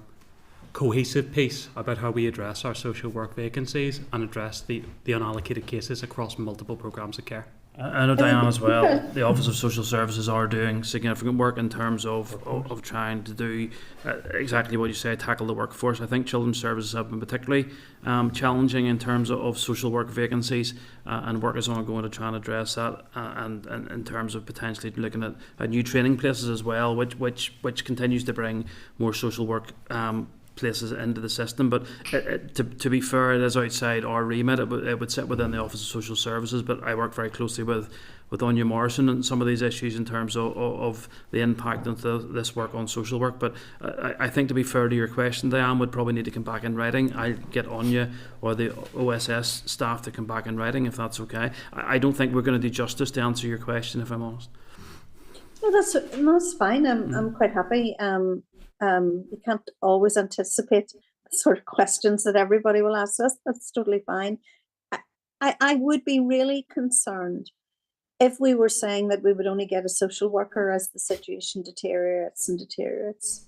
cohesive piece about how we address our social work vacancies and address the unallocated cases across multiple programmes of care. I know, Diane, as well, the Office of Social Services are doing significant work in terms of trying to do exactly what you say, tackle the workforce. I think children's services have been particularly challenging in terms of social work vacancies, and work is ongoing to try and address that, and in terms of potentially looking at new training places as well, which continues to bring more social work places into the system. But to be fair, it is outside our remit. It would sit within the Office of Social Services, but I work very closely with Anya Morrison and some of these issues in terms of the impact of this work on social work. But I think, to be fair to your question, Diane, would probably need to come back in writing. I'll get Anya or the OSS staff to come back in writing, if that's okay. I don't think we're going to do justice to answer your question, if I'm honest. No, that's fine. I'm quite happy. You can't always anticipate the sort of questions that everybody will ask us. That's totally fine. I would be really concerned if we were saying that we would only get a social worker as the situation deteriorates.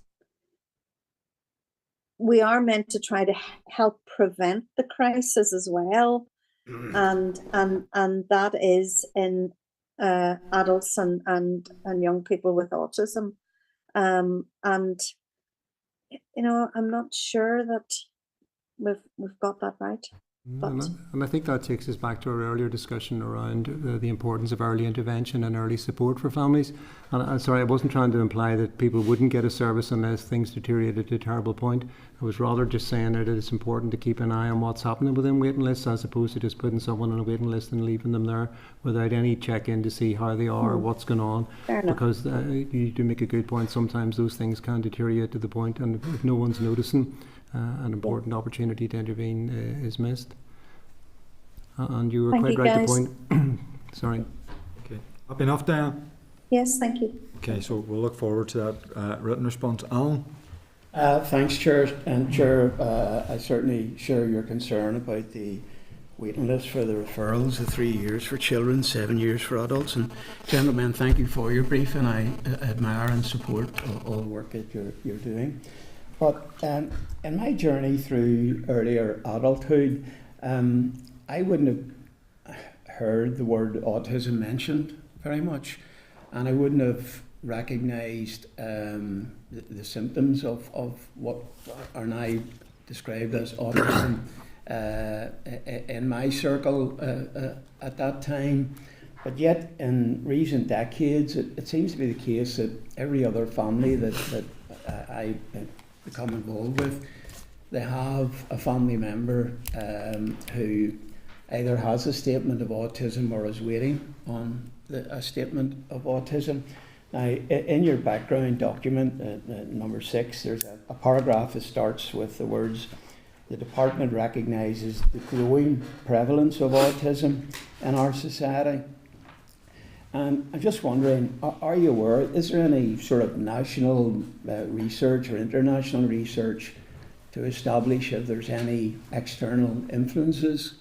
We are meant to try to help prevent the crisis as well, and that is in adults and young people with autism. And I'm not sure that we've got that right. And I think that takes us back to our earlier discussion around the importance of early intervention and early support for families. And I'm sorry, I wasn't trying to imply that people wouldn't get a service unless things deteriorated to a terrible point. I was rather just saying that it's important to keep an eye on what's happening within waiting lists, as opposed to just putting someone on a waiting list and leaving them there without any check-in to see how they are or what's going on. Because you do make a good point. Sometimes those things can deteriorate to the point, and if no one's noticing, an important opportunity to intervene is missed. And you were quite right to point. Sorry. Okay. Happy enough, Diane? Yes, thank you. Okay, so we'll look forward to that written response. Alan? Thanks, Chair. And Chair, I certainly share your concern about the waiting list for the referrals, the 3 years for children, 7 years for adults. And gentlemen, thank you for your brief, and I admire and support all the work that you're doing. But in my journey through earlier adulthood, I wouldn't have heard the word autism mentioned very much, and I wouldn't have recognised the symptoms of what are now described as autism in my circle at that time. But yet, in recent decades, it seems to be the case that every other family that I become involved with, they have a family member who either has a statement of autism or is waiting on a statement of autism. Now, in your background document, number 6, there's a paragraph that starts with the words, "The department recognises the growing prevalence of autism in our society." And I'm just wondering, are you aware, is there any sort of national research or international research to establish if there's any external influences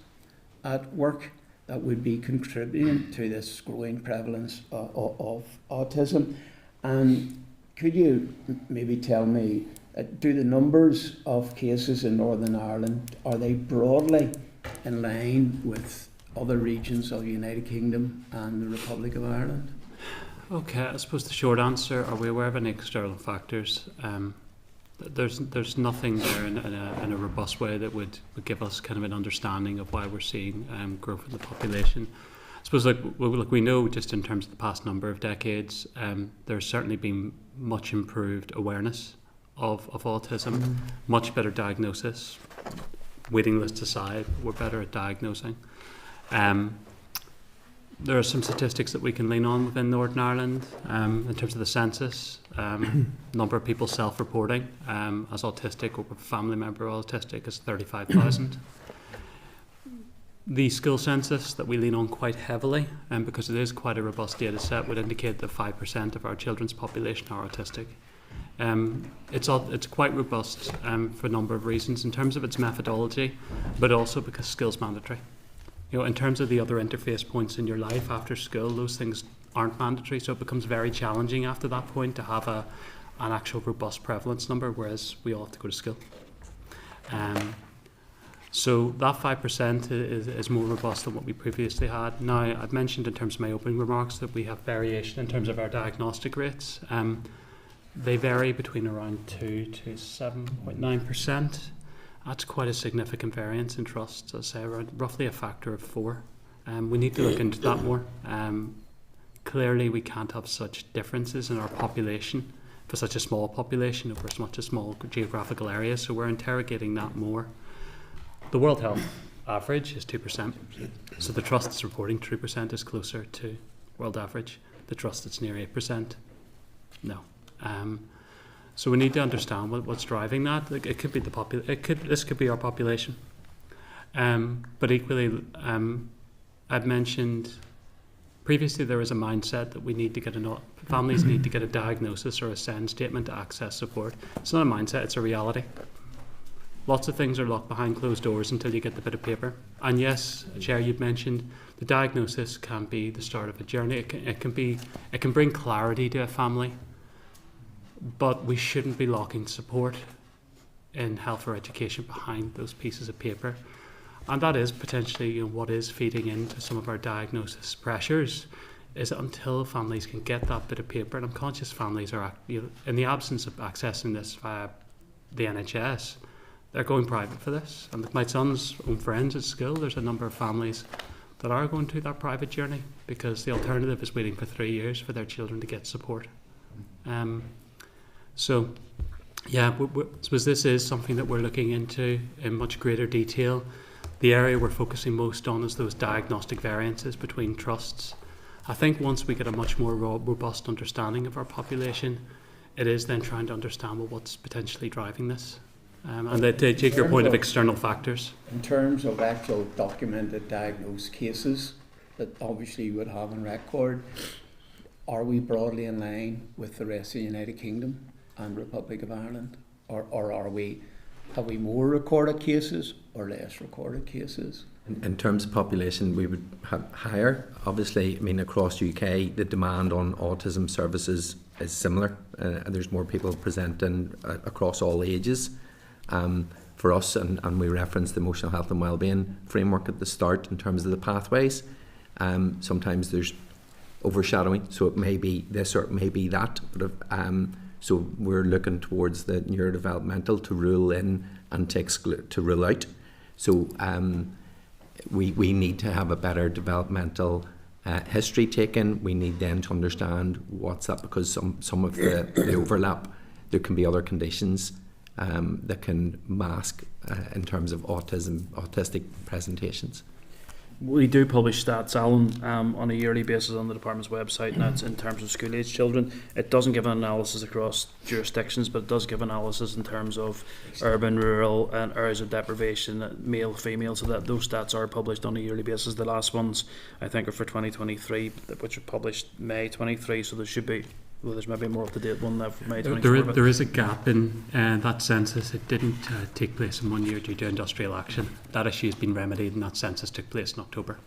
at work that would be contributing to this growing prevalence of autism? And could you maybe tell me, do the numbers of cases in Northern Ireland, are they broadly in line with other regions of the United Kingdom and the Republic of Ireland? Okay, I suppose the short answer, are we aware of any external factors? There's nothing there in a robust way that would give us kind of an understanding of why we're seeing growth in the population. I suppose like we know just in terms of the past number of decades, there's certainly been much improved awareness of autism, much better diagnosis. Waiting lists aside, we're better at diagnosing. There are some statistics that we can lean on within Northern Ireland in terms of the census, number of people self-reporting as autistic or a family member autistic is 35,000. The skill census that we lean on quite heavily, because it is quite a robust data set, would indicate that 5% of our children's population are autistic. It's quite robust for a number of reasons in terms of its methodology, but also because skill's mandatory. You know, in terms of the other interface points in your life after school, those things aren't mandatory, so it becomes very challenging after that point to have an actual robust prevalence number, whereas we all have to go to school. So that 5% is more robust than what we previously had. Now, I've mentioned in terms of my opening remarks that we have variation in terms of our diagnostic rates. They vary between around 2 to 7.9%. That's quite a significant variance in trusts, I'd say around roughly a factor of 4. We need to look into that more. Clearly we can't have such differences in our population for such a small population over such a small geographical area, so we're interrogating that more. The World Health average is 2%, so the trust that's reporting 3% is closer to world average. The trust that's near 8%, no. So we need to understand what's driving that. Like it could be this could be our population, but equally, I've mentioned previously there is a mindset that we need to get families need to get a diagnosis or a SEND statement to access support. It's not a mindset; it's a reality. Lots of things are locked behind closed doors until you get the bit of paper. And yes, Chair, you've mentioned the diagnosis can be the start of a journey. It can bring clarity to a family. But we shouldn't be locking support in health or education behind those pieces of paper. And that is potentially what is feeding into some of our diagnosis pressures, is that until families can get that bit of paper, and I'm conscious families are, in the absence of accessing this via the NHS, they're going private for this. And with my son's own friends at school, there's a number of families that are going through that private journey because the alternative is waiting for 3 years for their children to get support. So, yeah, I suppose this is something that we're looking into in much greater detail. The area we're focusing most on is those diagnostic variances between trusts. I think once we get a much more robust understanding of our population, it is then trying to understand what's potentially driving this. And they take your point of external factors. In terms of actual documented diagnosed cases that obviously you would have on record, are we broadly in line with the rest of the United Kingdom and Republic of Ireland, or have we more recorded cases or less recorded cases? In terms of population, we would have higher. Obviously, I mean, across UK, the demand on autism services is similar. There's more people presenting across all ages. For us, and we referenced the emotional health and wellbeing framework at the start in terms of the pathways. Sometimes there's overshadowing, so it may be this or it may be that. But so we're looking towards the neurodevelopmental to rule in and to rule out. So we need to have a better developmental history taken. We need then to understand what's that, because some of the overlap, there can be other conditions that can mask in terms of autistic presentations. We do publish stats, Alan, on a yearly basis on the department's website, and that's in terms of school-age children. It doesn't give an analysis across jurisdictions, but it does give analysis in terms of urban, rural, and areas of deprivation, male, female, so that those stats are published on a yearly basis. The last ones, I think, are for 2023, which were published May 23, so there should be... Well, there's maybe a more up-to-date one now for May 24. There is a gap in that census. It didn't take place in 1 year due to industrial action. That issue has been remedied, and that census took place in October.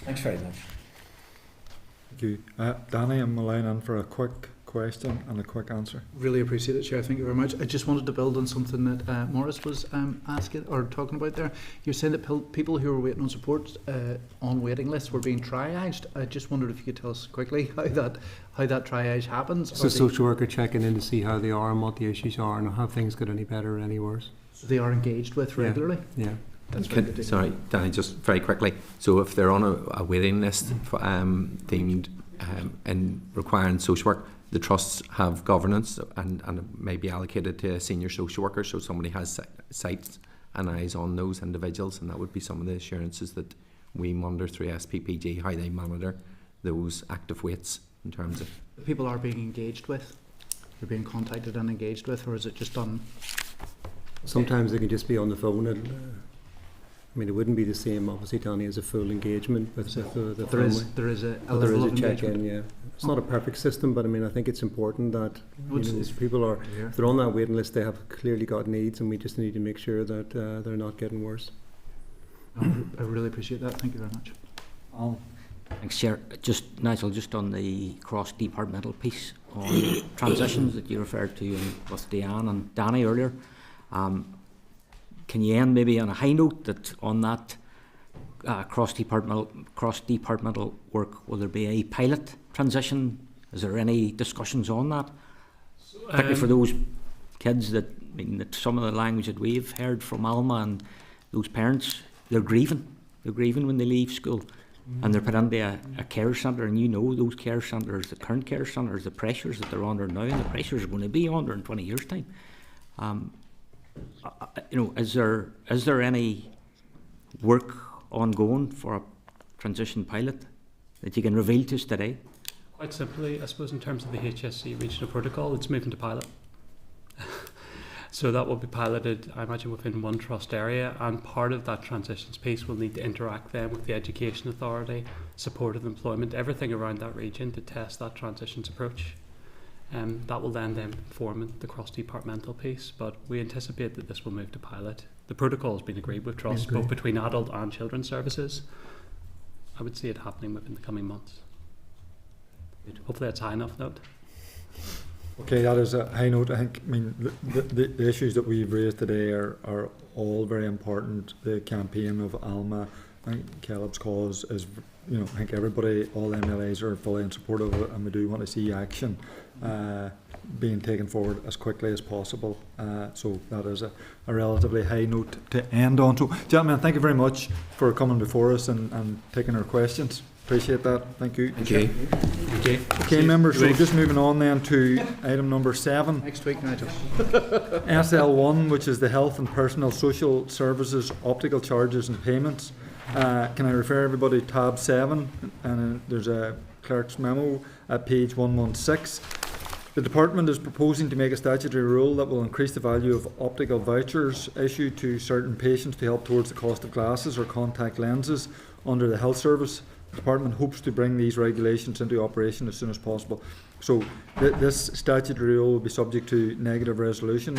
Thanks very much. Thank you. Danny, I'm allowing in for a quick question and a quick answer. Really appreciate it, Chair. Thank you very much. I just wanted to build on something that Maurice was asking or talking about there. You're saying that people who are waiting on support on waiting lists were being triaged. I just wondered if you could tell us quickly how that triage happens. So social worker checking in to see how they are and what the issues are and have things got any better or any worse. They are engaged with regularly? Yeah. Sorry, Danny, just very quickly. So if they're on a waiting list themed and requiring social work, the trusts have governance and may be allocated to a senior social worker, so somebody has sights and eyes on those individuals, and that would be some of the assurances that we monitor through SPPG, how they monitor those active waits in terms of... People are being engaged with? They're being contacted and engaged with, or is it just done? Sometimes they can just be on the phone and... I mean, it wouldn't be the same, obviously, Danny, as a full engagement with the family. There is a level of check-in, yeah. It's not a perfect system, but I mean, I think it's important that people are, if they're on that waiting list, they have clearly got needs, and we just need to make sure that they're not getting worse. I really appreciate that. Thank you very much. Thanks, Chair. Nigel, just on the cross-departmental piece on transitions that you referred to with Diane and Danny earlier, can you end maybe on a high note that on that cross-departmental work, will there be a pilot transition? Is there any discussions on that? Particularly for those kids that some of the language that we've heard from Alma and those parents, they're grieving when they leave school. And they're put into a care centre, and those care centres, the current care centres, the pressures that they're under now, and the pressures are going to be under in 20 years' time. Is there any work ongoing for a transition pilot that you can reveal to us today? Quite simply, I suppose in terms of the HSC regional protocol, it's moving to pilot. So that will be piloted, I imagine, within one trust area, and part of that transitions piece will need to interact then with the Education Authority, supported employment, everything around that region to test that transitions approach. That will then form the cross-departmental piece, but we anticipate that this will move to pilot. The protocol has been agreed with trusts, both between adult and children's services. I would see it happening within the coming months. Hopefully that's a high enough note. Okay, that is a high note. I think, the issues that we've raised today are all very important. The campaign of Alma, I think Caleb's cause is, I think everybody, all MLAs are fully in support of it, and we do want to see action being taken forward as quickly as possible. So that is a relatively high note to end on. So, gentlemen, thank you very much for coming before us and taking our questions. Appreciate that. Thank you. Okay. Okay, members, so just moving on then to item number 7. Next week, Nigel. SL1, which is the Health and Personal Social Services Optical Charges and Payments. Can I refer everybody to tab 7, and there's a clerk's memo at page 116. The Department is proposing to make a statutory rule that will increase the value of optical vouchers issued to certain patients to help towards the cost of glasses or contact lenses under the health service. The Department hopes to bring these regulations into operation as soon as possible. So this statutory rule will be subject to negative resolution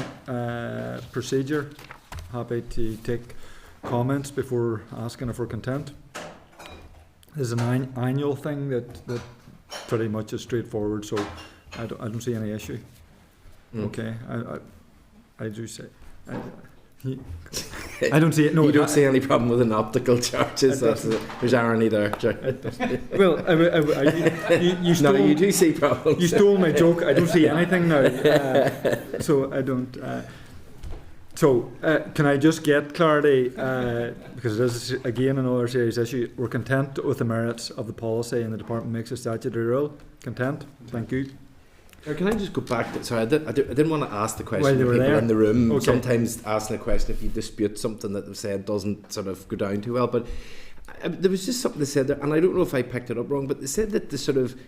procedure. Happy to take comments before asking if we're content. This is an annual thing that pretty much is straightforward, so I don't see any issue. Okay, I do say. I don't see it. No, you don't see any problem with an optical charges. There's irony there. Well, you stole, no, you do see problems. You stole my joke. I don't see anything now. So I don't. So, can I just get clarity, because this is again another serious issue. We're content with the merits of the policy and the department makes a statutory rule. Content? Thank you. Can I just go back to, sorry, I didn't want to ask the question While to they were people there. in the room. Okay. Sometimes asking a question if you dispute something that they've said doesn't sort of go down too well. But there was just something they said there, and I don't know if I picked it up wrong, but they said that the sort of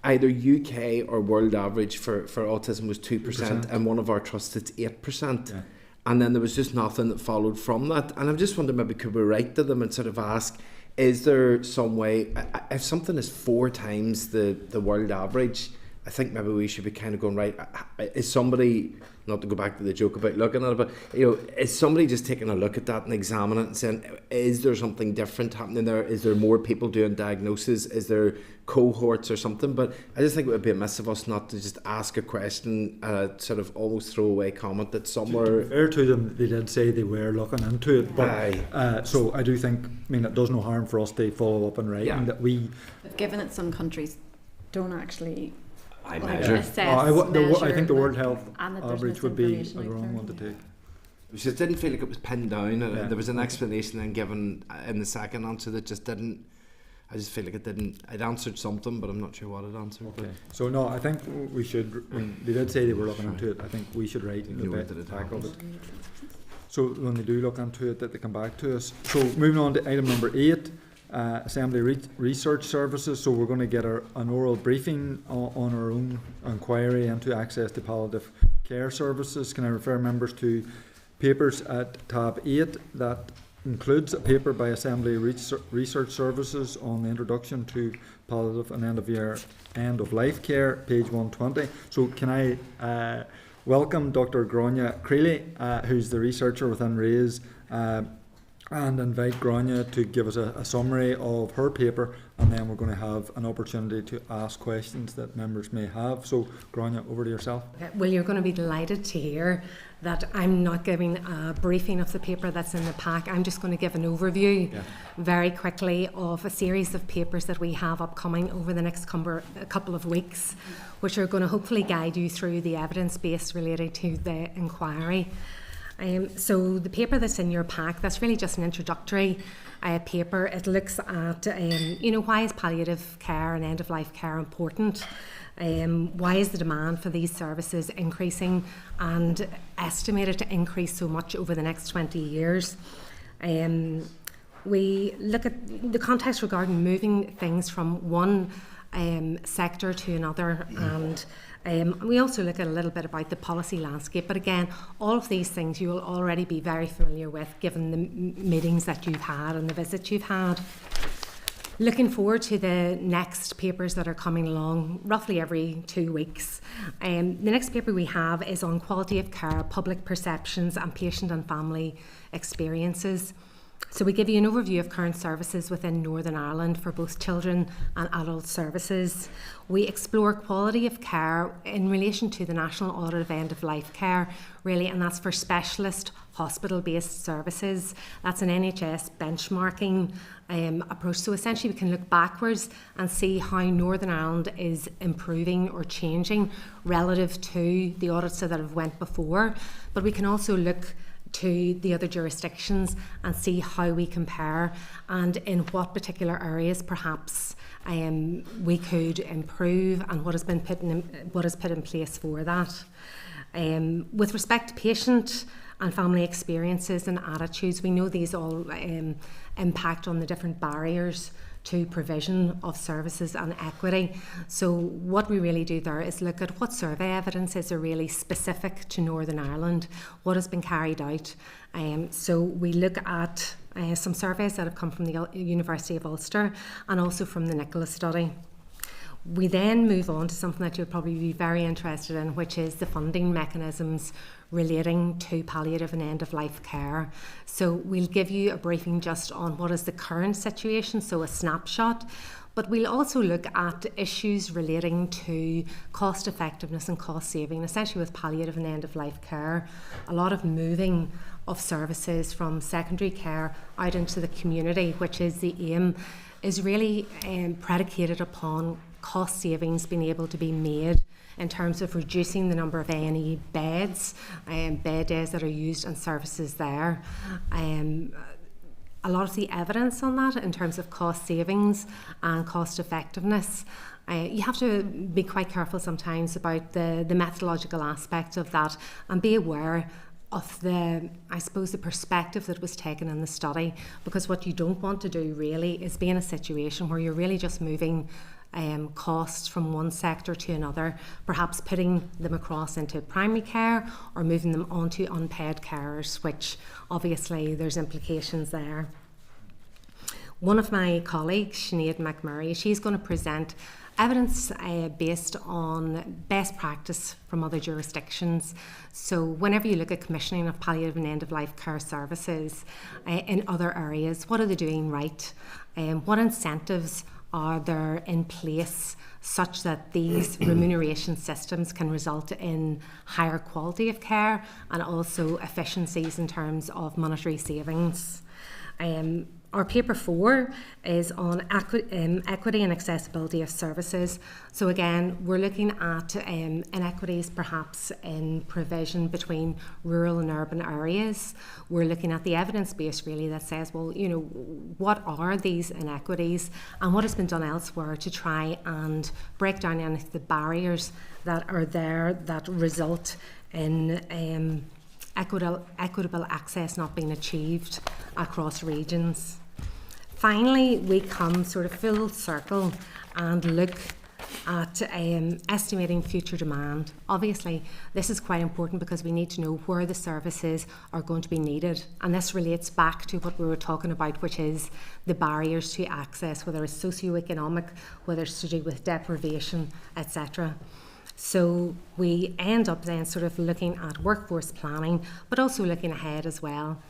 either UK or world average for autism was 2%, and one of our trusts it's 8%. Yeah. And then there was just nothing that followed from that. And I'm just wondering, maybe could we write to them and sort of ask, is there some way, if something is 4 times the world average, I think maybe we should be kind of going, right, is somebody, not to go back to the joke about looking at it, but is somebody just taking a look at that and examining it and saying, is there something different happening there? Is there more people doing diagnosis? Is there cohorts or something? But I just think it would be amiss of us not to just ask a question, sort of almost throwaway comment that somewhere... Fair to them, they did say they were looking into it, but so I do think, it does no harm for us to follow up and writing that we... Given that some countries don't actually... assess, I think the World Health average would be a wrong one to take. It just didn't feel like it was pinned down. There was an explanation then given in the second answer that just didn't. I just feel like it didn't. It answered something, but I'm not sure what it answered. Okay. So no, I think we should. They did say they were looking into it. I think we should write the back of it. So when they do look into it, that they come back to us. So moving on to item number 8. Assembly Research Services. So we're going to get an oral briefing on our own inquiry into access to palliative care services. Can I refer members to papers at tab 8 that includes a paper by Assembly Research Services on the introduction to palliative and end of life care, page 120. So can I welcome Dr. Grania Creeley, who's the researcher within RAISE, and invite Grania to give us a summary of her paper, and then we're going to have an opportunity to ask questions that members may have. So, Grania, over to yourself. Well, you're going to be delighted to hear that I'm not giving a briefing of the paper that's in the pack. I'm just going to give an overview very quickly of a series of papers that we have upcoming over the next couple of weeks, which are going to hopefully guide you through the evidence base related to the inquiry. So the paper that's in your pack, that's really just an introductory paper. It looks at, why is palliative care and end-of-life care important? Why is the demand for these services increasing and estimated to increase so much over the next 20 years? We look at the context regarding moving things from one sector to another, and we also look at a little bit about the policy landscape. But again, all of these things you will already be very familiar with given the meetings that you've had and the visits you've had. Looking forward to the next papers that are coming along roughly every 2 weeks. The next paper we have is on quality of care, public perceptions and patient and family experiences. So we give you an overview of current services within Northern Ireland for both children and adult services. We explore quality of care in relation to the National Audit of End of Life Care, really, and that's for specialist hospital-based services. That's an NHS benchmarking approach. So essentially we can look backwards and see how Northern Ireland is improving or changing relative to the audits that have went before. But we can also look to the other jurisdictions and see how we compare and in what particular areas perhaps we could improve and what has put in place for that. With respect to patient and family experiences and attitudes, we know these all impact on the different barriers to provision of services and equity. So what we really do there is look at what survey evidence is really specific to Northern Ireland, what has been carried out. So we look at some surveys that have come from the University of Ulster and also from the Nicholas study. We then move on to something that you'll probably be very interested in, which is the funding mechanisms relating to palliative and end-of-life care. So we'll give you a briefing just on what is the current situation, so a snapshot, but we'll also look at issues relating to cost effectiveness and cost saving, essentially with palliative and end-of-life care. A lot of moving of services from secondary care out into the community, which is the aim. is really predicated upon cost savings being able to be made in terms of reducing the number of A&E beds, bed days that are used and services there. A lot of the evidence on that in terms of cost savings and cost effectiveness, you have to be quite careful sometimes about the methodological aspect of that and be aware of the perspective that was taken in the study, because what you don't want to do really is be in a situation where you're really just moving costs from one sector to another, perhaps putting them across into primary care or moving them onto unpaid carers, which obviously there's implications there. One of my colleagues, Sinead McMurray, she's going to present evidence based on best practice from other jurisdictions. So whenever you look at commissioning of palliative and end-of-life care services in other areas, what are they doing right? What incentives are there in place such that these remuneration systems can result in higher quality of care and also efficiencies in terms of monetary savings? Our paper 4 is on equity and accessibility of services. So again, we're looking at inequities perhaps in provision between rural and urban areas. We're looking at the evidence base really that says, well, you know, what are these inequities and what has been done elsewhere to try and break down any of the barriers that are there that result in equitable access not being achieved across regions. Finally, we come sort of full circle and look at estimating future demand. Obviously, this is quite important because we need to know where the services are going to be needed. And this relates back to what we were talking about, which is the barriers to access, whether it's socioeconomic, whether it's to do with deprivation, etc. So we end up then sort of looking at workforce planning, but also looking ahead as well.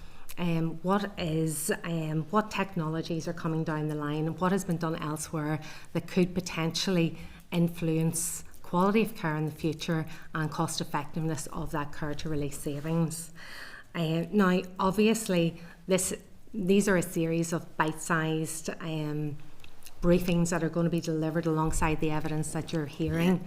What technologies are coming down the line and what has been done elsewhere that could potentially influence quality of care in the future and cost effectiveness of that care to release savings. Now, obviously, these are a series of bite-sized briefings that are going to be delivered alongside the evidence that you're hearing.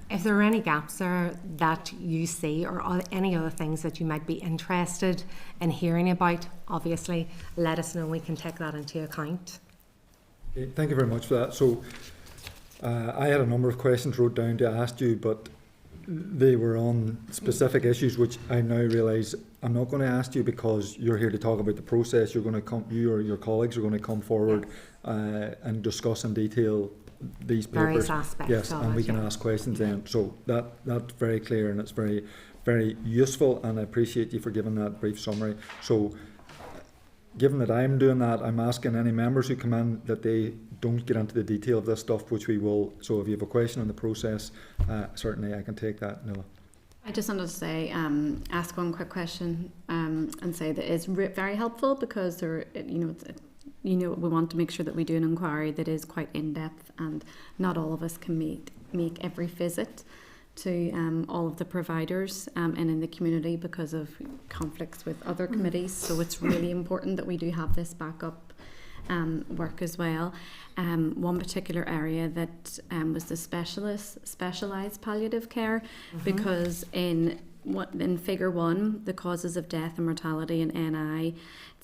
If there are any gaps there that you see or any other things that you might be interested in hearing about, obviously let us know. We can take that into account. Okay, thank you very much for that. So I had a number of questions wrote down to ask you, but they were on specific issues which I now realise I'm not going to ask you because you're here to talk about the process. You're going to come, you or your colleagues are going to come forward and discuss in detail these papers. Various aspects. Yes, and we can ask questions then. So that's very clear and it's very, very useful, and I appreciate you for giving that brief summary. So given that I'm doing that, I'm asking any members who come in that they don't get into the detail of this stuff, which we will. So if you have a question on the process, certainly I can take that. No. I just wanted to say, ask one quick question and say that it's very helpful because there, we want to make sure that we do an inquiry that is quite in depth, and not all of us can make every visit to all of the providers and in the community because of conflicts with other committees. So it's really important that we do have this backup work as well. One particular area that was the specialised palliative care, because in figure 1, the causes of death and mortality in NI, it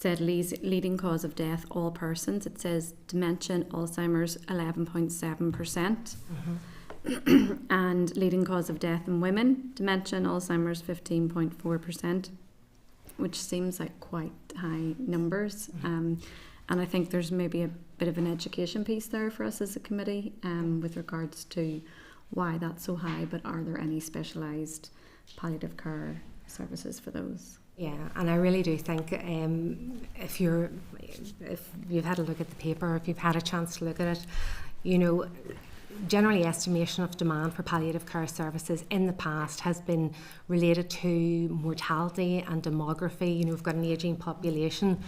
said leading cause of death, all persons. It says dementia, Alzheimer's, 11.7%. And leading cause of death in women, dementia and Alzheimer's, 15.4%, which seems like quite high numbers. And I think there's maybe a bit of an education piece there for us as a committee with regards to why that's so high, but are there any specialised palliative care services for those? Yeah, and I really do think if you've had a look at the paper, if you've had a chance to look at it, generally estimation of demand for palliative care services in the past has been related to mortality and demography. We've got an ageing population,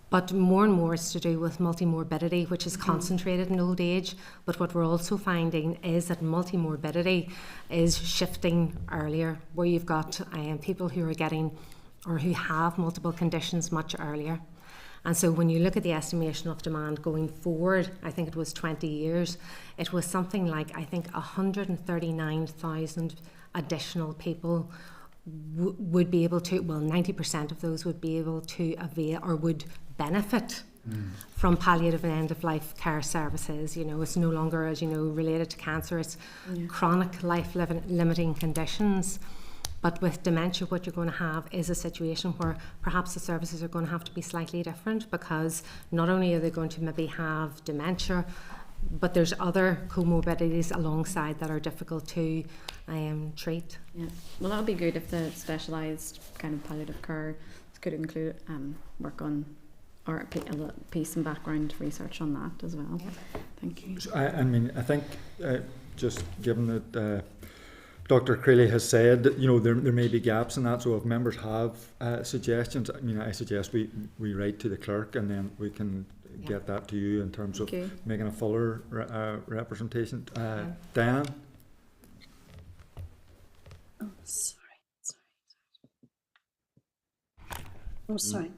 but more and more it's to do with multimorbidity, which is concentrated in old age. But what we're also finding is that multimorbidity is shifting earlier, where you've got people who are getting or who have multiple conditions much earlier. And so when you look at the estimation of demand going forward, I think it was 20 years, it was something like, I think, 139,000 additional people would be able to, well, 90% of those would be able to avail or would benefit from palliative and end-of-life care services. You know, it's no longer, as you know, related to cancer, it's chronic life-limiting conditions. But with dementia, what you're going to have is a situation where perhaps the services are going to have to be slightly different, because not only are they going to maybe have dementia, but there's other comorbidities alongside that are difficult to treat. Yeah, well, that would be good if the specialised kind of palliative care could include work on, or a piece and background research on that as well. Yeah. Thank you. So I mean, I think just given that Dr. Creeley has said that, you know, there may be gaps in that, so if members have suggestions, I mean, I suggest we write to the clerk and then we can get that to you in terms of making a fuller representation. Diane? Oh, sorry. Oh, sorry.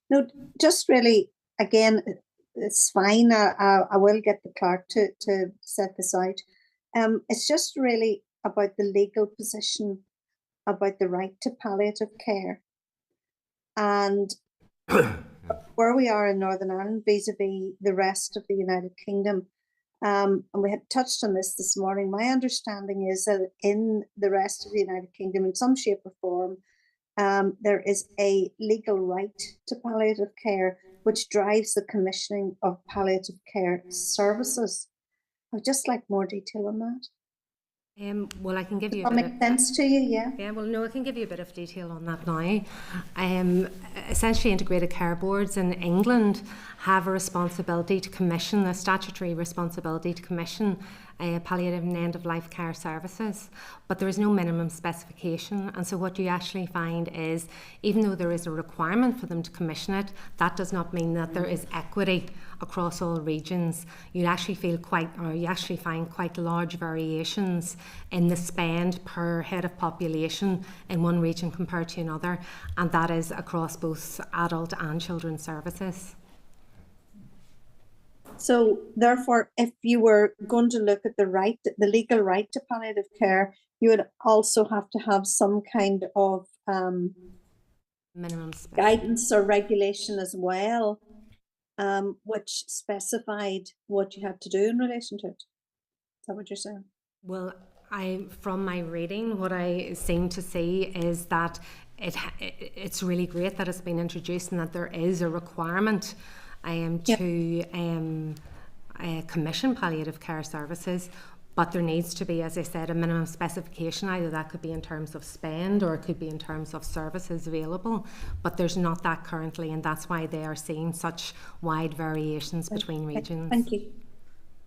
No, just really, again, it's fine. I will get the clerk to set this out. It's just really about the legal position, about the right to palliative care, and where we are in Northern Ireland vis-a-vis the rest of the United Kingdom. And we had touched on this morning. My understanding is that in the rest of the United Kingdom, in some shape or form, there is a legal right to palliative care, which drives the commissioning of palliative care services. I'd just like more detail on that. Well, I can give you. Does that make sense to you? Yeah. Yeah. Well, no, I can give you a bit of detail on that now. Essentially, integrated care boards in England have a responsibility to commission, a statutory responsibility to commission palliative and end-of-life care services, but there is no minimum specification. And so what you actually find is, even though there is a requirement for them to commission it, that does not mean that there is equity across all regions. You actually find quite large variations in the spend per head of population in one region compared to another, and that is across both adult and children's services. So therefore, if you were going to look at the legal right to palliative care, you would also have to have some kind of minimum guidance or regulation as well, which specified what you had to do in relation to it. Is that what you're saying? Well, from my reading, what I seem to see is that it's really great that it's been introduced and that there is a requirement to commission palliative care services, but there needs to be, as I said, a minimum specification. Either that could be in terms of spend or it could be in terms of services available, but there's not that currently, and that's why they are seeing such wide variations between regions. Thank you.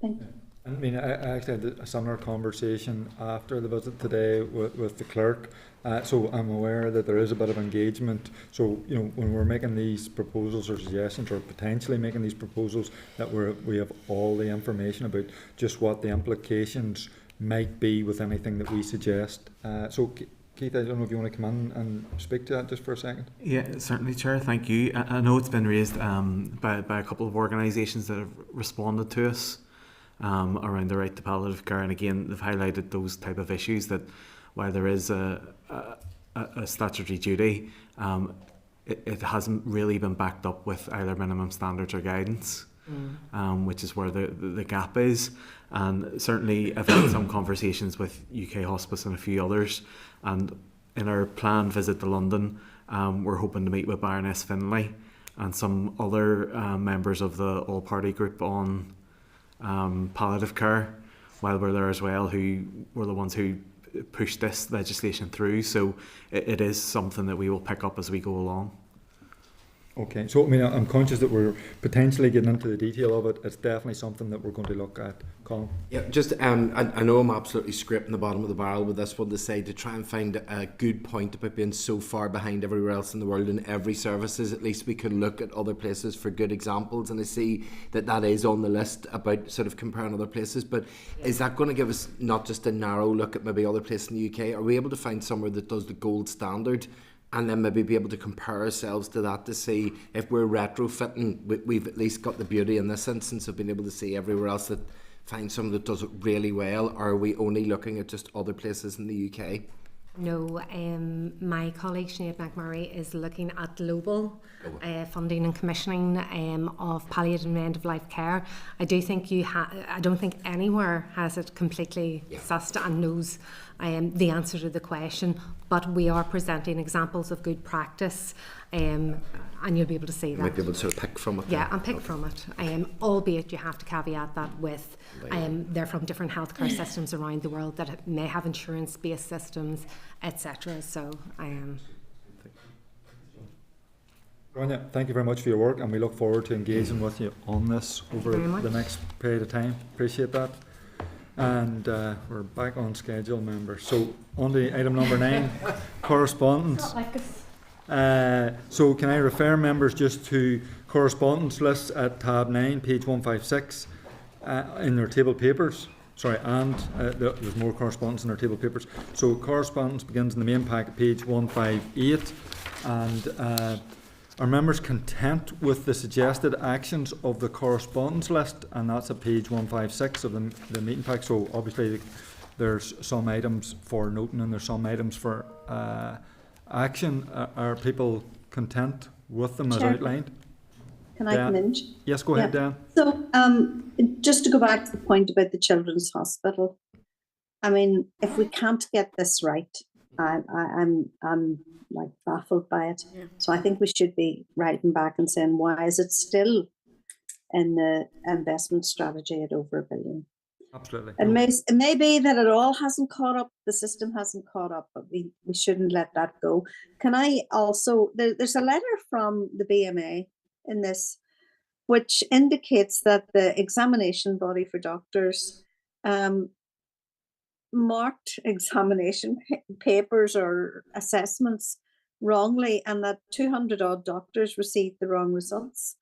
Thank you. I mean, I actually had a similar conversation after the visit today with the clerk, so I'm aware that there is a bit of engagement. So, you know, when we're making these proposals or suggestions, or potentially making these proposals, that we have all the information about just what the implications might be with anything that we suggest. So, Keith, I don't know if you want to come in and speak to that just for a second. Yeah, certainly, Chair. Thank you. I know it's been raised by a couple of organisations that have responded to us around the right to palliative care, and again they've highlighted those type of issues, that while there is a statutory duty, it hasn't really been backed up with either minimum standards or guidance, which is where the gap is. And certainly I've had some conversations with UK Hospice and a few others, and in our planned visit to London, we're hoping to meet with Baroness Finlay and some other members of the all-party group on palliative care while we're there as well, who were the ones who pushed this legislation through. So it is something that we will pick up as we go along. Okay, so I mean, I'm conscious that we're potentially getting into the detail of it. It's definitely something that we're going to look at. Colin? Yeah, just I know I'm absolutely scraping the bottom of the barrel with this one to say, to try and find a good point about being so far behind everywhere else in the world in every services. At least we can look at other places for good examples, and I see that is on the list about sort of comparing other places. But is that going to give us not just a narrow look at maybe other places in the UK? Are we able to find somewhere that does the gold standard and then maybe be able to compare ourselves to that to see if we're retrofitting. We've at least got the beauty in this instance of being able to see everywhere else that finds someone that does it really well. Or are we only looking at just other places in the UK? No, my colleague Sinead McMurray is looking at global funding and commissioning of palliative and end-of-life care. I do think I don't think anywhere has it completely sussed and knows the answer to the question, but we are presenting examples of good practice, and you'll be able to see that. You might be able to sort of pick from it. Yeah, and pick from it. Albeit you have to caveat that with they're from different healthcare systems around the world that may have insurance-based systems, etc. So Grania, thank you very much for your work, and we look forward to engaging with you on this over the next period of time. Appreciate that. And we're back on schedule, members. So on to item number 9, correspondence. So can I refer members just to correspondence lists at tab 9, page 156 in their table papers. Sorry, and there's more correspondence in their table papers. So correspondence begins in the main pack, page 158, and are members content with the suggested actions of the correspondence list? And that's at page 156 of the meeting pack. So obviously there's some items for noting and there's some items for action. Are people content with them as outlined? Can I come in? Yes, go ahead, Dan. So just to go back to the point about the Children's Hospital, I mean, if we can't get this right, I'm like baffled by it. Yeah. So I think we should be writing back and saying, why is it still in the investment strategy at over $1 billion? Absolutely. It may be that it all hasn't caught up, the system hasn't caught up, but we shouldn't let that go. Can I also, there's a letter from the BMA in this, which indicates that the examination body for doctors marked examination papers or assessments wrongly, and that 200 odd doctors received the wrong results.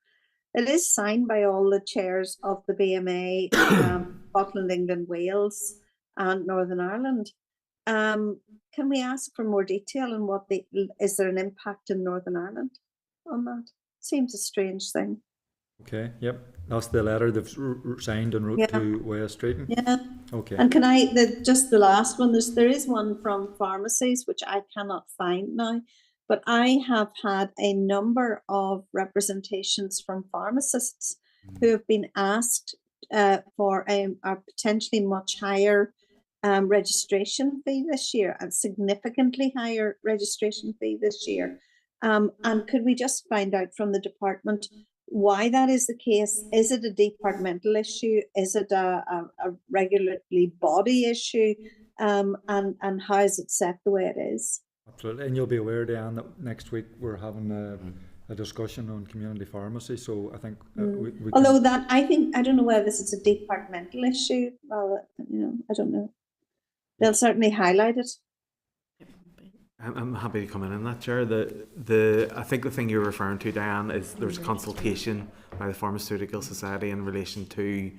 It is signed by all the chairs of the BMA, Scotland, England, Wales, and Northern Ireland. Can we ask for more detail on is there an impact in Northern Ireland on that? Seems a strange thing. Okay, yep. That's the letter they've signed and wrote to West Streeton. Yeah. Okay. And can just the last one, there is one from pharmacies, which I cannot find now, but I have had a number of representations from pharmacists who have been asked for a potentially much higher registration fee this year, and significantly higher registration fee this year. And could we just find out from the department why that is the case? Is it a departmental issue? Is it a regulatory body issue? And how is it set the way it is? Absolutely. And you'll be aware, Diane, that next week we're having a discussion on community pharmacy. So I think we although that I don't know whether this is a departmental issue. Well, I don't know. They'll certainly highlight it. I'm happy to come in on that, Chair. I think the thing you're referring to, Diane, is there's a consultation by the Pharmaceutical Society in relation to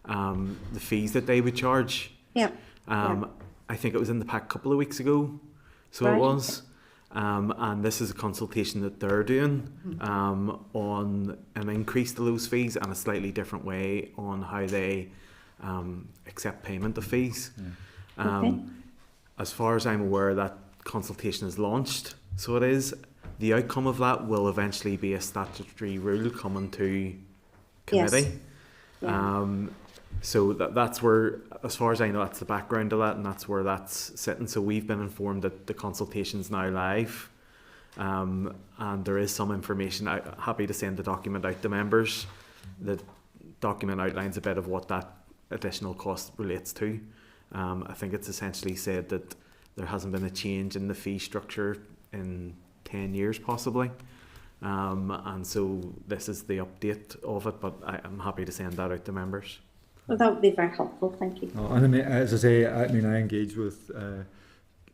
the fees that they would charge. Yeah. I think it was in the pack a couple of weeks ago, so it was. And this is a consultation that they're doing on an increase to those fees and a slightly different way on how they accept payment of fees. As far as I'm aware, that consultation is launched, so it is. The outcome of that will eventually be a statutory rule coming to committee. Yes. So that's where, as far as I know, that's the background of that, and that's where that's sitting. So we've been informed that the consultation's now live, and there is some information. I'm happy to send the document out to members. The document outlines a bit of what that additional cost relates to. I think it's essentially said that there hasn't been a change in the fee structure in 10 years possibly, and so this is the update of it, but I'm happy to send that out to members. Well, that would be very helpful, thank you. And I mean, as I say, I engaged with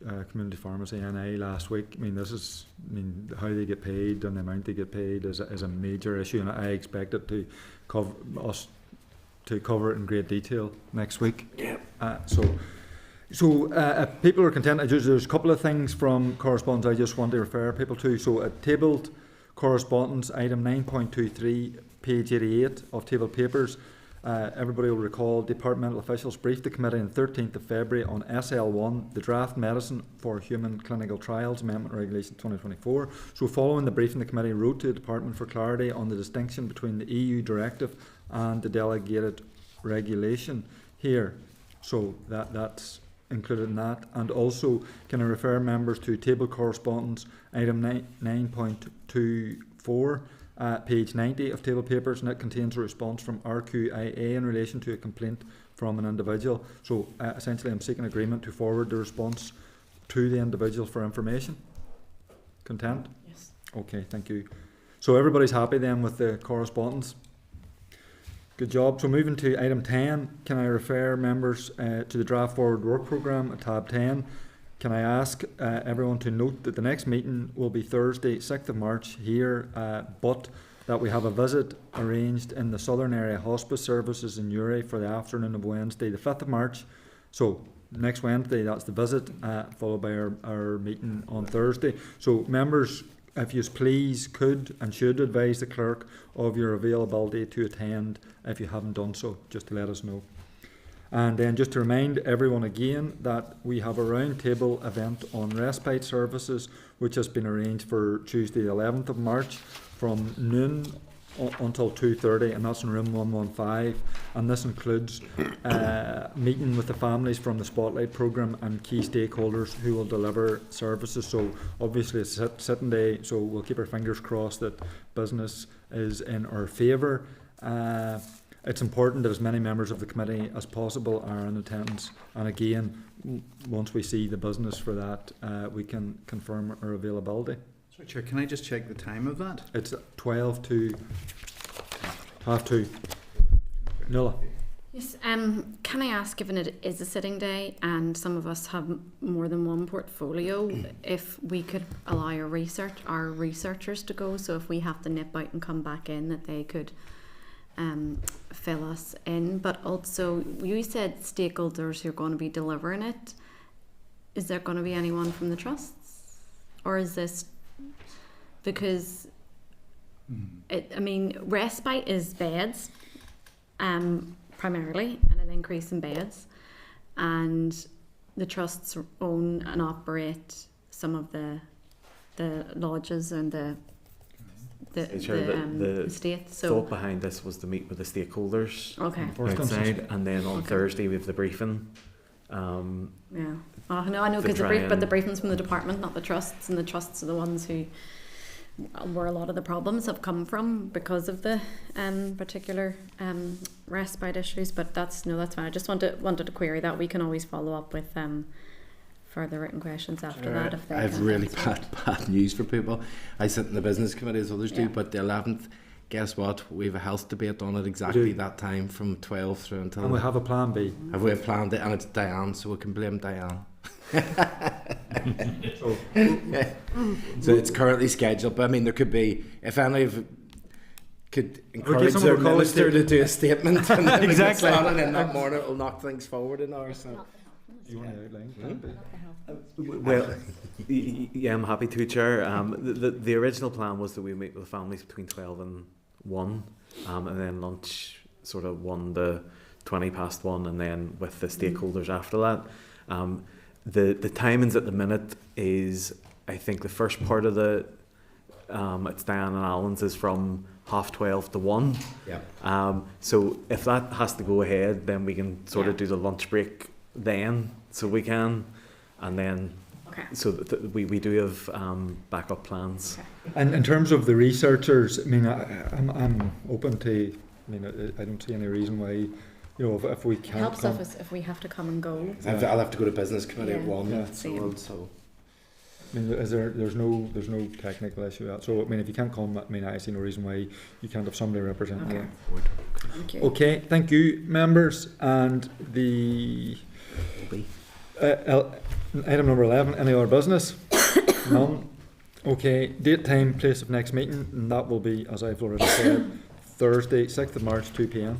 Community Pharmacy NI last week. I mean, how they get paid and the amount they get paid is a major issue, and I expect it to cover it in great detail next week. Yeah. So So if people are content, there's a couple of things from correspondence I just want to refer people to. So a tabled correspondence, item 9.23, page 88 of table papers. Everybody will recall departmental officials briefed the committee on 13th of February on SL1, the Draft Medicine for Human Clinical Trials Amendment Regulation 2024. So following the briefing, the committee wrote to the department for clarity on the distinction between the EU directive and the delegated regulation here. So that's included in that. And also, can I refer members to table correspondence, item 9.24, page 90 of table papers, and it contains a response from RQIA in relation to a complaint from an individual. So essentially I'm seeking agreement to forward the response to the individual for information. Content? Yes. Okay, thank you. So everybody's happy then with the correspondence? Good job. So moving to item 10, can I refer members to the draft forward work programme at tab 10? Can I ask everyone to note that the next meeting will be Thursday, 6th of March here, but that we have a visit arranged in the Southern Area Hospice Services in Uri for the afternoon of Wednesday, the 5th of March. So next Wednesday, that's the visit, followed by our meeting on Thursday. So members, if you please could and should advise the clerk of your availability to attend if you haven't done so, just to let us know. And then just to remind everyone again that we have a round table event on respite services which has been arranged for Tuesday the 11th of March from noon until 2:30, and that's in room 115, and this includes meeting with the families from the Spotlight programme and key stakeholders who will deliver services. So obviously it's a sitting day, so we'll keep our fingers crossed that business is in our favour. It's important that as many members of the committee as possible are in attendance, and again, once we see the business for that, we can confirm our availability. Sorry, Chair, can I just check the time of that? It's 12 to half 2. Nuala. Yes, can I ask, given it is a sitting day and some of us have more than one portfolio, if we could allow our researchers to go, so if we have to nip out and come back in, that they could fill us in. But also, you said stakeholders who are going to be delivering it. Is there going to be anyone from the trusts? Or is this... Because, respite is beds, primarily, and an increase in beds. And the trusts own and operate some of the lodges and the estate. So thought behind this was to meet with the stakeholders outside, and then on Thursday we have the briefing. I know, because the briefing's from the department, not the trusts, and the trusts are the ones where a lot of the problems have come from because of the particular respite issues. But that's fine. I just wanted to query that. We can always follow up with further written questions after that. If I have really bad news for people. I sit in the business committee as others do, but the 11th, guess what? We have a health debate on it exactly that time from 12 through until... And we have a plan B. We have planned it, and it's Diane, so we can blame Diane. So it's currently scheduled, but I mean, there could be, if any of could encourage their minister to do a statement and then exactly. We can in that morning, it'll knock things forward an hour. So you want to outline plan B? Well, yeah, I'm happy to, Chair. The original plan was that we meet with the families between 12 and 1, and then lunch sort of 1 to 20 past 1, and then with the stakeholders after that. The timings at the minute is, I think the first part of it's Diane and Alan's is from 12:30 to 1. Yeah. So if that has to go ahead, then we can sort of do the lunch break then, so we can, and then so we do have backup plans. And in terms of the researchers, I mean, I'm open to. I mean, I don't see any reason why. You know, if we can't. It helps us if we have to come and go. I'll have to go to business committee at 1. Yeah. So. I mean, there's no technical issue with that. So I mean, if you can't come, I mean, I see no reason why you can't have somebody representing you. Thank you. Okay, thank you, members. And the item number 11, any other business? None. Okay, date, time, place of next meeting, and that will be, as I've already said, Thursday, 6th of March, 2 p.m.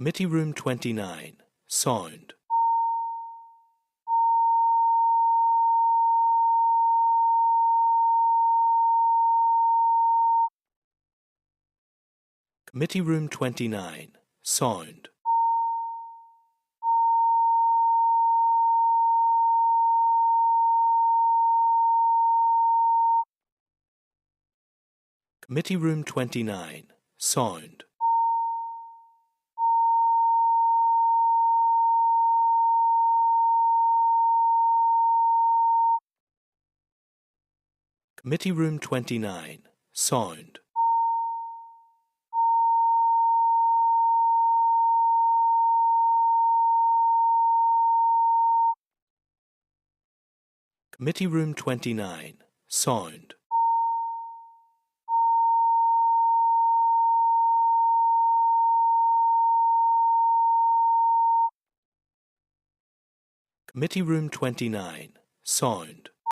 Committee Room 29, Sound. Committee Room 29, Sound. Committee Room 29, Sound. Committee Room 29, Sound. Committee Room 29, Sound. Committee Room 29, Sound.